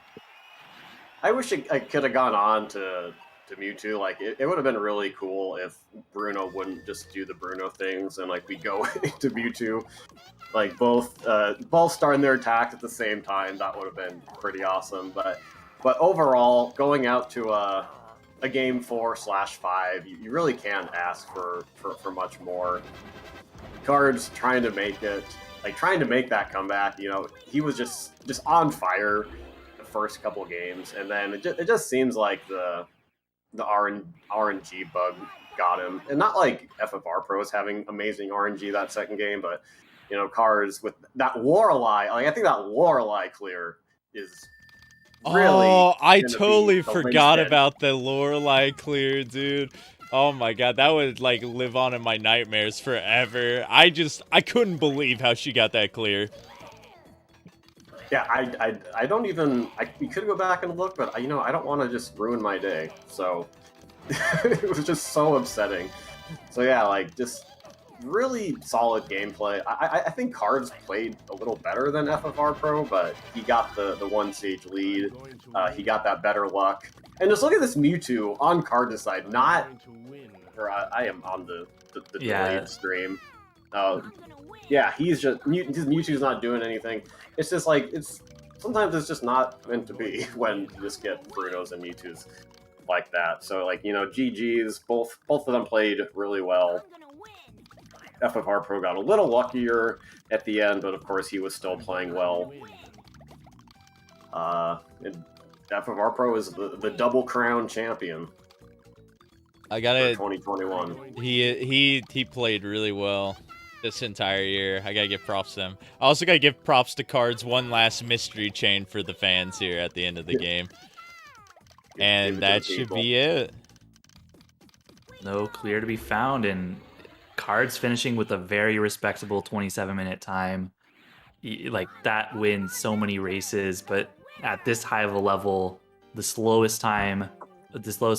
I wish I could have gone on to Mewtwo. Like, it would have been really cool if Bruno wouldn't just do the Bruno things and like we go into Mewtwo, like both starting their attack at the same time. That would have been pretty awesome. But overall, going out to a game 4/5, you really can't ask for much more. Cards trying to make that comeback. You know, he was just on fire the first couple games, and then it just seems like the RNG bug got him. And not like FFR Pro is having amazing RNG that second game, but, you know, Cards with that Lorelei, like, I think that Lorelei clear is really... Oh, I totally forgot about the Lorelei clear, dude. Oh my god, that would, like, live on in my nightmares forever. I couldn't believe how she got that clear. Yeah, I don't even... we could go back and look, but, you know, I don't want to just ruin my day. So, it was just so upsetting. So, yeah, like, just really solid gameplay. I think Cards played a little better than FFR Pro, but he got the one-stage lead. He got that better luck. And just look at this Mewtwo on Cards' side. Not... Or I am on the delayed stream. Yeah, he's just... Mewtwo's not doing anything. It's just like, sometimes it's just not meant to be when you just get Brunos and Mewtwo's like that. So, like, you know, GG's, both of them played really well. FFR Pro got a little luckier at the end, but of course he was still playing well. And FFR Pro is the double crown champion. I gotta... 2021. He played really well this entire year. I gotta give props to him. I also gotta give props to Cards. One last mystery chain for the fans here at the end of the game. And that should be it. No clear to be found, and Cards finishing with a very respectable 27-minute time. Like, that wins so many races, but at this high of a level, the slowest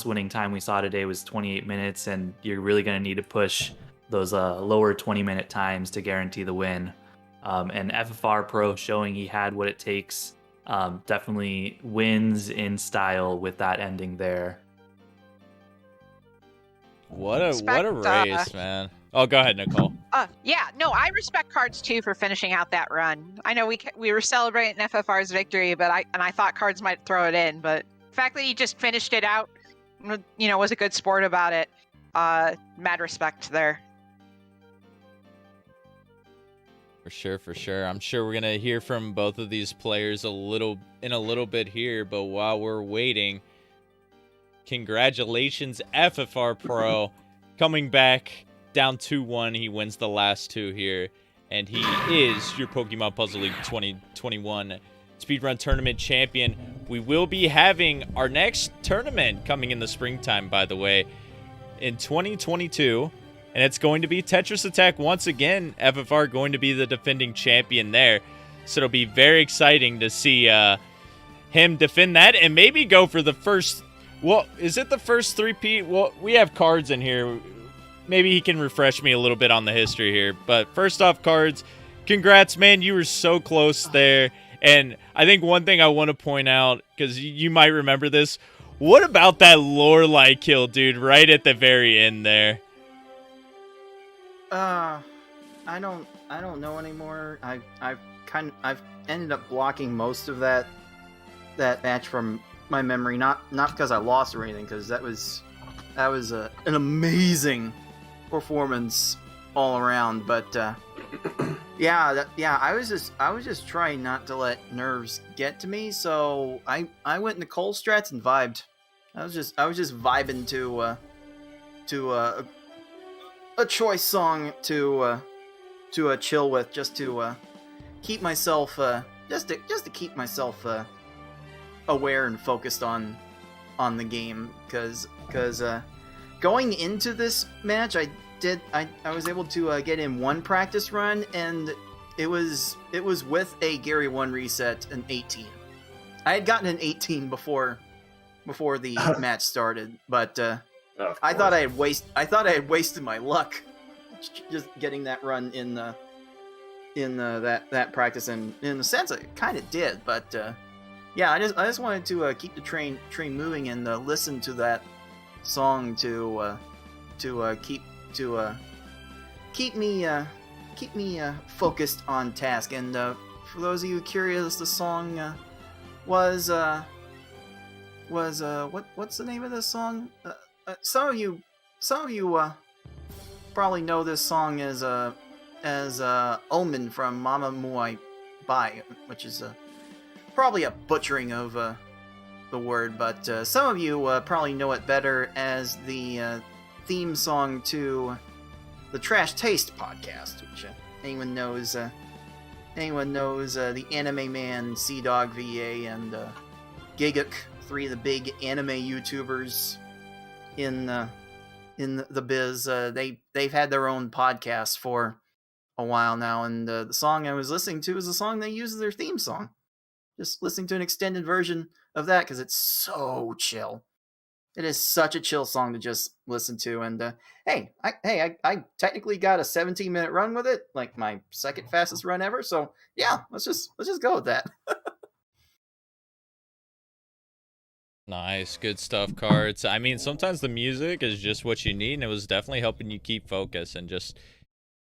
winning time we saw today was 28 minutes, and you're really going to need to push those lower 20-minute times to guarantee the win. And FFR Pro showing he had what it takes, definitely wins in style with that ending there. What a race, man. Oh, go ahead, Nicole. Yeah, no, I respect Cards too for finishing out that run. I know we were celebrating FFR's victory, but I thought Cards might throw it in, but the fact that he just finished it out, you know, was a good sport about it. Mad respect there. For sure. I'm sure we're gonna hear from both of these players in a little bit here, but while we're waiting, congratulations, FFR Pro, coming back down 2-1. He wins the last two here, and he is your Pokemon Puzzle League 2021 Speedrun Tournament champion. We will be having our next tournament coming in the springtime, by the way, in 2022, and it's going to be Tetris Attack once again. FFR going to be the defending champion there, so it'll be very exciting to see him defend that and maybe go for the first... Well, is it the first three-peat? Well, we have Cards in here. Maybe he can refresh me a little bit on the history here. But first off, Cards, congrats, man. You were so close there. And I think one thing I want to point out, because you might remember this, what about that Lorelei kill, dude, right at the very end there? I don't know anymore. I've ended up blocking most of that match from my memory. Not because I lost or anything, because that was an amazing performance all around. But yeah, I was just trying not to let nerves get to me. So I went into Cole Strats and vibed. I was just vibing to a choice song to chill with, just to keep myself just to keep myself aware and focused on the game, because going into this match I was able to get in one practice run, and it was with a Gary 1 reset, an 18. I had gotten an 18 before the match started, but I thought I had wasted my luck just getting that run in that practice, and in a sense I kind of did, but yeah, I just wanted to keep the train moving and listen to that song to keep me focused on task. And for those of you curious, the song was what's the name of this song? Some of you probably know this song as Omen from Mama Muai Bai, which is probably a butchering of the word, but some of you probably know it better as the theme song to the Trash Taste podcast, which anyone knows the Anime Man, Sea Dog VA, and Giguk, three of the big anime YouTubers in the biz. They've had their own podcast for a while now, and the song I was listening to is the song they use as their theme song. Just listening to an extended version of that because it's so chill. It is such a chill song to just listen to. And I technically got a 17-minute run with it, like my second fastest run ever. So yeah, let's just go with that. Nice, good stuff, Cards. I mean, sometimes the music is just what you need, and it was definitely helping you keep focus. And just,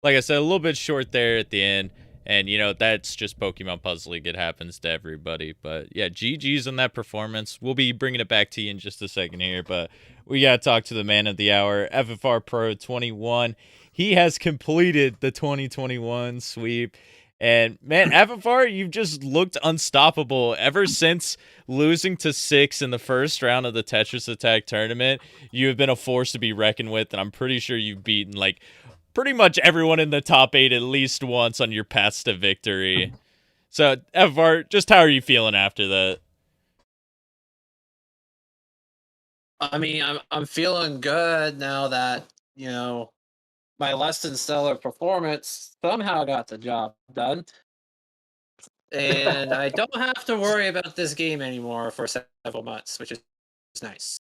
like I said, a little bit short there at the end. And, you know, that's just Pokemon Puzzle League. It happens to everybody. But, yeah, GG's on that performance. We'll be bringing it back to you in just a second here. But we got to talk to the man of the hour, FFRPro21. He has completed the 2021 sweep. And, man, FFR, you've just looked unstoppable. Ever since losing to 6 in the first round of the Tetris Attack tournament, you have been a force to be reckoned with. And I'm pretty sure you've beaten, like, pretty much everyone in the top 8 at least once on your paths to victory. So, FFR, just how are you feeling after that? I mean, I'm feeling good now that, you know, my less than stellar performance somehow got the job done. And I don't have to worry about this game anymore for several months, which is nice.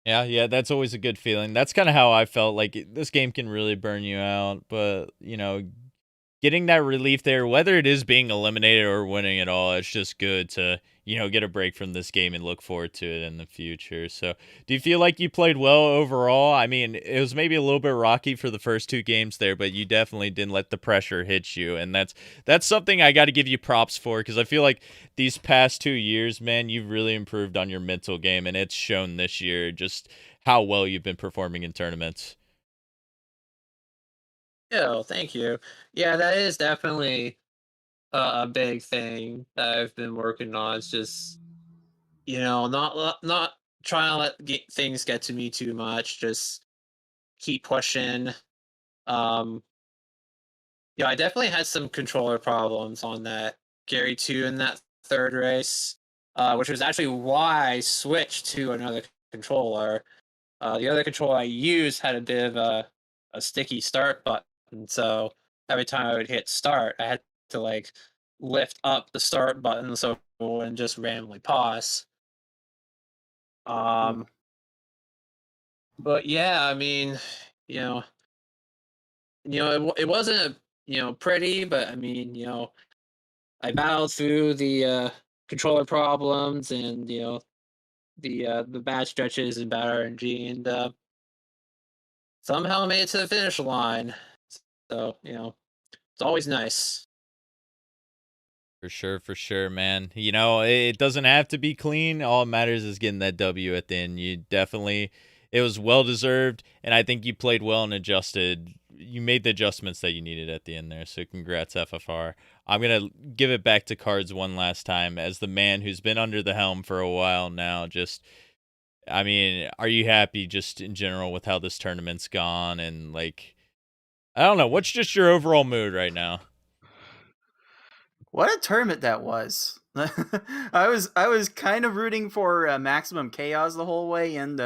Yeah, that's always a good feeling. That's kind of how I felt. Like, this game can really burn you out, but, you know, getting that relief there, whether it is being eliminated or winning it all, it's just good to, you know, get a break from this game and look forward to it in the future. So, do you feel like you played well overall? I mean, it was maybe a little bit rocky for the first 2 games there, but you definitely didn't let the pressure hit you, and that's something I got to give you props for, because I feel like these past 2 years, man, you've really improved on your mental game, and it's shown this year just how well you've been performing in tournaments. Yeah, thank you. Yeah, that is definitely a big thing that I've been working on. It's just, you know, not trying to let things get to me too much. Just keep pushing. Um, yeah, I definitely had some controller problems on that Gary 2 in that third race, which was actually why I switched to another controller. The other controller I used had a bit of a sticky start button, so every time I would hit start, I had to like lift up the start button so it wouldn't just randomly pause. But yeah, I mean, you know, it wasn't pretty, but I mean, I battled through the controller problems and the bad stretches in bad RNG, and somehow made it to the finish line. So, it's always nice. For sure, man. It doesn't have to be clean. All it matters is getting that W at the end. It was well deserved, and I think you played well and adjusted. You made the adjustments that you needed at the end there. So congrats, FFR. I'm gonna give it back to Cards one last time as the man who's been under the helm for a while now. Are you happy just in general with how this tournament's gone? And I don't know, what's just your overall mood right now? What a tournament that was! I was kind of rooting for maximum chaos the whole way, and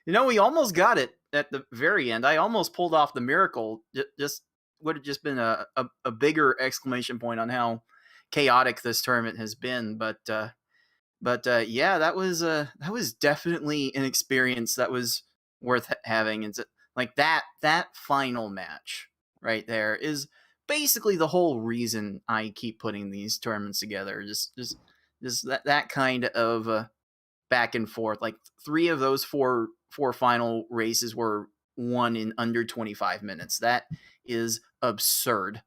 we almost got it at the very end. I almost pulled off the miracle. Just would have just been a bigger exclamation point on how chaotic this tournament has been. But yeah, that was definitely an experience that was worth having. And that final match right there is basically the whole reason I keep putting these tournaments together. Just that kind of back and forth. Like 3 of those four final races were won in under 25 minutes. That is absurd.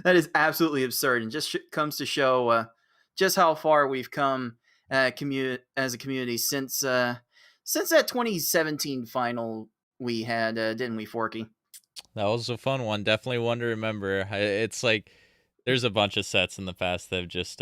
That is absolutely absurd, and just comes to show just how far we've come as a community since that 2017 final we had, didn't we, Forky? That was a fun one. Definitely one to remember. It's like there's a bunch of sets in the past that have just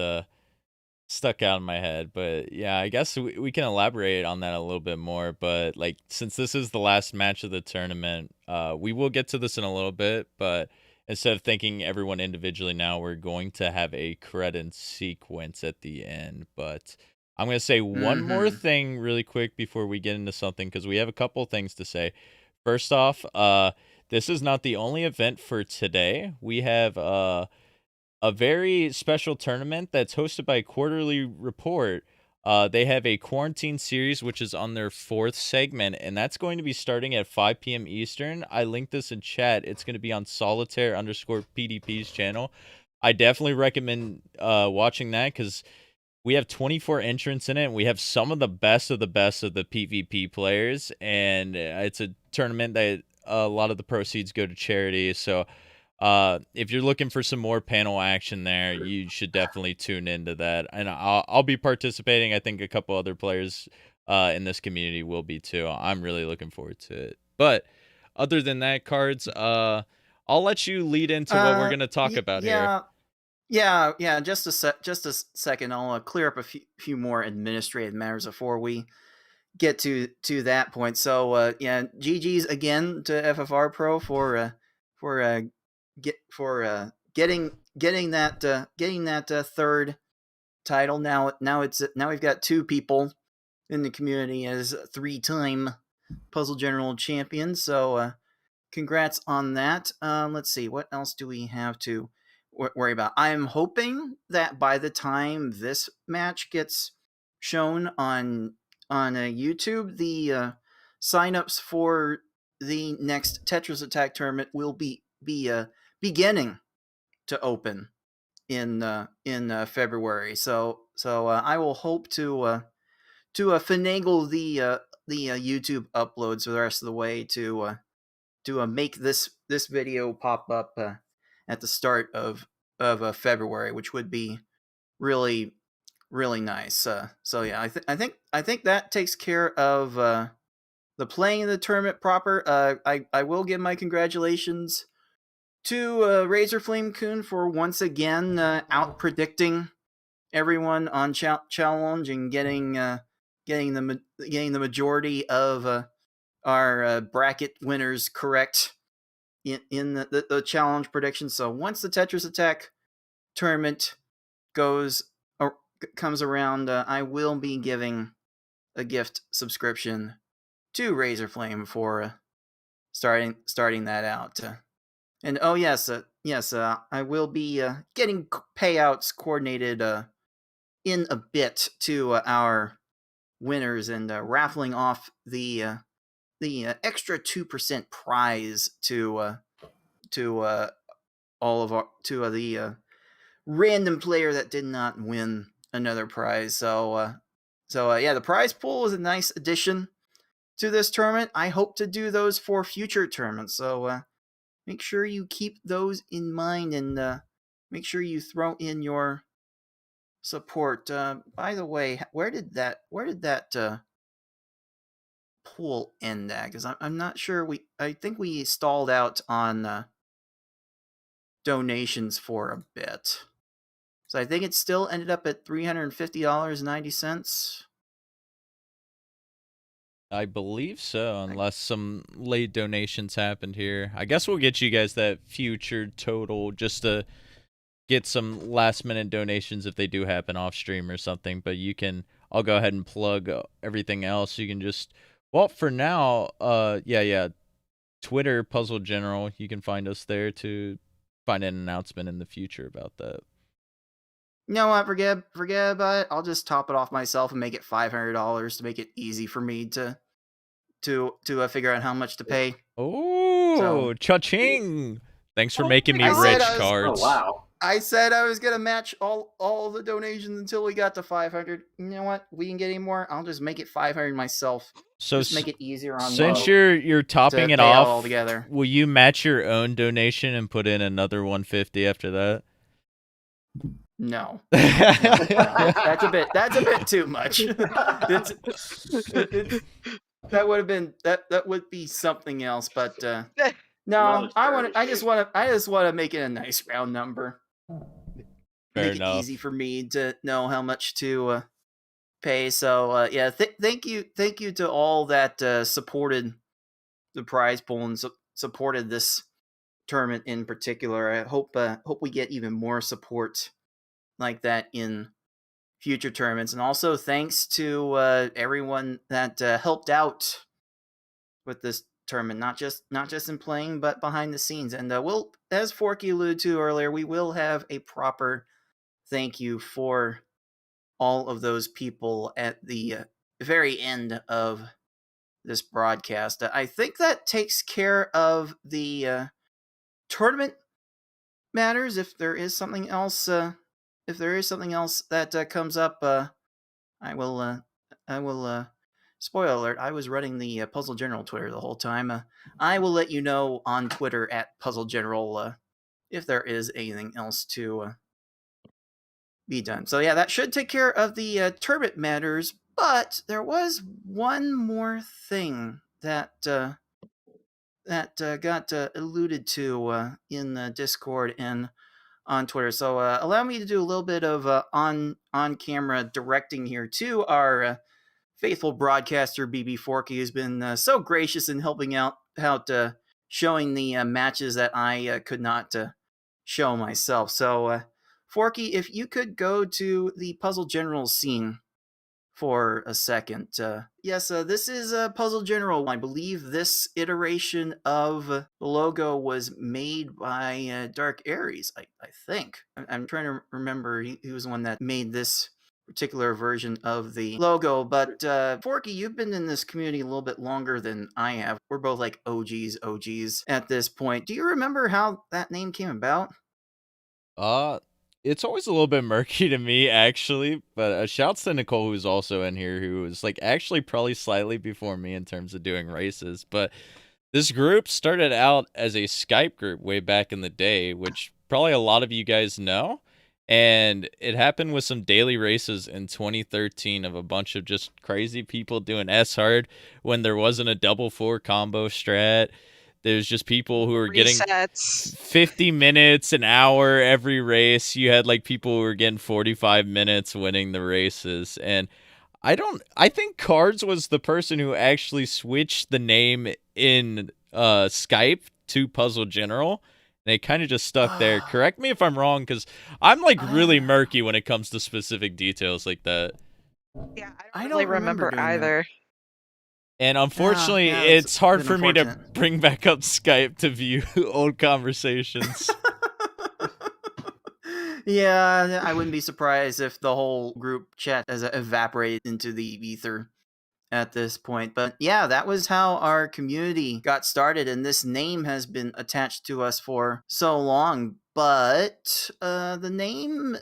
stuck out in my head. But yeah, I guess we can elaborate on that a little bit more. But since this is the last match of the tournament, we will get to this in a little bit. But instead of thanking everyone individually now, we're going to have a credit sequence at the end. But I'm going to say one more thing really quick before we get into something, because we have a couple things to say. First off, this is not the only event for today. We have a very special tournament that's hosted by Quarterly Report. They have a quarantine series, which is on their 4th segment, and that's going to be starting at 5 p.m. Eastern. I linked this in chat. It's going to be on Solitaire_PDP's channel. I definitely recommend watching that, because we have 24 entrants in it. And we have some of the best of the PvP players, and it's a tournament that a lot of the proceeds go to charity. So if you're looking for some more panel action there, you should definitely tune into that. And I'll be participating. I think a couple other players in this community will be too. I'm really looking forward to it. But other than that, Cards, I'll let you lead into what we're going to talk about here. Yeah. Just a second. I'll clear up a few more administrative matters before we get to that point. So yeah, GG's again to FFR Pro for getting that third title. Now we've got 2 people in the community as 3-time Puzzle General champions. So congrats on that. Let's see, what else do we have to worry about? I'm hoping that by the time this match gets shown on YouTube, the signups for the next Tetris Attack tournament will be beginning to open in February. So I will hope to finagle the YouTube uploads for the rest of the way to make this video pop up at the start of February, which would be really nice. So yeah, I think that takes care of the playing of the tournament proper. I will give my congratulations to Razor Flame Kun for once again out predicting everyone on challenge and getting the majority of our bracket winners correct in the challenge prediction. So once the Tetris Attack tournament comes around, I will be giving a gift subscription to Razor Flame for starting that out. And oh yes, I will be getting payouts coordinated in a bit to our winners and raffling off the extra 2% prize to all of the random player that did not win another prize. So yeah, the prize pool is a nice addition to this tournament. I hope to do those for future tournaments. So make sure you keep those in mind and make sure you throw in your support. By the way, where did that pool end at? Because I'm not sure. I think we stalled out on donations for a bit. So I think it still ended up at $350.90. I believe so, unless some late donations happened here. I guess we'll get you guys that future total just to get some last minute donations if they do happen off stream or something. But I'll go ahead and plug everything else. You can just, well, for now, yeah, Twitter, Puzzle General, you can find us there to find an announcement in the future about that. You know what? Forget about it. I'll just top it off myself and make it $500 to make it easy for me to figure out how much to pay. Oh, cha-ching! Thanks for making me I said rich, I was- Cards. Oh wow. I said I was gonna match all the donations until we got to 500. You know what? We can get any more. I'll just make it 500 myself. So Just make it easier on since me you're topping to it pay out off, altogether. will you match your own donation and put in another 150 after that? No. That's a bit too much. That would be something else, but no, I just want to make it a nice round number. Fair Make enough. it easy for me to know how much to pay. So yeah, thank you to all that supported the prize pool and supported this tournament in particular. I hope we get even more support like that in future tournaments, and also thanks to everyone that helped out with this tournament, not just in playing, but behind the scenes. And we'll, as Forky alluded to earlier, we will have a proper thank you for all of those people at the very end of this broadcast. I think that takes care of the tournament matters. If there is something else, that comes up, I will. Spoiler alert! I was running the Puzzle General Twitter the whole time. I will let you know on Twitter at Puzzle General if there is anything else to be done. So yeah, that should take care of the tournament matters. But there was one more thing that got alluded to in the Discord and on Twitter. So allow me to do a little bit of on camera directing here to our faithful broadcaster BB Forky, who's been so gracious in helping out showing the matches that I could not show myself. So Forky, if you could go to the Puzzle General scene for a second. Yes, this is Puzzle General. I believe this iteration of the logo was made by Dark Aries, I think. I'm trying to remember. He was the one that made this particular version of the logo. But Forky, you've been in this community a little bit longer than I have. We're both like OGs at this point. Do you remember how that name came about? It's always a little bit murky to me, actually, but shouts to Nicole, who's also in here, who was like actually probably slightly before me in terms of doing races. But this group started out as a Skype group way back in the day, which probably a lot of you guys know. And it happened with some daily races in 2013 of a bunch of just crazy people doing S-hard when there wasn't a double 4 combo strat. There's just people who were getting 50 minutes, an hour every race. You had like people who were getting 45 minutes winning the races. And I think Cards was the person who actually switched the name in Skype to Puzzle General. And it kind of just stuck there. Correct me if I'm wrong, because I'm like really murky when it comes to specific details like that. Yeah, I don't really remember either. And unfortunately, it's hard for me to bring back up Skype to view old conversations. Yeah, I wouldn't be surprised if the whole group chat has evaporated into the ether at this point. But yeah, that was how our community got started, and this name has been attached to us for so long. But the name,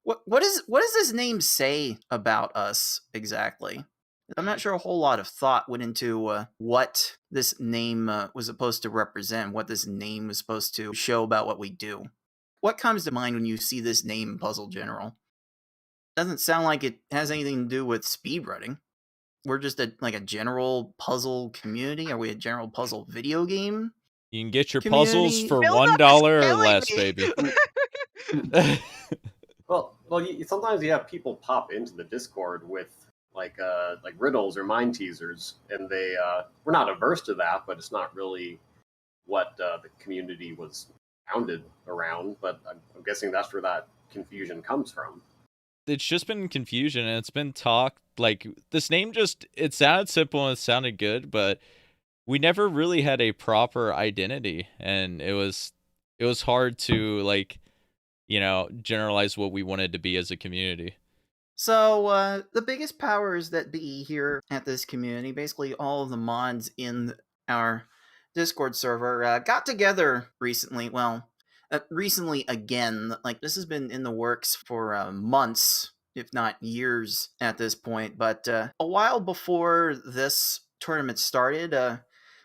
what does this name say about us exactly? I'm not sure a whole lot of thought went into what this name was supposed to represent, what this name was supposed to show about what we do. What comes to mind when you see this name, Puzzle General? Doesn't sound like it has anything to do with speedrunning. We're just a general puzzle community. Are we a general puzzle video game? You can get your Community. puzzles for Build up $1 is or killing less, me. baby. Well, sometimes you have people pop into the Discord with like riddles or mind teasers, and we're not averse to that, but it's not really what the community was founded around. But I'm guessing that's where that confusion comes from. It's just been confusion, and it's been talk. Like, this name it sounded simple and it sounded good, but we never really had a proper identity, and it was hard to, like, generalize what we wanted to be as a community. So, the biggest powers that be here at this community, basically all of the mods in our Discord server, got together recently. Well, recently again. Like, this has been in the works for months, if not years at this point. But a while before this tournament started,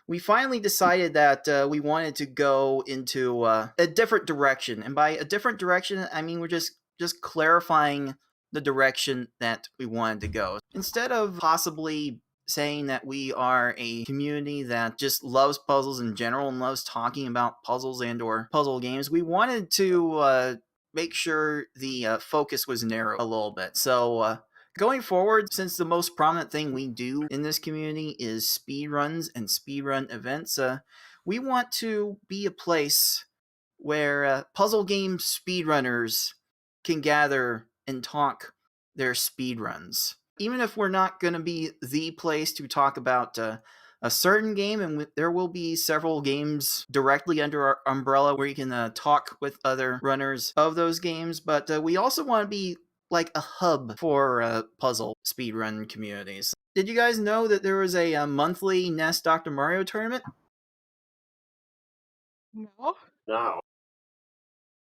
we finally decided that we wanted to go into a different direction. And by a different direction, I mean we're just clarifying the direction that we wanted to go. Instead of possibly saying that we are a community that just loves puzzles in general and loves talking about puzzles and or puzzle games, we wanted to make sure the focus was narrow a little bit. So going forward, since the most prominent thing we do in this community is speedruns and speedrun events, we want to be a place where puzzle game speedrunners can gather and talk their speedruns. Even if we're not going to be the place to talk about a certain game, and there will be several games directly under our umbrella where you can talk with other runners of those games, but we also want to be like a hub for puzzle speedrun communities. Did you guys know that there was a monthly Nest Dr. Mario tournament? No. No.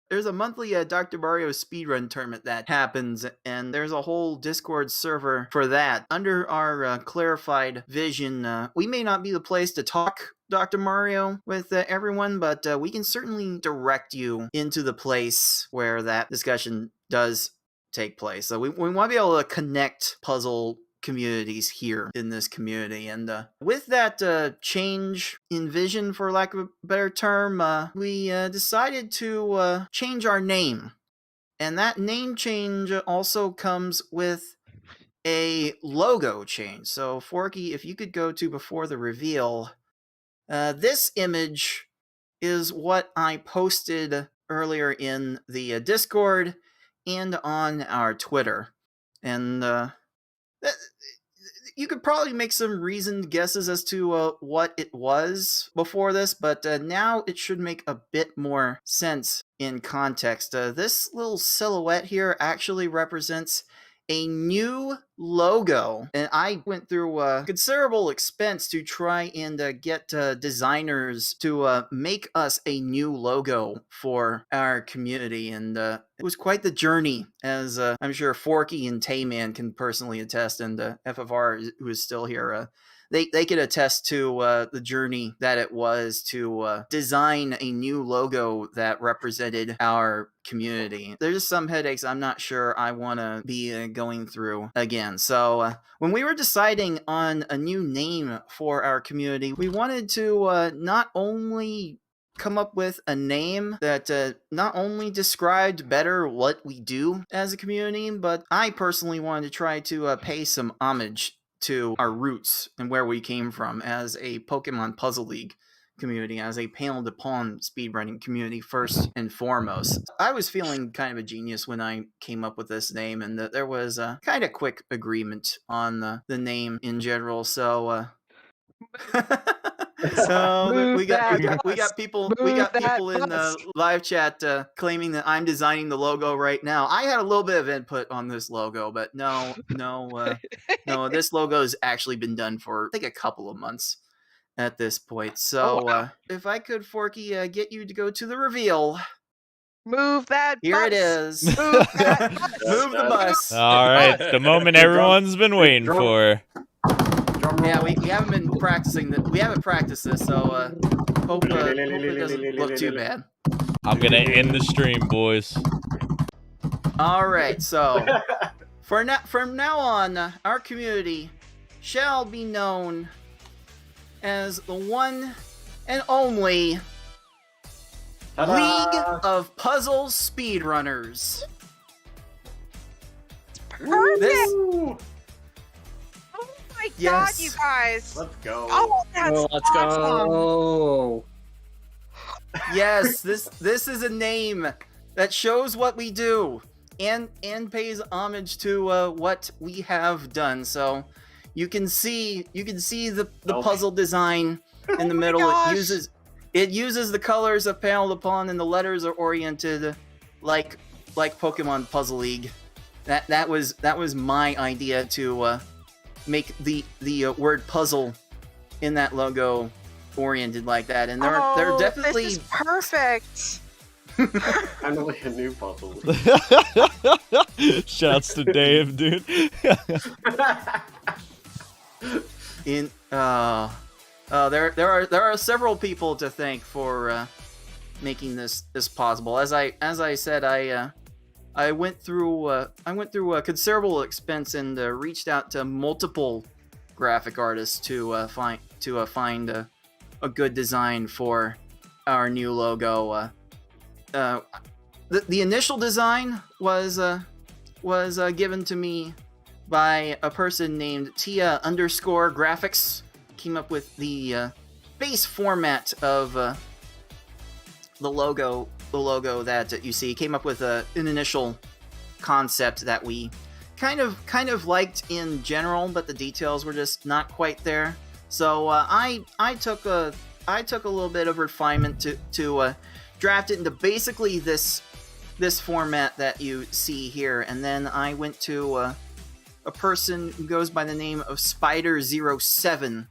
There's a monthly Dr. Mario speedrun tournament that happens, and there's a whole Discord server for that. Under our clarified vision, we may not be the place to talk Dr. Mario with everyone, but we can certainly direct you into the place where that discussion does take place. So we want to be able to connect puzzle communities here in this community, and with that change in vision, for lack of a better term, we decided to change our name, and that name change also comes with a logo change. So Forky, if you could go to before the reveal, this image is what I posted earlier in the Discord and on our Twitter, and you could probably make some reasoned guesses as to what it was before this, but now it should make a bit more sense in context. This little silhouette here actually represents a new logo, and I went through considerable expense to try and get designers to make us a new logo for our community, and it was quite the journey, as I'm sure Forky and Tayman can personally attest, and FFR, who is still here, they could attest to the journey that it was to design a new logo that represented our community. There's some headaches I'm not sure I want to be going through again. So when we were deciding on a new name for our community, we wanted to not only come up with a name that not only described better what we do as a community, but I personally wanted to try to pay some homage to our roots and where we came from as a Pokemon Puzzle League community, as a Panel de Pon speedrunning community first and foremost. I was feeling kind of a genius when I came up with this name, and there was a kind of quick agreement on the name in general. So we got people in the live chat claiming that I'm designing the logo right now. I had a little bit of input on this logo, but no, this logo has actually been done for I think a couple of months at this point. So if I could, Forky, get you to go to the reveal. Move that Here bus. it is. Move that bus. Move the bus. All right, the moment everyone's been waiting for. Yeah, we haven't been practicing we haven't practiced this, so hope it doesn't look too bad. I'm gonna end the stream, boys. All right, so from now on, our community shall be known as the one and only Ta-da! League of Puzzle Speedrunners. Perfect. This, Woo! Oh my god, Yes. you guys! Let's go. Oh, that's Let's awesome. go. yes, this is a name that shows what we do and pays homage to what we have done. So you can see the Oh. puzzle design in the Oh my middle. gosh. It uses the colors of Paneled Upon, and the letters are oriented like Pokemon Puzzle League. That was my idea to make the word puzzle in that logo oriented like that, and they're definitely This is perfect. Finally a new puzzle. Shouts to Dave, dude. in there are several people to thank for making this possible. As I said, I went through a considerable expense and reached out to multiple graphic artists to find a good design for our new logo. The initial design was given to me by a person named Tia_graphics. Came up with the base format of the logo that you see. Came up with an initial concept that we kind of liked in general, but the details were just not quite there. So I took a little bit of refinement to draft it into basically this format that you see here, and then I went to a person who goes by the name of Spider07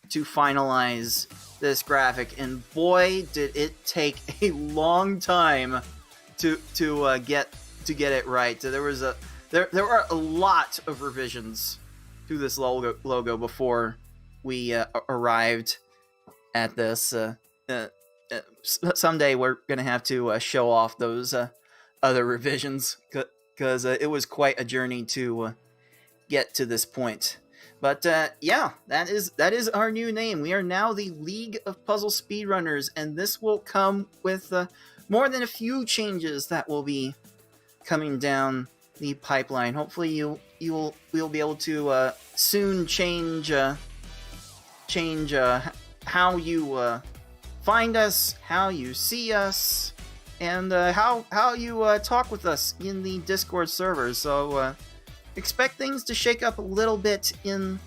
to finalize this graphic, and boy did it take a long time to get it right. So there were a lot of revisions to this logo before we arrived at this. Someday we're gonna have to show off those other revisions, because it was quite a journey to get to this point. But yeah, that is our new name. We are now the League of Puzzle Speedrunners, and this will come with more than a few changes that will be coming down the pipeline. Hopefully, we'll be able to soon change how you find us, how you see us, and how you talk with us in the Discord server. So expect things to shake up a little bit in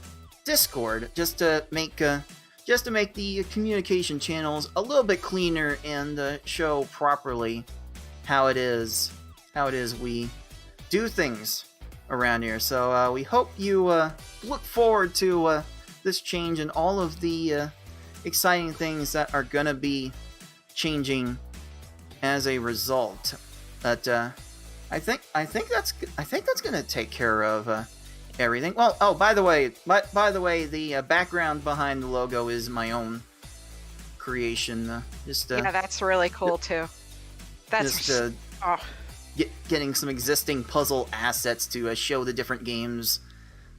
Discord, just to make the communication channels a little bit cleaner and show properly how it is we do things around here. So we hope you look forward to this change and all of the exciting things that are gonna be changing as a result. But I think that's gonna take care of everything. Well, oh, by the way, the background behind the logo is my own creation. Yeah, that's really cool too. That's getting some existing puzzle assets to show the different games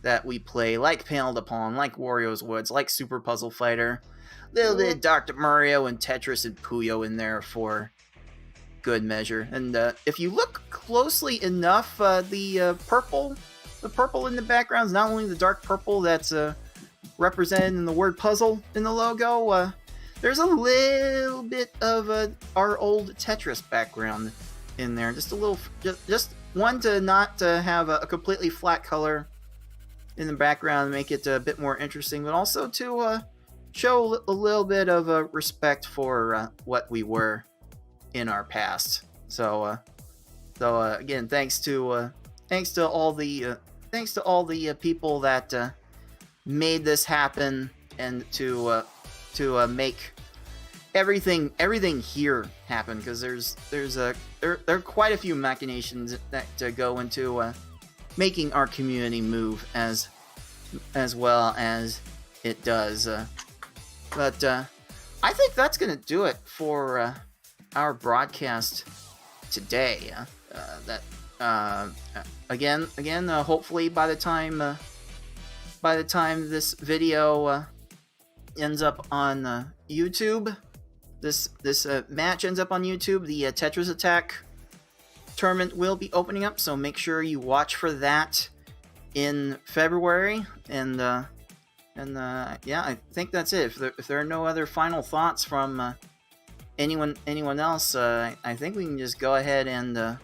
that we play, like Paneled Upon, like Wario's Woods, like Super Puzzle Fighter. A little bit of Dr. Mario and Tetris and Puyo in there for good measure. And if you look closely enough, the purple in the background is not only the dark purple that's represented in the word puzzle in the logo. There's a little bit of our old Tetris background in there. Just a little, just one to not have a completely flat color in the background, make it a bit more interesting, but also to show a little bit of respect for what we were in our past. So again, thanks to all the people that made this happen, and to make everything here happen, because there are quite a few machinations that go into making our community move, as well as it does. But I think that's gonna do it for our broadcast today. Again, hopefully by the time this video ends up on YouTube, this match ends up on YouTube, the Tetris Attack tournament will be opening up. So make sure you watch for that in February. And yeah, I think that's it. If there are no other final thoughts from anyone else, I think we can just go ahead and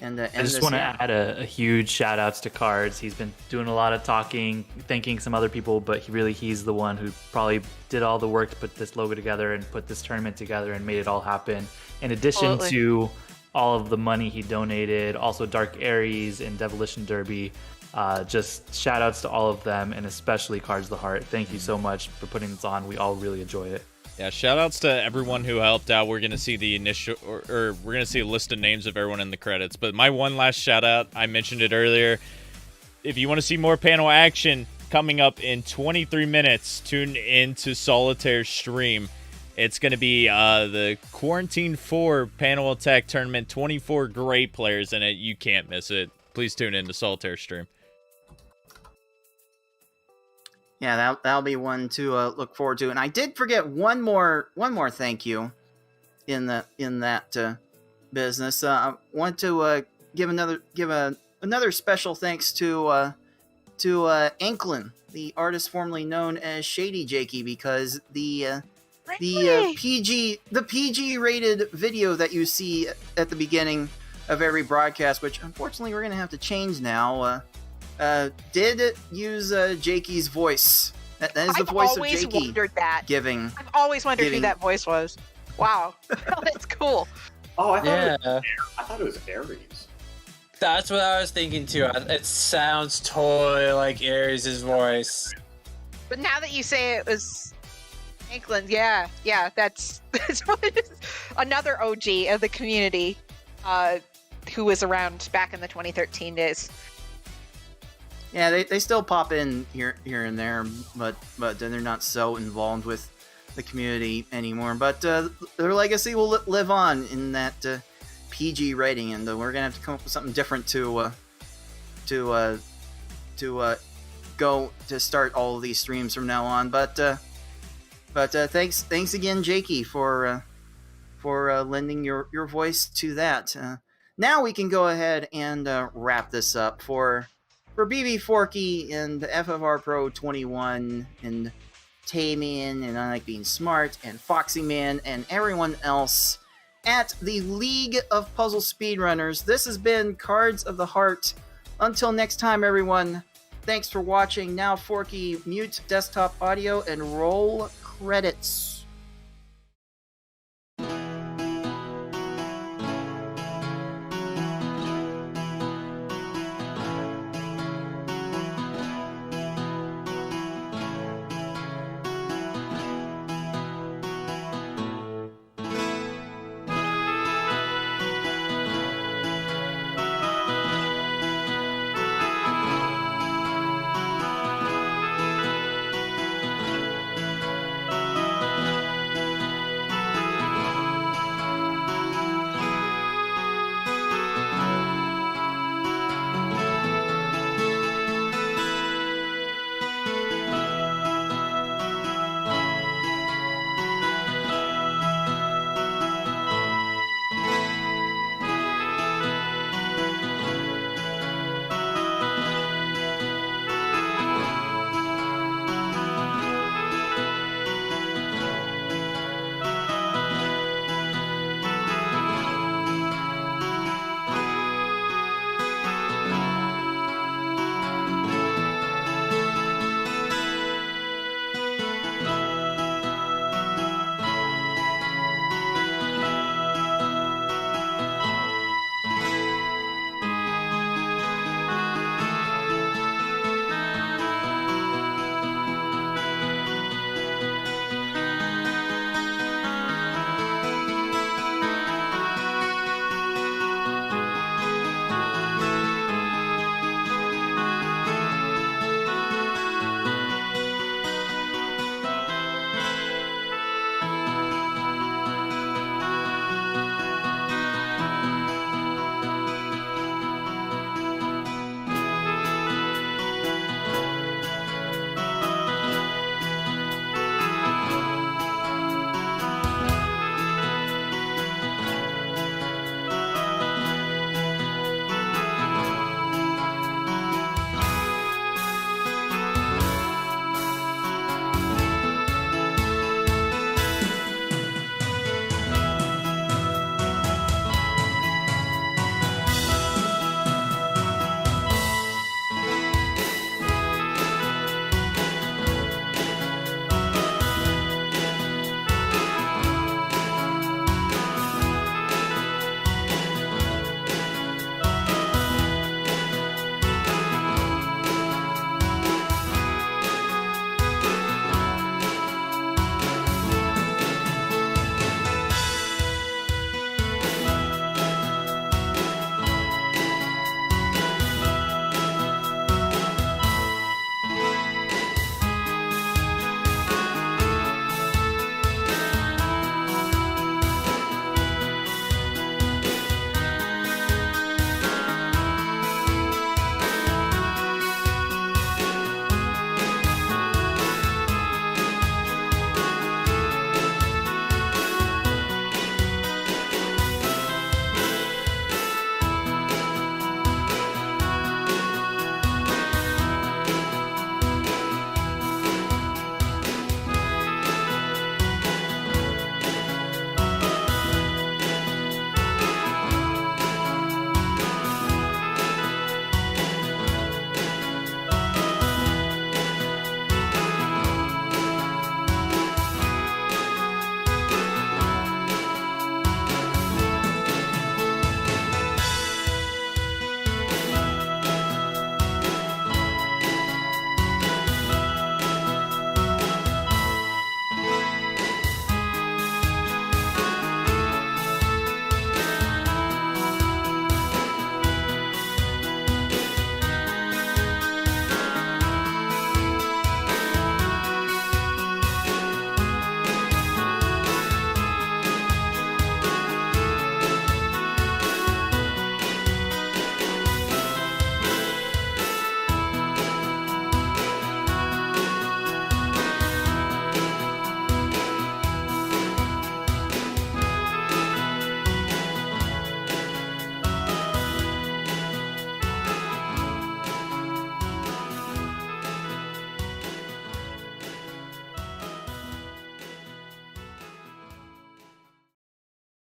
end I just want to add a huge shout outs to Cards. He's been doing a lot of talking, thanking some other people, but he's the one who probably did all the work to put this logo together and put this tournament together and made it all happen. In addition to all of the money he donated, also Dark Aries and Demolition Derby. Just shout outs to all of them, and especially Cards of the Heart. Thank you so much for putting this on. We all really enjoyed it. Yeah, shout outs to everyone who helped out. We're going to see the initial, or we're going to see a list of names of everyone in the credits. But my one last shout out, I mentioned it earlier. If you want to see more panel action coming up in 23 minutes, tune into Solitaire's stream. It's going to be the Quarantine 4 Panel Attack Tournament, 24 great players in it. You can't miss it. Please tune in to Solitaire's stream. Yeah, that'll be one to look forward to. And I did forget one more thank you in that business. I want to give another special thanks to Anklin, the artist formerly known as Shady Jakey, because the PG rated video that you see at the beginning of every broadcast, which unfortunately we're gonna have to change now, did use Jakey's voice. That is the voice of Jakey. I've always wondered that. I've always wondered who that voice was. Wow, that's cool. Oh, I thought it was Aries. That's what I was thinking too. It sounds totally like Aries' voice. But now that you say it was England, yeah, that's what it is. Another OG of the community, who was around back in the 2013 days. Yeah, they still pop in here and there, but then they're not so involved with the community anymore. But their legacy will live on in that PG rating, and we're gonna have to come up with something different to go to start all of these streams from now on. But thanks again, Jakey, for lending your voice to that. Now we can go ahead and wrap this up for BB Forky and FFRPro21 and Tayman and I Like Being Smart and Foxy Man and everyone else at the League of Puzzle Speedrunners. This has been Cards of the Heart. Until next time, everyone, thanks for watching. Now, Forky, mute desktop audio and roll credits.